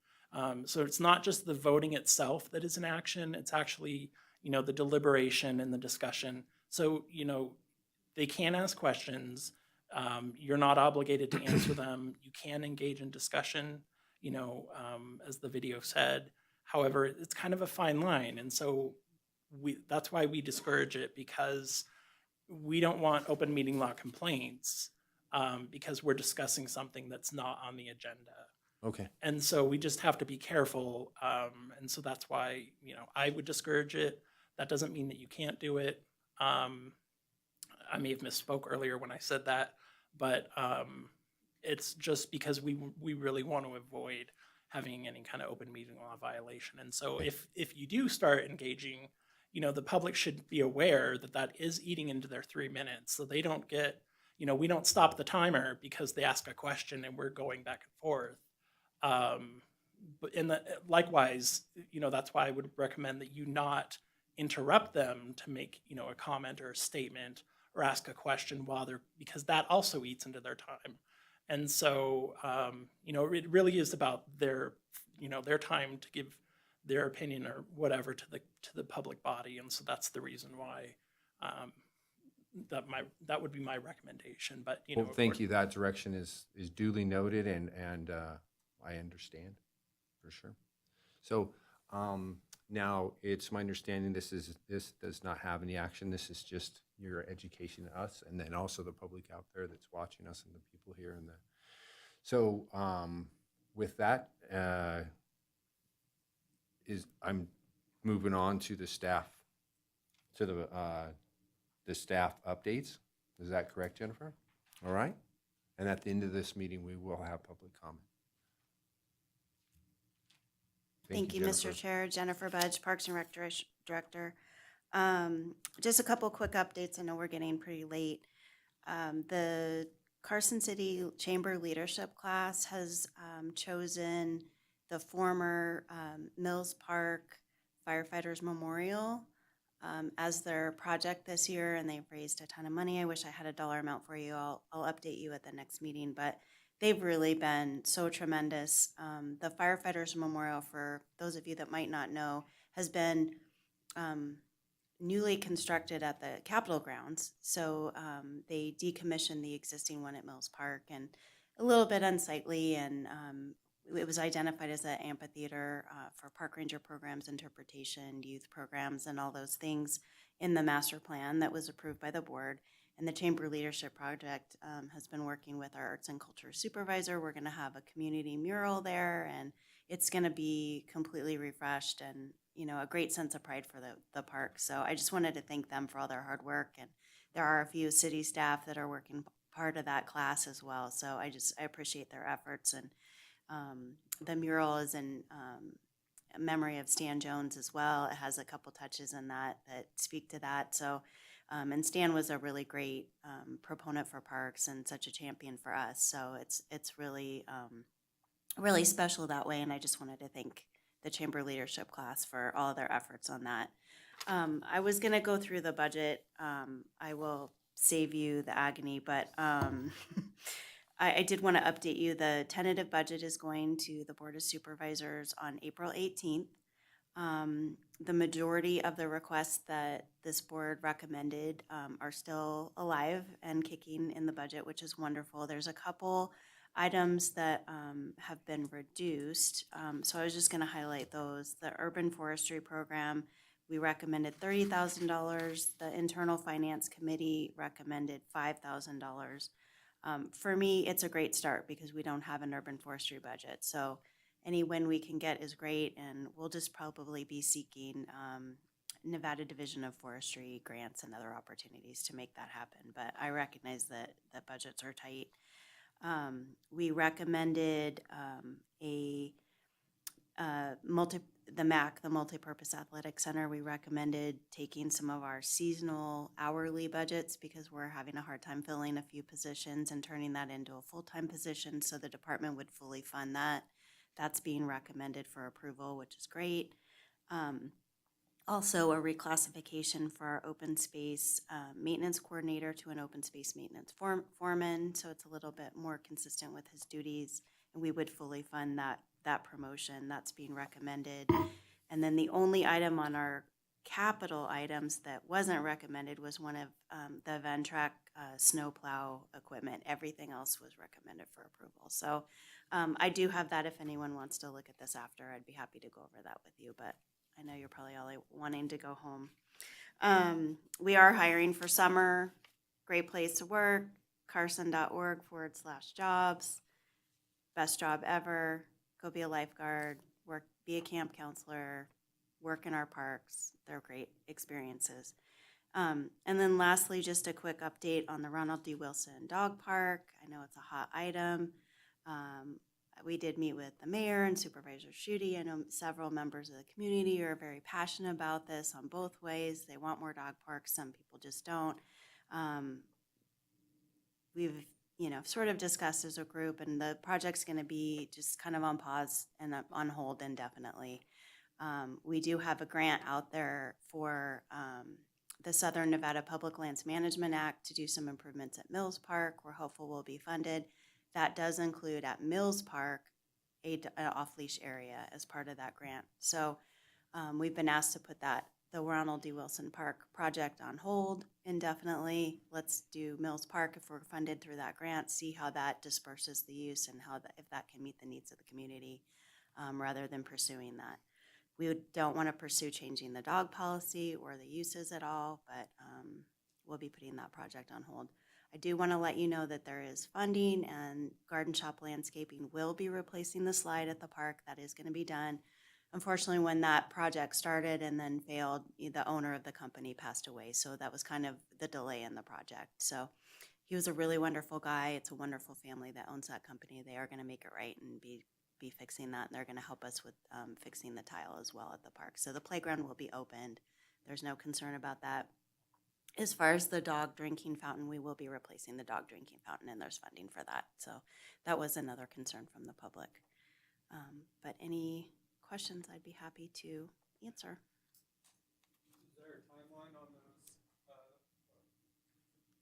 So it's not just the voting itself that is an action, it's actually, the deliberation and the discussion. So, they can ask questions. You're not obligated to answer them. You can engage in discussion, as the video said. However, it's kind of a fine line. And so that's why we discourage it, because we don't want open meeting law complaints because we're discussing something that's not on the agenda. Okay. And so we just have to be careful. And so that's why, I would discourage it. That doesn't mean that you can't do it. I may have misspoke earlier when I said that, but it's just because we really want to avoid having any kind of open meeting law violation. And so if you do start engaging, the public should be aware that is eating into their 3 minutes. So they don't get, we don't stop the timer because they ask a question and we're going back and forth. But likewise, that's why I would recommend that you not interrupt them to make, a comment or a statement or ask a question because that also eats into their time. And so, it really is about their time to give their opinion or whatever to the public body. And so that's the reason why that would be my recommendation. But well, thank you. That direction is duly noted, and I understand for sure. So now it's my understanding this does not have any action. This is just your education to us, and then also the public out there that's watching us and the people here. So with that, I'm moving on to the staff, to the staff updates. Is that correct, Jennifer? All right. And at the end of this meeting, we will have public comment. Thank you, Mr. Chair. Jennifer Budge, Parks and Rec Director. Just a couple quick updates. I know we're getting pretty late. The Carson City Chamber Leadership Class has chosen the former Mills Park Firefighters Memorial as their project this year, and they've raised a ton of money. I wish I had a dollar amount for you. I'll update you at the next meeting, but they've really been so tremendous. The Firefighters Memorial, for those of you that might not know, has been newly constructed at the Capitol grounds. So they decommissioned the existing one at Mills Park, and a little bit unsightly, and it was identified as an amphitheater for park ranger programs, interpretation, youth programs, and all those things in the master plan that was approved by the board. And the Chamber Leadership Project has been working with our arts and culture supervisor. We're going to have a community mural there, and it's going to be completely refreshed and, you know, a great sense of pride for the park. So I just wanted to thank them for all their hard work. And there are a few city staff that are working part of that class as well. So I appreciate their efforts. And the mural is in memory of Stan Jones as well. It has a couple touches in that speak to that. So, and Stan was a really great proponent for parks and such a champion for us. So it's really, really special that way. And I just wanted to thank the Chamber Leadership Class for all of their efforts on that. I was going to go through the budget. I will save you the agony, but I did want to update you. The tentative budget is going to the Board of Supervisors on April 18th. The majority of the requests that this board recommended are still alive and kicking in the budget, which is wonderful. There's a couple items that have been reduced. So I was just going to highlight those. The urban forestry program, we recommended $30,000. The internal finance committee recommended $5,000. For me, it's a great start because we don't have an urban forestry budget. So any win we can get is great, and we'll just probably be seeking Nevada Division of Forestry grants and other opportunities to make that happen. But I recognize that budgets are tight. We recommended the MAC, the Multipurpose Athletic Center. We recommended taking some of our seasonal hourly budgets because we're having a hard time filling a few positions and turning that into a full-time position, so the department would fully fund that. That's being recommended for approval, which is great. Also, a reclassification for our open space maintenance coordinator to an open space maintenance foreman, so it's a little bit more consistent with his duties, and we would fully fund that promotion. That's being recommended. And then the only item on our capital items that wasn't recommended was one of the Ventrac snowplow equipment. Everything else was recommended for approval. So I do have that if anyone wants to look at this after. I'd be happy to go over that with you, but I know you're probably all wanting to go home. We are hiring for summer. Great place to work, carson.org/jobs. Best job ever. Go be a lifeguard, be a camp counselor, work in our parks. They're great experiences. And then lastly, just a quick update on the Ronald D. Wilson Dog Park. I know it's a hot item. We did meet with the mayor and Supervisor Schutte. I know several members of the community are very passionate about this on both ways. They want more dog parks. Some people just don't. We've sort of discussed as a group, and the project's going to be just kind of on pause and on hold indefinitely. We do have a grant out there for the Southern Nevada Public Lands Management Act to do some improvements at Mills Park. We're hopeful will be funded. That does include at Mills Park an off-leash area as part of that grant. So we've been asked to put the Ronald D. Wilson Park project on hold indefinitely. Let's do Mills Park if we're funded through that grant, see how that disperses the use and if that can meet the needs of the community rather than pursuing that. We don't want to pursue changing the dog policy or the uses at all, but we'll be putting that project on hold. I do want to let you know that there is funding, and Garden Shop Landscaping will be replacing the slide at the park. That is going to be done. Unfortunately, when that project started and then failed, the owner of the company passed away. So that was kind of the delay in the project. So he was a really wonderful guy. It's a wonderful family that owns that company. They are going to make it right and be fixing that. And they're going to help us with fixing the tile as well at the park. So the playground will be opened. There's no concern about that. As far as the dog drinking fountain, we will be replacing the dog drinking fountain, and there's funding for that. So that was another concern from the public. But any questions, I'd be happy to answer. Is there a timeline on those?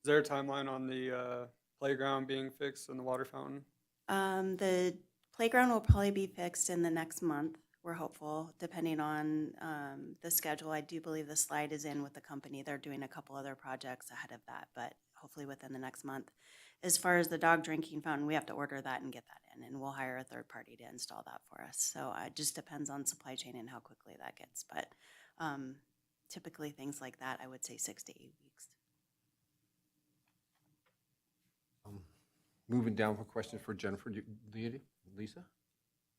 Is there a timeline on the playground being fixed and the water fountain? The playground will probably be fixed in the next month. We're hopeful, depending on the schedule. I do believe the slide is in with the company. They're doing a couple other projects ahead of that, but hopefully within the next month. As far as the dog drinking fountain, we have to order that and get that in, and we'll hire a third party to install that for us. So it just depends on supply chain and how quickly that gets. But typically things like that, I would say 6 to 8 weeks. Moving down for questions for Jennifer. Lisa?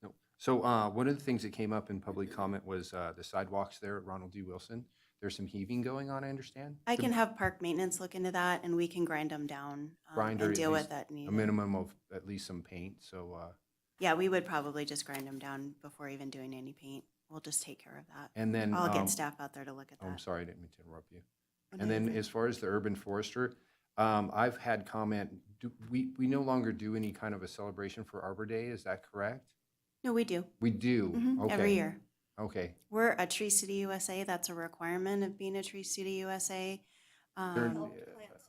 No. So one of the things that came up in public comment was the sidewalks there at Ronald D. Wilson. There's some heaving going on, I understand? I can have park maintenance look into that, and we can grind them down Grinder, and at deal with least that needed. a minimum of at least some paint, so. Yeah, we would probably just grind them down before even doing any paint. We'll just take care of that. And then. I'll get staff out there to look at that. I'm sorry, I didn't mean to interrupt you. Oh, no, And then you're fine. as far as the urban forester, I've had comment, we no longer do any kind of a celebration for Arbor Day, is that correct? No, we do. We do? Okay. Every year. Okay. We're a Tree City USA. That's a requirement of being a Tree City USA. There-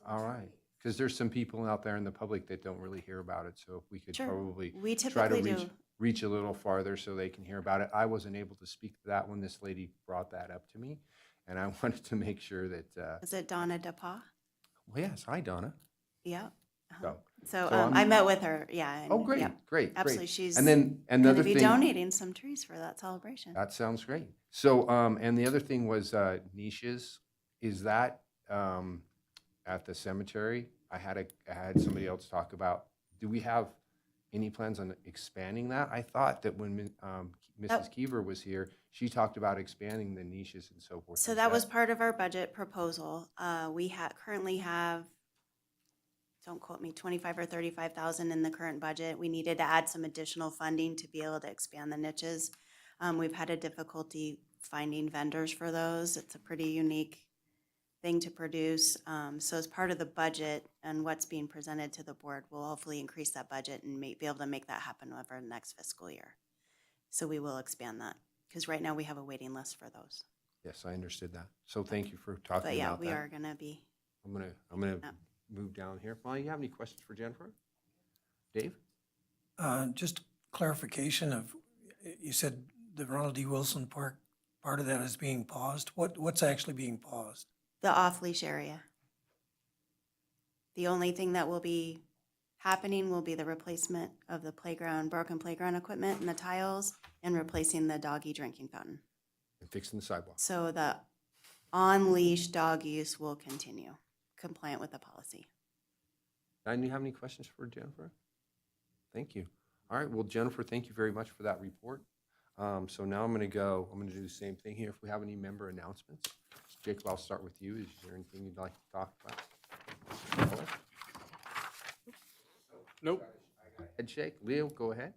All right, because there's some people out there in the public that don't really hear about it, so if we could Sure. probably We try to typically do. reach a little farther so they can hear about it. I wasn't able to speak to that when this lady brought that up to me, and I wanted to make sure that, Is it Donna DePaw? well, yes, hi, Donna. Yeah. So I met with her, yeah. and- Oh, great, yeah, great, Absolutely. great. She's And then going another to be thing- donating some trees for that celebration. That sounds great. So, and the other thing was niches. Is that at the cemetery? I had somebody else talk about, do we have any plans on expanding that? I thought that when Mrs. Keever was here, she talked about expanding the niches and so forth. So Is that was part of our budget proposal. We currently have, don't quote me, 25 or 35,000 in the current budget. We needed to add some additional funding to be able to expand the niches. We've had a difficulty finding vendors for those. It's a pretty unique thing to produce. So as part of the budget and what's being presented to the board, we'll hopefully increase that budget and be able to make that happen over the next fiscal year. So we will expand that, because right now we have a waiting list for those. Yes, I understood that. So thank you for talking But yeah, about that. we are gonna be. I'm gonna move down here. Molly, you have any questions for Jennifer? Dave? Just clarification of, you said the Ronald D. Wilson Park, part of that is being paused. What's actually being paused? The off-leash area. The only thing that will be happening will be the replacement of the playground, broken playground equipment and the tiles, and replacing the doggy drinking fountain. And fixing the sidewalk. So the on-leash dog use will continue, compliant with the policy. Diane, do you have any questions for Jennifer? Thank you. All right, well, Jennifer, thank you very much for that report. So now I'm gonna do the same thing here. If we have any member announcements. Jacob, I'll start with you. Is there anything you'd like to talk about? Nope. Head shake. Leo, go ahead.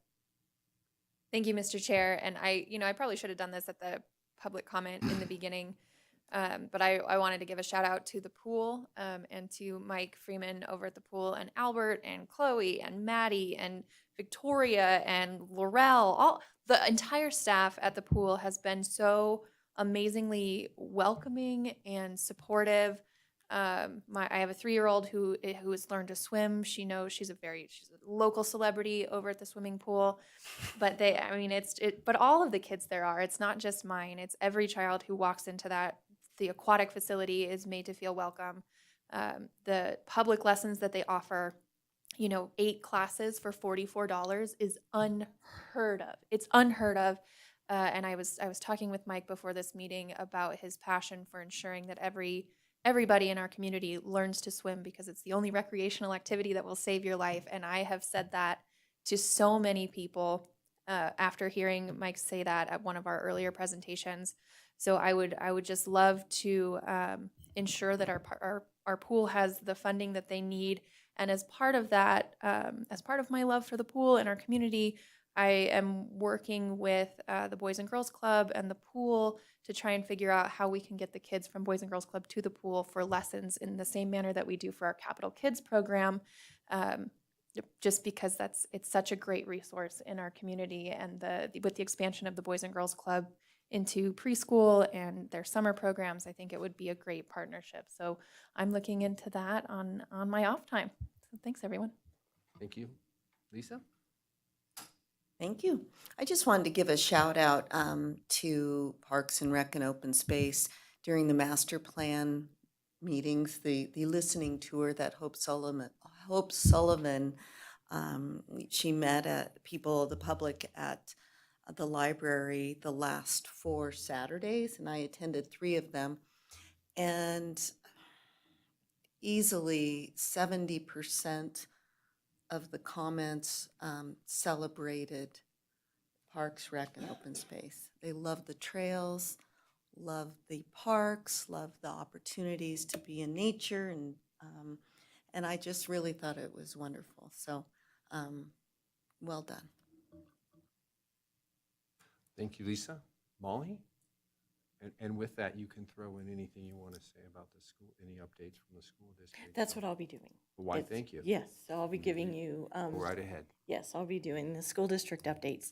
Thank you, Mr. Chair. And I probably should have done this at the public comment in the beginning. But I wanted to give a shout out to the pool and to Mike Freeman over at the pool, and Albert and Chloe and Maddie and Victoria and Laurel. All the entire staff at the pool has been so amazingly welcoming and supportive. I have a 3-year-old who has learned to swim. She knows she's a local celebrity over at the swimming pool. But but all of the kids there are. It's not just mine. It's every child who walks into the aquatic facility is made to feel welcome. The public lessons that they offer, 8 classes for $44 is unheard of. It's unheard of. And I was talking with Mike before this meeting about his passion for ensuring that everybody in our community learns to swim, because it's the only recreational activity that will save your life. And I have said that to so many people after hearing Mike say that at one of our earlier presentations. So I would just love to ensure that our pool has the funding that they need. And as part of that, as part of my love for the pool and our community, I am working with the Boys and Girls Club and the pool to try and figure out how we can get the kids from Boys and Girls Club to the pool for lessons in the same manner that we do for our Capital Kids program. Just because it's such a great resource in our community, and with the expansion of the Boys and Girls Club into preschool and their summer programs, I think it would be a great partnership. So I'm looking into that on my off time. So thanks, everyone. Thank you. Lisa? Thank you. I just wanted to give a shout out to Parks and Rec and Open Space during the master plan meetings, the listening tour that Hope Sullivan she met the public at the library the last 4 Saturdays, and I attended 3 of them. And easily 70% of the comments celebrated Parks, Rec, and Open Space. They love the trails, love the parks, love the opportunities to be in nature, and I just really thought it was wonderful. So, well done. Thank you, Lisa. Molly? And with that, you can throw in anything you want to say about the school, any updates from the school district. That's what I'll be doing. Why, thank you. Yes, so I'll be giving you. Go right ahead. Yes, I'll be doing the school district updates.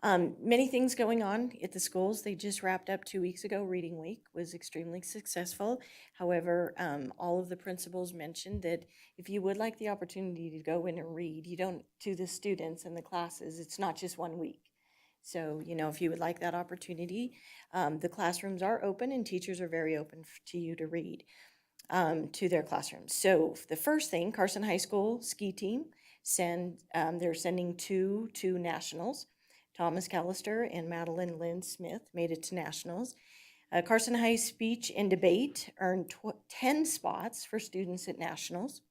Many things going on at the schools. They just wrapped up 2 weeks ago. Reading Week was extremely successful. However, all of the principals mentioned that if you would like the opportunity to go in and read, you don't, to the students and the classes, it's not just 1 week. So, if you would like that opportunity, the classrooms are open and teachers are very open to you to read to their classrooms. So the first thing, Carson High School ski team, they're sending 2 to nationals. Thomas Callister and Madeline Lynn Smith made it to nationals. Carson High Speech and Debate earned 10 spots for students at nationals.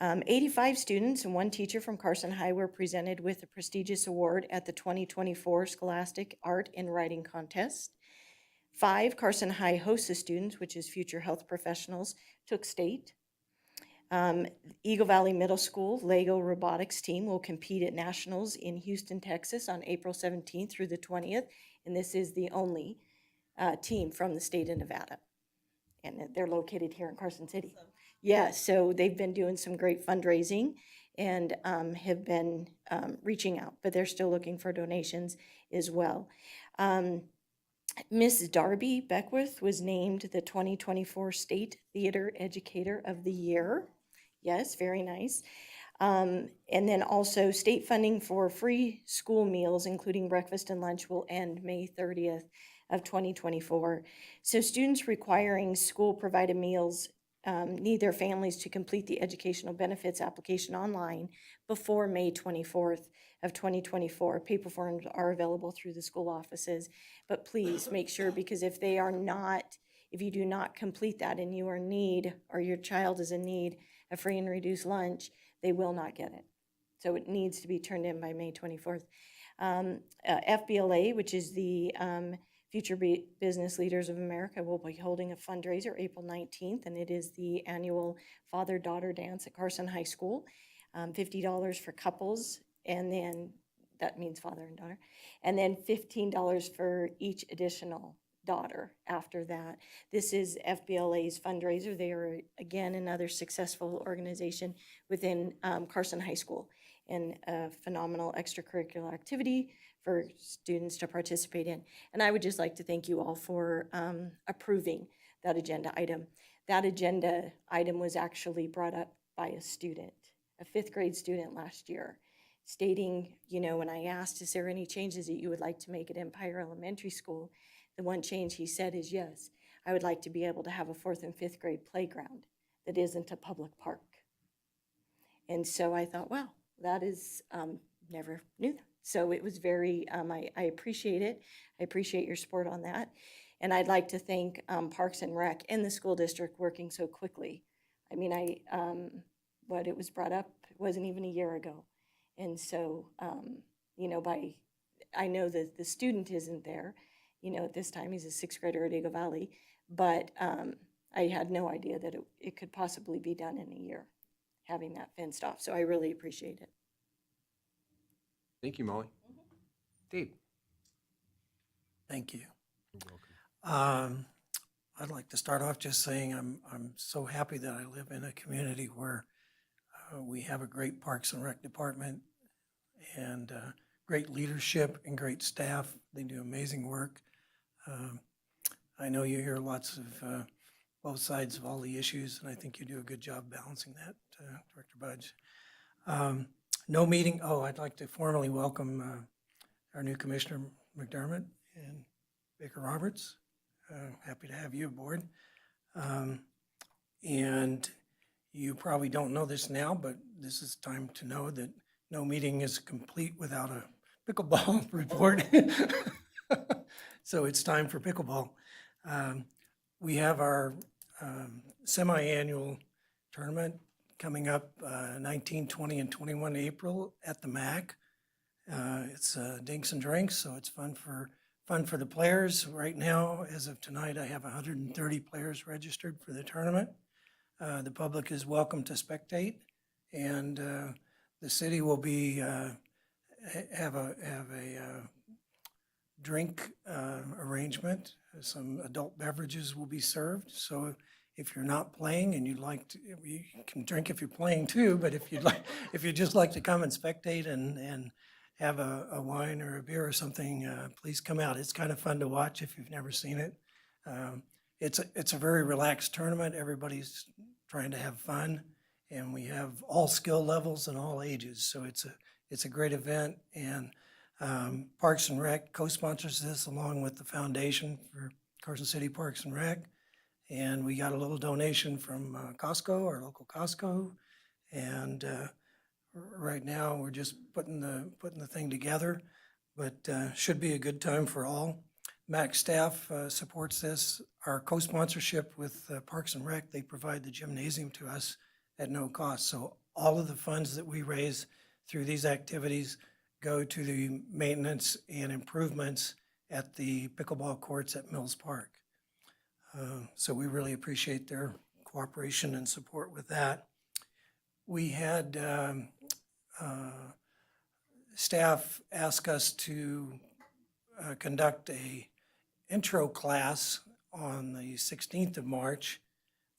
85 students and 1 teacher from Carson High were presented with a prestigious award at the 2024 Scholastic Art and Writing Contest. 5 Carson High HOSA students, which is future health professionals, took state. Eagle Valley Middle School Lego Robotics team will compete at nationals in Houston, Texas on April 17th through the 20th, and this is the only team from the state of Nevada, and they're located here in Carson City. Yeah, so they've been doing some great fundraising and have been reaching out, but they're still looking for donations as well. Miss Darby Beckwith was named the 2024 State Theater Educator of the Year. Yes, very nice. And then also state funding for free school meals, including breakfast and lunch, will end May 30th of 2024. So students requiring school-provided meals need their families to complete the educational benefits application online before May 24th of 2024. Paper forms are available through the school offices, but please make sure, because if you do not complete that and you are in need, or your child is in need of free and reduced lunch, they will not get it. So it needs to be turned in by May 24th. FBLA, which is the Future Business Leaders of America, will be holding a fundraiser April 19th, and it is the annual father-daughter dance at Carson High School. $50 for couples, and then that means father and daughter, and then $15 for each additional daughter after that. This is FBLA's fundraiser. They are, again, another successful organization within Carson High School, and a phenomenal extracurricular activity for students to participate in. And I would just like to thank you all for approving that agenda item. That agenda item was actually brought up by a student, a 5th grade student last year, stating, when I asked, is there any changes that you would like to make at Empire Elementary School? The one change he said is, yes, I would like to be able to have a 4th and 5th grade playground that isn't a public park. And so I thought, wow, that is, never knew that. So it was very, I appreciate it. I appreciate your support on that. And I'd like to thank Parks and Rec and the school district working so quickly. I mean, it was brought up, it wasn't even a year ago. And so, I know that the student isn't there, at this time, he's a 6th grader at Eagle Valley, but I had no idea that it could possibly be done in a year, having that fenced off. So I really appreciate it. Thank you, Molly. Dave. Thank you. You're welcome. I'd like to start off just saying I'm so happy that I live in a community where we have a great Parks and Rec department and great leadership and great staff. They do amazing work. I know you hear lots of both sides of all the issues, and I think you do a good job balancing that, Director Budge. No meeting. Oh, I'd like to formally welcome our new Commissioner McDermott and Baker Roberts. Happy to have you aboard. And you probably don't know this now, but this is time to know that no meeting is complete without a pickleball report. So it's time for pickleball. We have our semi-annual tournament coming up 19, 20, and 21 April at the MAC. It's dinks and drinks, so it's fun for the players. Right now, as of tonight, I have 130 players registered for the tournament. The public is welcome to spectate, and the city will be have a drink arrangement. Some adult beverages will be served. So if you're not playing and you'd like to, you can drink if you're playing too. But if you'd just like to come and spectate and have a wine or a beer or something, please come out. It's kind of fun to watch if you've never seen it. It's a very relaxed tournament. Everybody's trying to have fun, and we have all skill levels and all ages. So it's a great event, and Parks and Rec co-sponsors this along with the Foundation for Carson City Parks and Rec. And we got a little donation from Costco, our local Costco, and right now we're just putting the thing together, but should be a good time for all. MAC staff supports this. Our co-sponsorship with Parks and Rec, they provide the gymnasium to us at no cost. So all of the funds that we raise through these activities go to the maintenance and improvements at the pickleball courts at Mills Park. So we really appreciate their cooperation and support with that. We had staff ask us to conduct a intro class on the 16th of March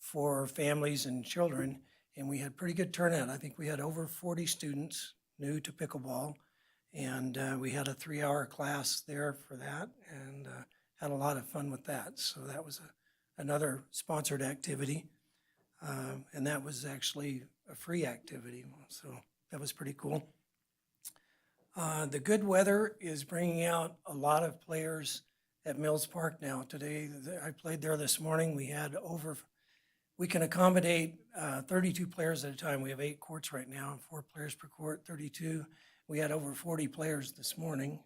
for families and children, and we had pretty good turnout. I think we had over 40 students new to pickleball, and we had a 3-hour class there for that, and had a lot of fun with that. So that was another sponsored activity, and that was actually a free activity, so that was pretty cool. The good weather is bringing out a lot of players at Mills Park now. Today, I played there this morning. We can accommodate 32 players at a time. We have 8 courts right now, 4 players per court, 32. We had over 40 players this morning.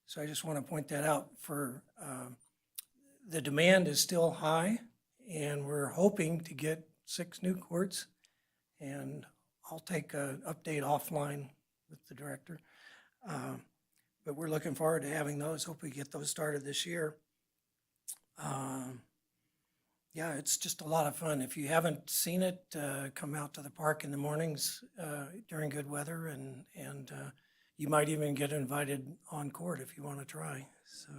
So I just want to point that out. The demand is still high, and we're hoping to get 6 new courts. And I'll take an update offline with the director. But we're looking forward to having those. Hope we get those started this year. Yeah, it's just a lot of fun. If you haven't seen it, come out to the park in the mornings during good weather, and you might even get invited on court if you want to try. So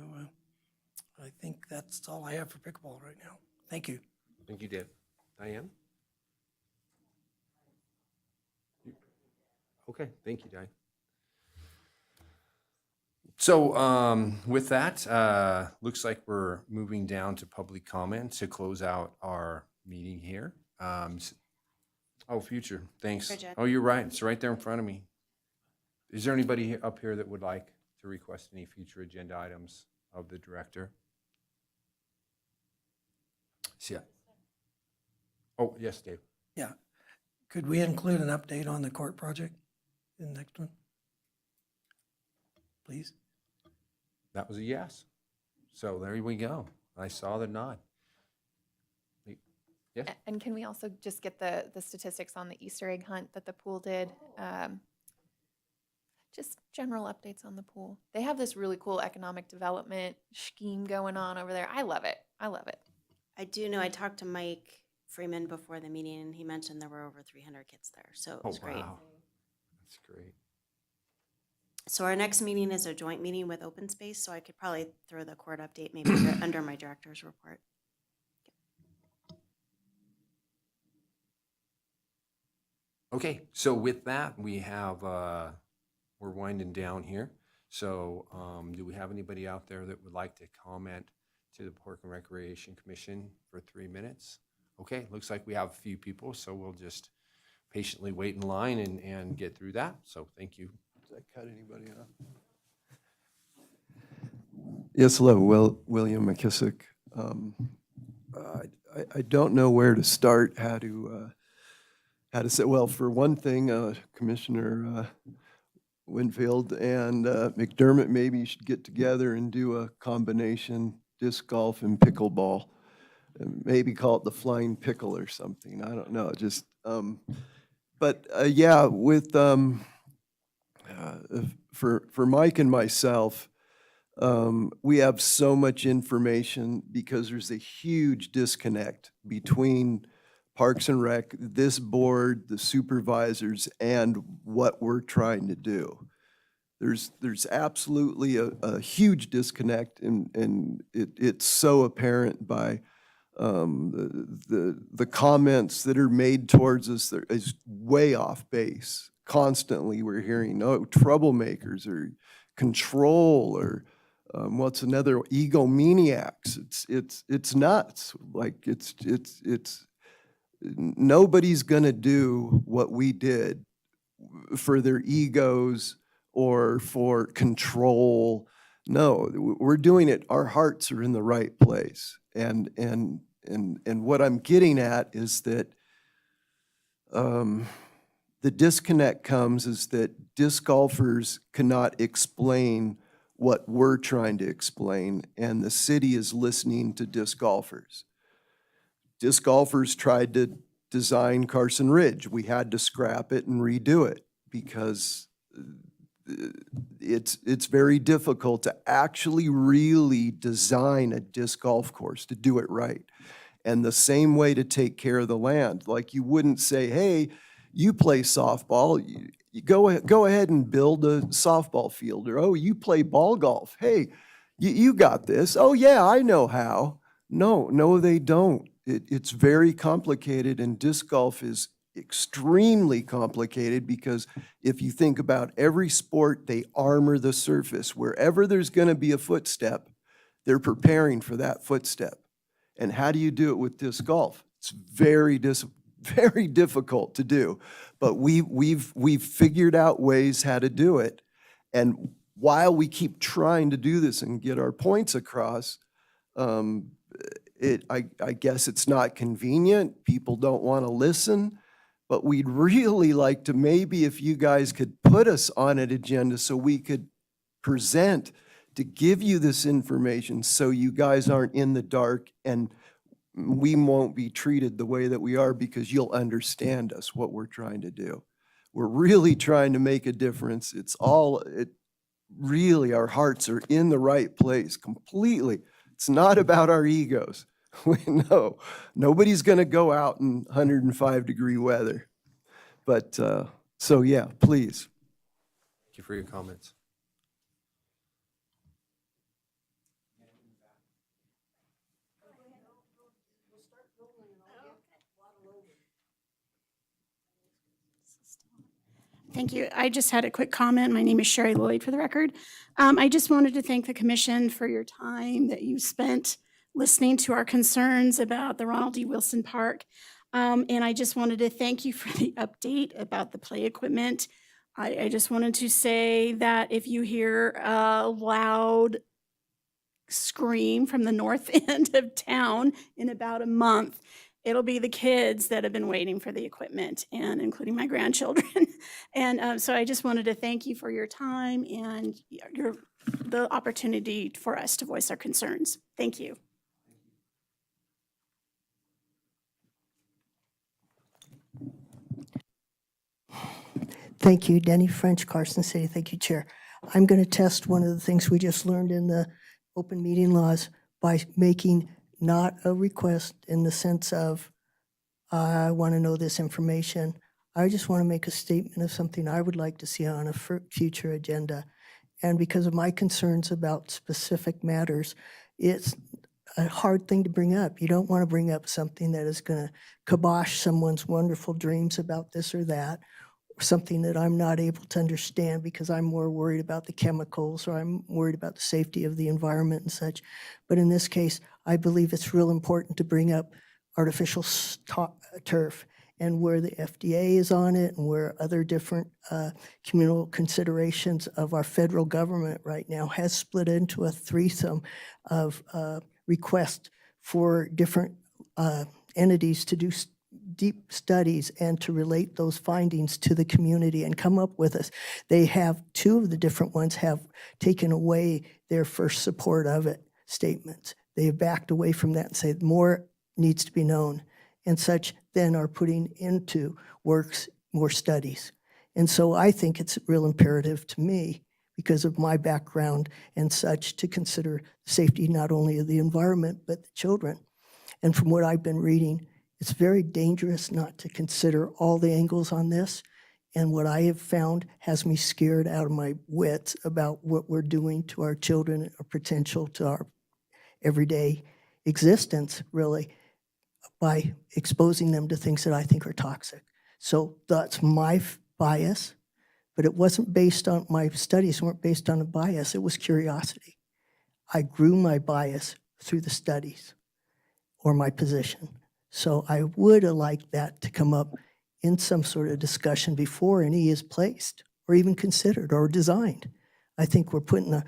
I think that's all I have for pickleball right now. Thank you. Thank you, Dave. Diane? Okay, thank you, Diane. So with that, looks like we're moving down to public comment to close out our meeting here. Future, thanks. Oh, you're right, it's right there in front of me. Is there anybody up here that would like to request any future agenda items of the director? Yeah. Oh, yes, Dave. Yeah. Could we include an update on the court project in the next one? Please. That was a yes. So there we go. I saw the nod. Yes? And can we also just get the statistics on the Easter egg hunt that the pool did? Just general updates on the pool. They have this really cool economic development scheme going on over there. I love it. I love it. I do know, I talked to Mike Freeman before the meeting, and he mentioned there were over 300 kids there, so it was great. Wow. That's great. So our next meeting is a joint meeting with Open Space, so I could probably throw the court update maybe under my director's report. Okay, so with that, we have, we're winding down here. So do we have anybody out there that would like to comment to the Park and Recreation Commission for 3 minutes? Okay, looks like we have a few people, so we'll just patiently wait in line and get through that. So thank you. Did I cut anybody off? Yes, hello, William McKissick. I don't know where to start, how to say, well, for one thing, Commissioner Winfield and McDermott maybe should get together and do a combination disc golf and pickleball. And maybe call it the flying pickle or something, I don't know, just, but yeah, with, for Mike and myself, we have so much information because there's a huge disconnect between Parks and Rec, this board, the supervisors, and what we're trying to do. There's absolutely a huge disconnect, and it's so apparent by the comments that are made towards us that is way off base. Constantly we're hearing, oh, troublemakers or control or what's another, egomaniacs. It's nuts. Like it's nobody's gonna do what we did for their egos or for control. No, we're doing it. Our hearts are in the right place. And what I'm getting at is that the disconnect comes is that disc golfers cannot explain what we're trying to explain, and the city is listening to disc golfers. Disc golfers tried to design Carson Ridge. We had to scrap it and redo it because it's very difficult to actually really design a disc golf course, to do it right. And the same way to take care of the land. Like you wouldn't say, hey, you play softball, you go ahead and build a softball field. Or, oh, you play ball golf. Hey, you got this. Oh, yeah, I know how. No, they don't. It's very complicated, and disc golf is extremely complicated because if you think about every sport, they armor the surface. Wherever there's going to be a footstep, they're preparing for that footstep. And how do you do it with disc golf? It's very difficult to do, but we've figured out ways how to do it. And while we keep trying to do this and get our points across, I guess it's not convenient. People don't want to listen, but we'd really like to maybe if you guys could put us on an agenda so we could present to give you this information so you guys aren't in the dark and we won't be treated the way that we are because you'll understand us, what we're trying to do. We're really trying to make a difference. Really, our hearts are in the right place completely. It's not about our egos. No, nobody's going to go out in 105-degree weather. But, so yeah, please. Thank you for your comments. Thank you. I just had a quick comment. My name is Sherry Lloyd, for the record. I just wanted to thank the commission for your time that you spent listening to our concerns about the Ronald D. Wilson Park. And I just wanted to thank you for the update about the play equipment. I just wanted to say that if you hear a loud scream from the north end of town in about a month, it'll be the kids that have been waiting for the equipment, and including my grandchildren. And so I just wanted to thank you for your time and the opportunity for us to voice our concerns. Thank you. Thank you, Denny French, Carson City. Thank you, Chair. I'm going to test one of the things we just learned in the open meeting laws by making not a request in the sense of, I want to know this information. I just want to make a statement of something I would like to see on a future agenda. And because of my concerns about specific matters, it's a hard thing to bring up. You don't want to bring up something that is going to kibosh someone's wonderful dreams about this or that, or something that I'm not able to understand because I'm more worried about the chemicals or I'm worried about the safety of the environment and such. But in this case, I believe it's real important to bring up artificial turf and where the FDA is on it and where other different communal considerations of our federal government right now has split into a threesome of requests for different entities to do deep studies and to relate those findings to the community and come up with us. They have, two of the different ones have taken away their first support of it statements. They have backed away from that and said more needs to be known, and such then are putting into works more studies. And so I think it's real imperative to me, because of my background and such, to consider safety not only of the environment, but the children. And from what I've been reading, it's very dangerous not to consider all the angles on this. And what I have found has me scared out of my wits about what we're doing to our children, or potential to our everyday existence, really, by exposing them to things that I think are toxic. So that's my bias, but it wasn't based on, my studies weren't based on a bias, it was curiosity. I grew my bias through the studies or my position. So I would have liked that to come up in some sort of discussion before any is placed or even considered or designed. I think we're putting,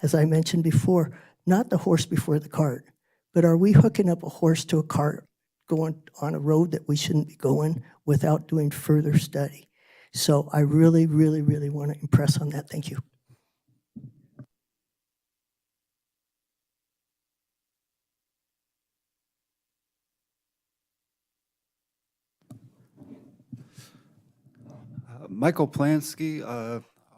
as I mentioned before, not the horse before the cart, but are we hooking up a horse to a cart going on a road that we shouldn't be going without doing further study? So I really, really, really want to impress on that. Thank you. Michael Plansky,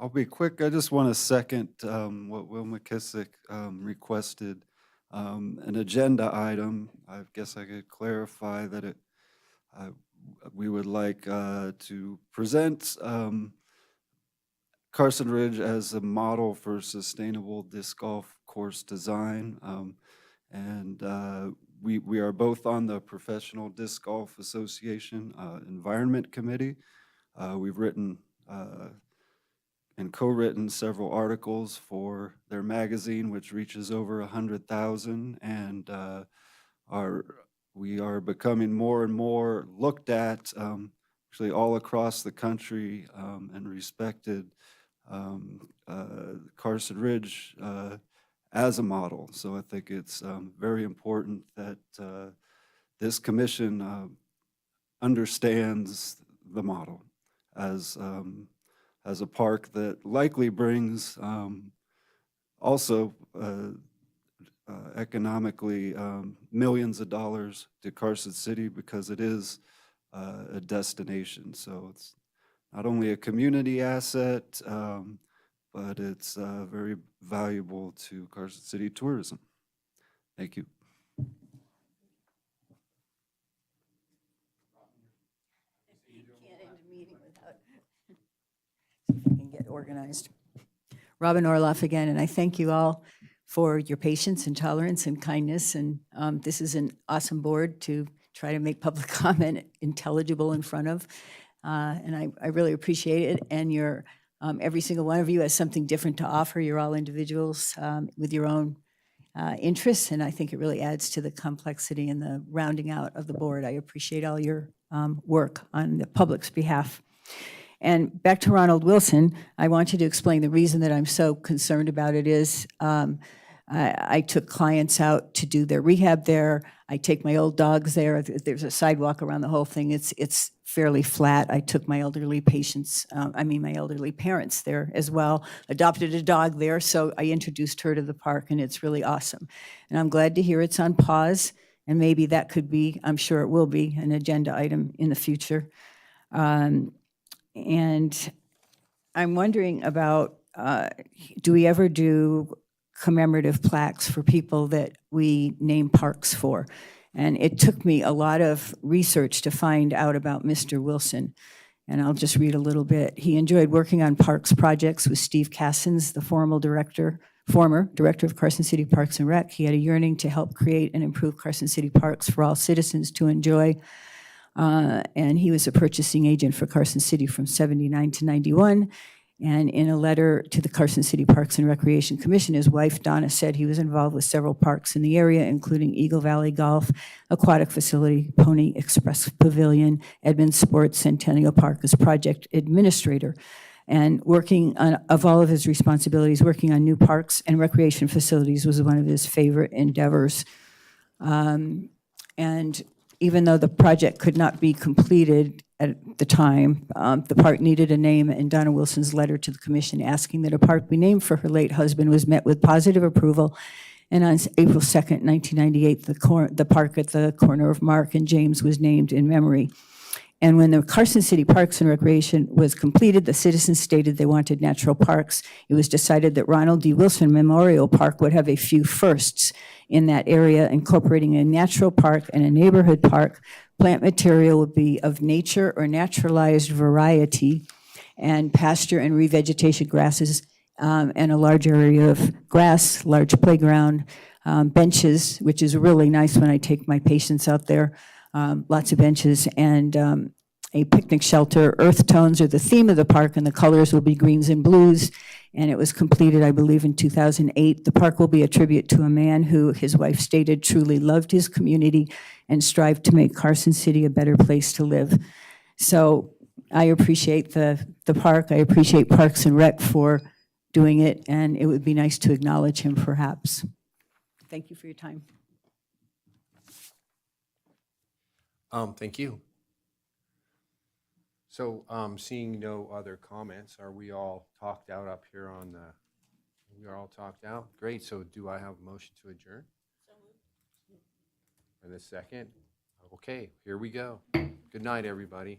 I'll be quick. I just want to second what Will McKissick requested, an agenda item. I guess I could clarify that we would like to present Carson Ridge as a model for sustainable disc golf course design. We are both on the Professional Disc Golf Association Environment Committee. We've written and co-written several articles for their magazine, which reaches over 100,000, and we are becoming more and more looked at, actually all across the country, and respected. Carson Ridge as a model. So I think it's very important that this commission understands the model as a park that likely brings also economically millions of dollars to Carson City, because it is a destination. So it's not only a community asset, but it's very valuable to Carson City tourism. Thank you. And get organized. Robin Orloff again, and I thank you all for your patience and tolerance and kindness. And this is an awesome board to try to make public comment intelligible in front of. And I really appreciate it. And you're, every single one of you has something different to offer. You're all individuals with your own interests, and I think it really adds to the complexity and the rounding out of the board. I appreciate all your work on the public's behalf. And back to Ronald Wilson, I wanted to explain the reason that I'm so concerned about it is I took clients out to do their rehab there. I take my old dogs there. There's a sidewalk around the whole thing. It's fairly flat. I took my elderly patients, my elderly parents there as well, adopted a dog there, so I introduced her to the park, and it's really awesome. And I'm glad to hear it's on pause, and maybe that could be, I'm sure it will be, an agenda item in the future. And I'm wondering about, do we ever do commemorative plaques for people that we name parks for? And it took me a lot of research to find out about Mr. Wilson. and I'll just read a little bit. He enjoyed working on parks projects with Steve Cassins, the former director of Carson City Parks and Rec. He had a yearning to help create and improve Carson City parks for all citizens to enjoy. And he was a purchasing agent for Carson City from 79 to 91. And in a letter to the Carson City Parks and Recreation Commission, his wife, Donna, said he was involved with several parks in the area, including Eagle Valley Golf, Aquatic Facility, Pony Express Pavilion, Edmund Sports, Centennial Park as project administrator. And working on, of all of his responsibilities, working on new parks and recreation facilities was one of his favorite endeavors. And even though the project could not be completed at the time, the park needed a name, and Donna Wilson's letter to the commission asking that a park be named for her late husband was met with positive approval. And on April 2nd, 1998, the park at the corner of Mark and James was named in memory. And when the Carson City Parks and Recreation was completed, the citizens stated they wanted natural parks. It was decided that Ronald D. Wilson Memorial Park would have a few firsts in that area, incorporating a natural park and a neighborhood park. Plant material would be of nature or naturalized variety, and pasture and revegetation grasses, and a large area of grass, large playground, benches, which is really nice when I take my patients out there. Lots of benches, and a picnic shelter. Earth tones are the theme of the park, and the colors will be greens and blues. And it was completed, I believe, in 2008. The park will be a tribute to a man who, his wife stated, truly loved his community and strived to make Carson City a better place to live. So I appreciate the park. I appreciate Parks and Rec for doing it, and it would be nice to acknowledge him perhaps. Thank you for your time. Thank you. So, seeing no other comments, are we all talked out up here on the, we are all talked out? Great, so do I have a motion to adjourn? For the second? Okay, here we go. Good night, everybody.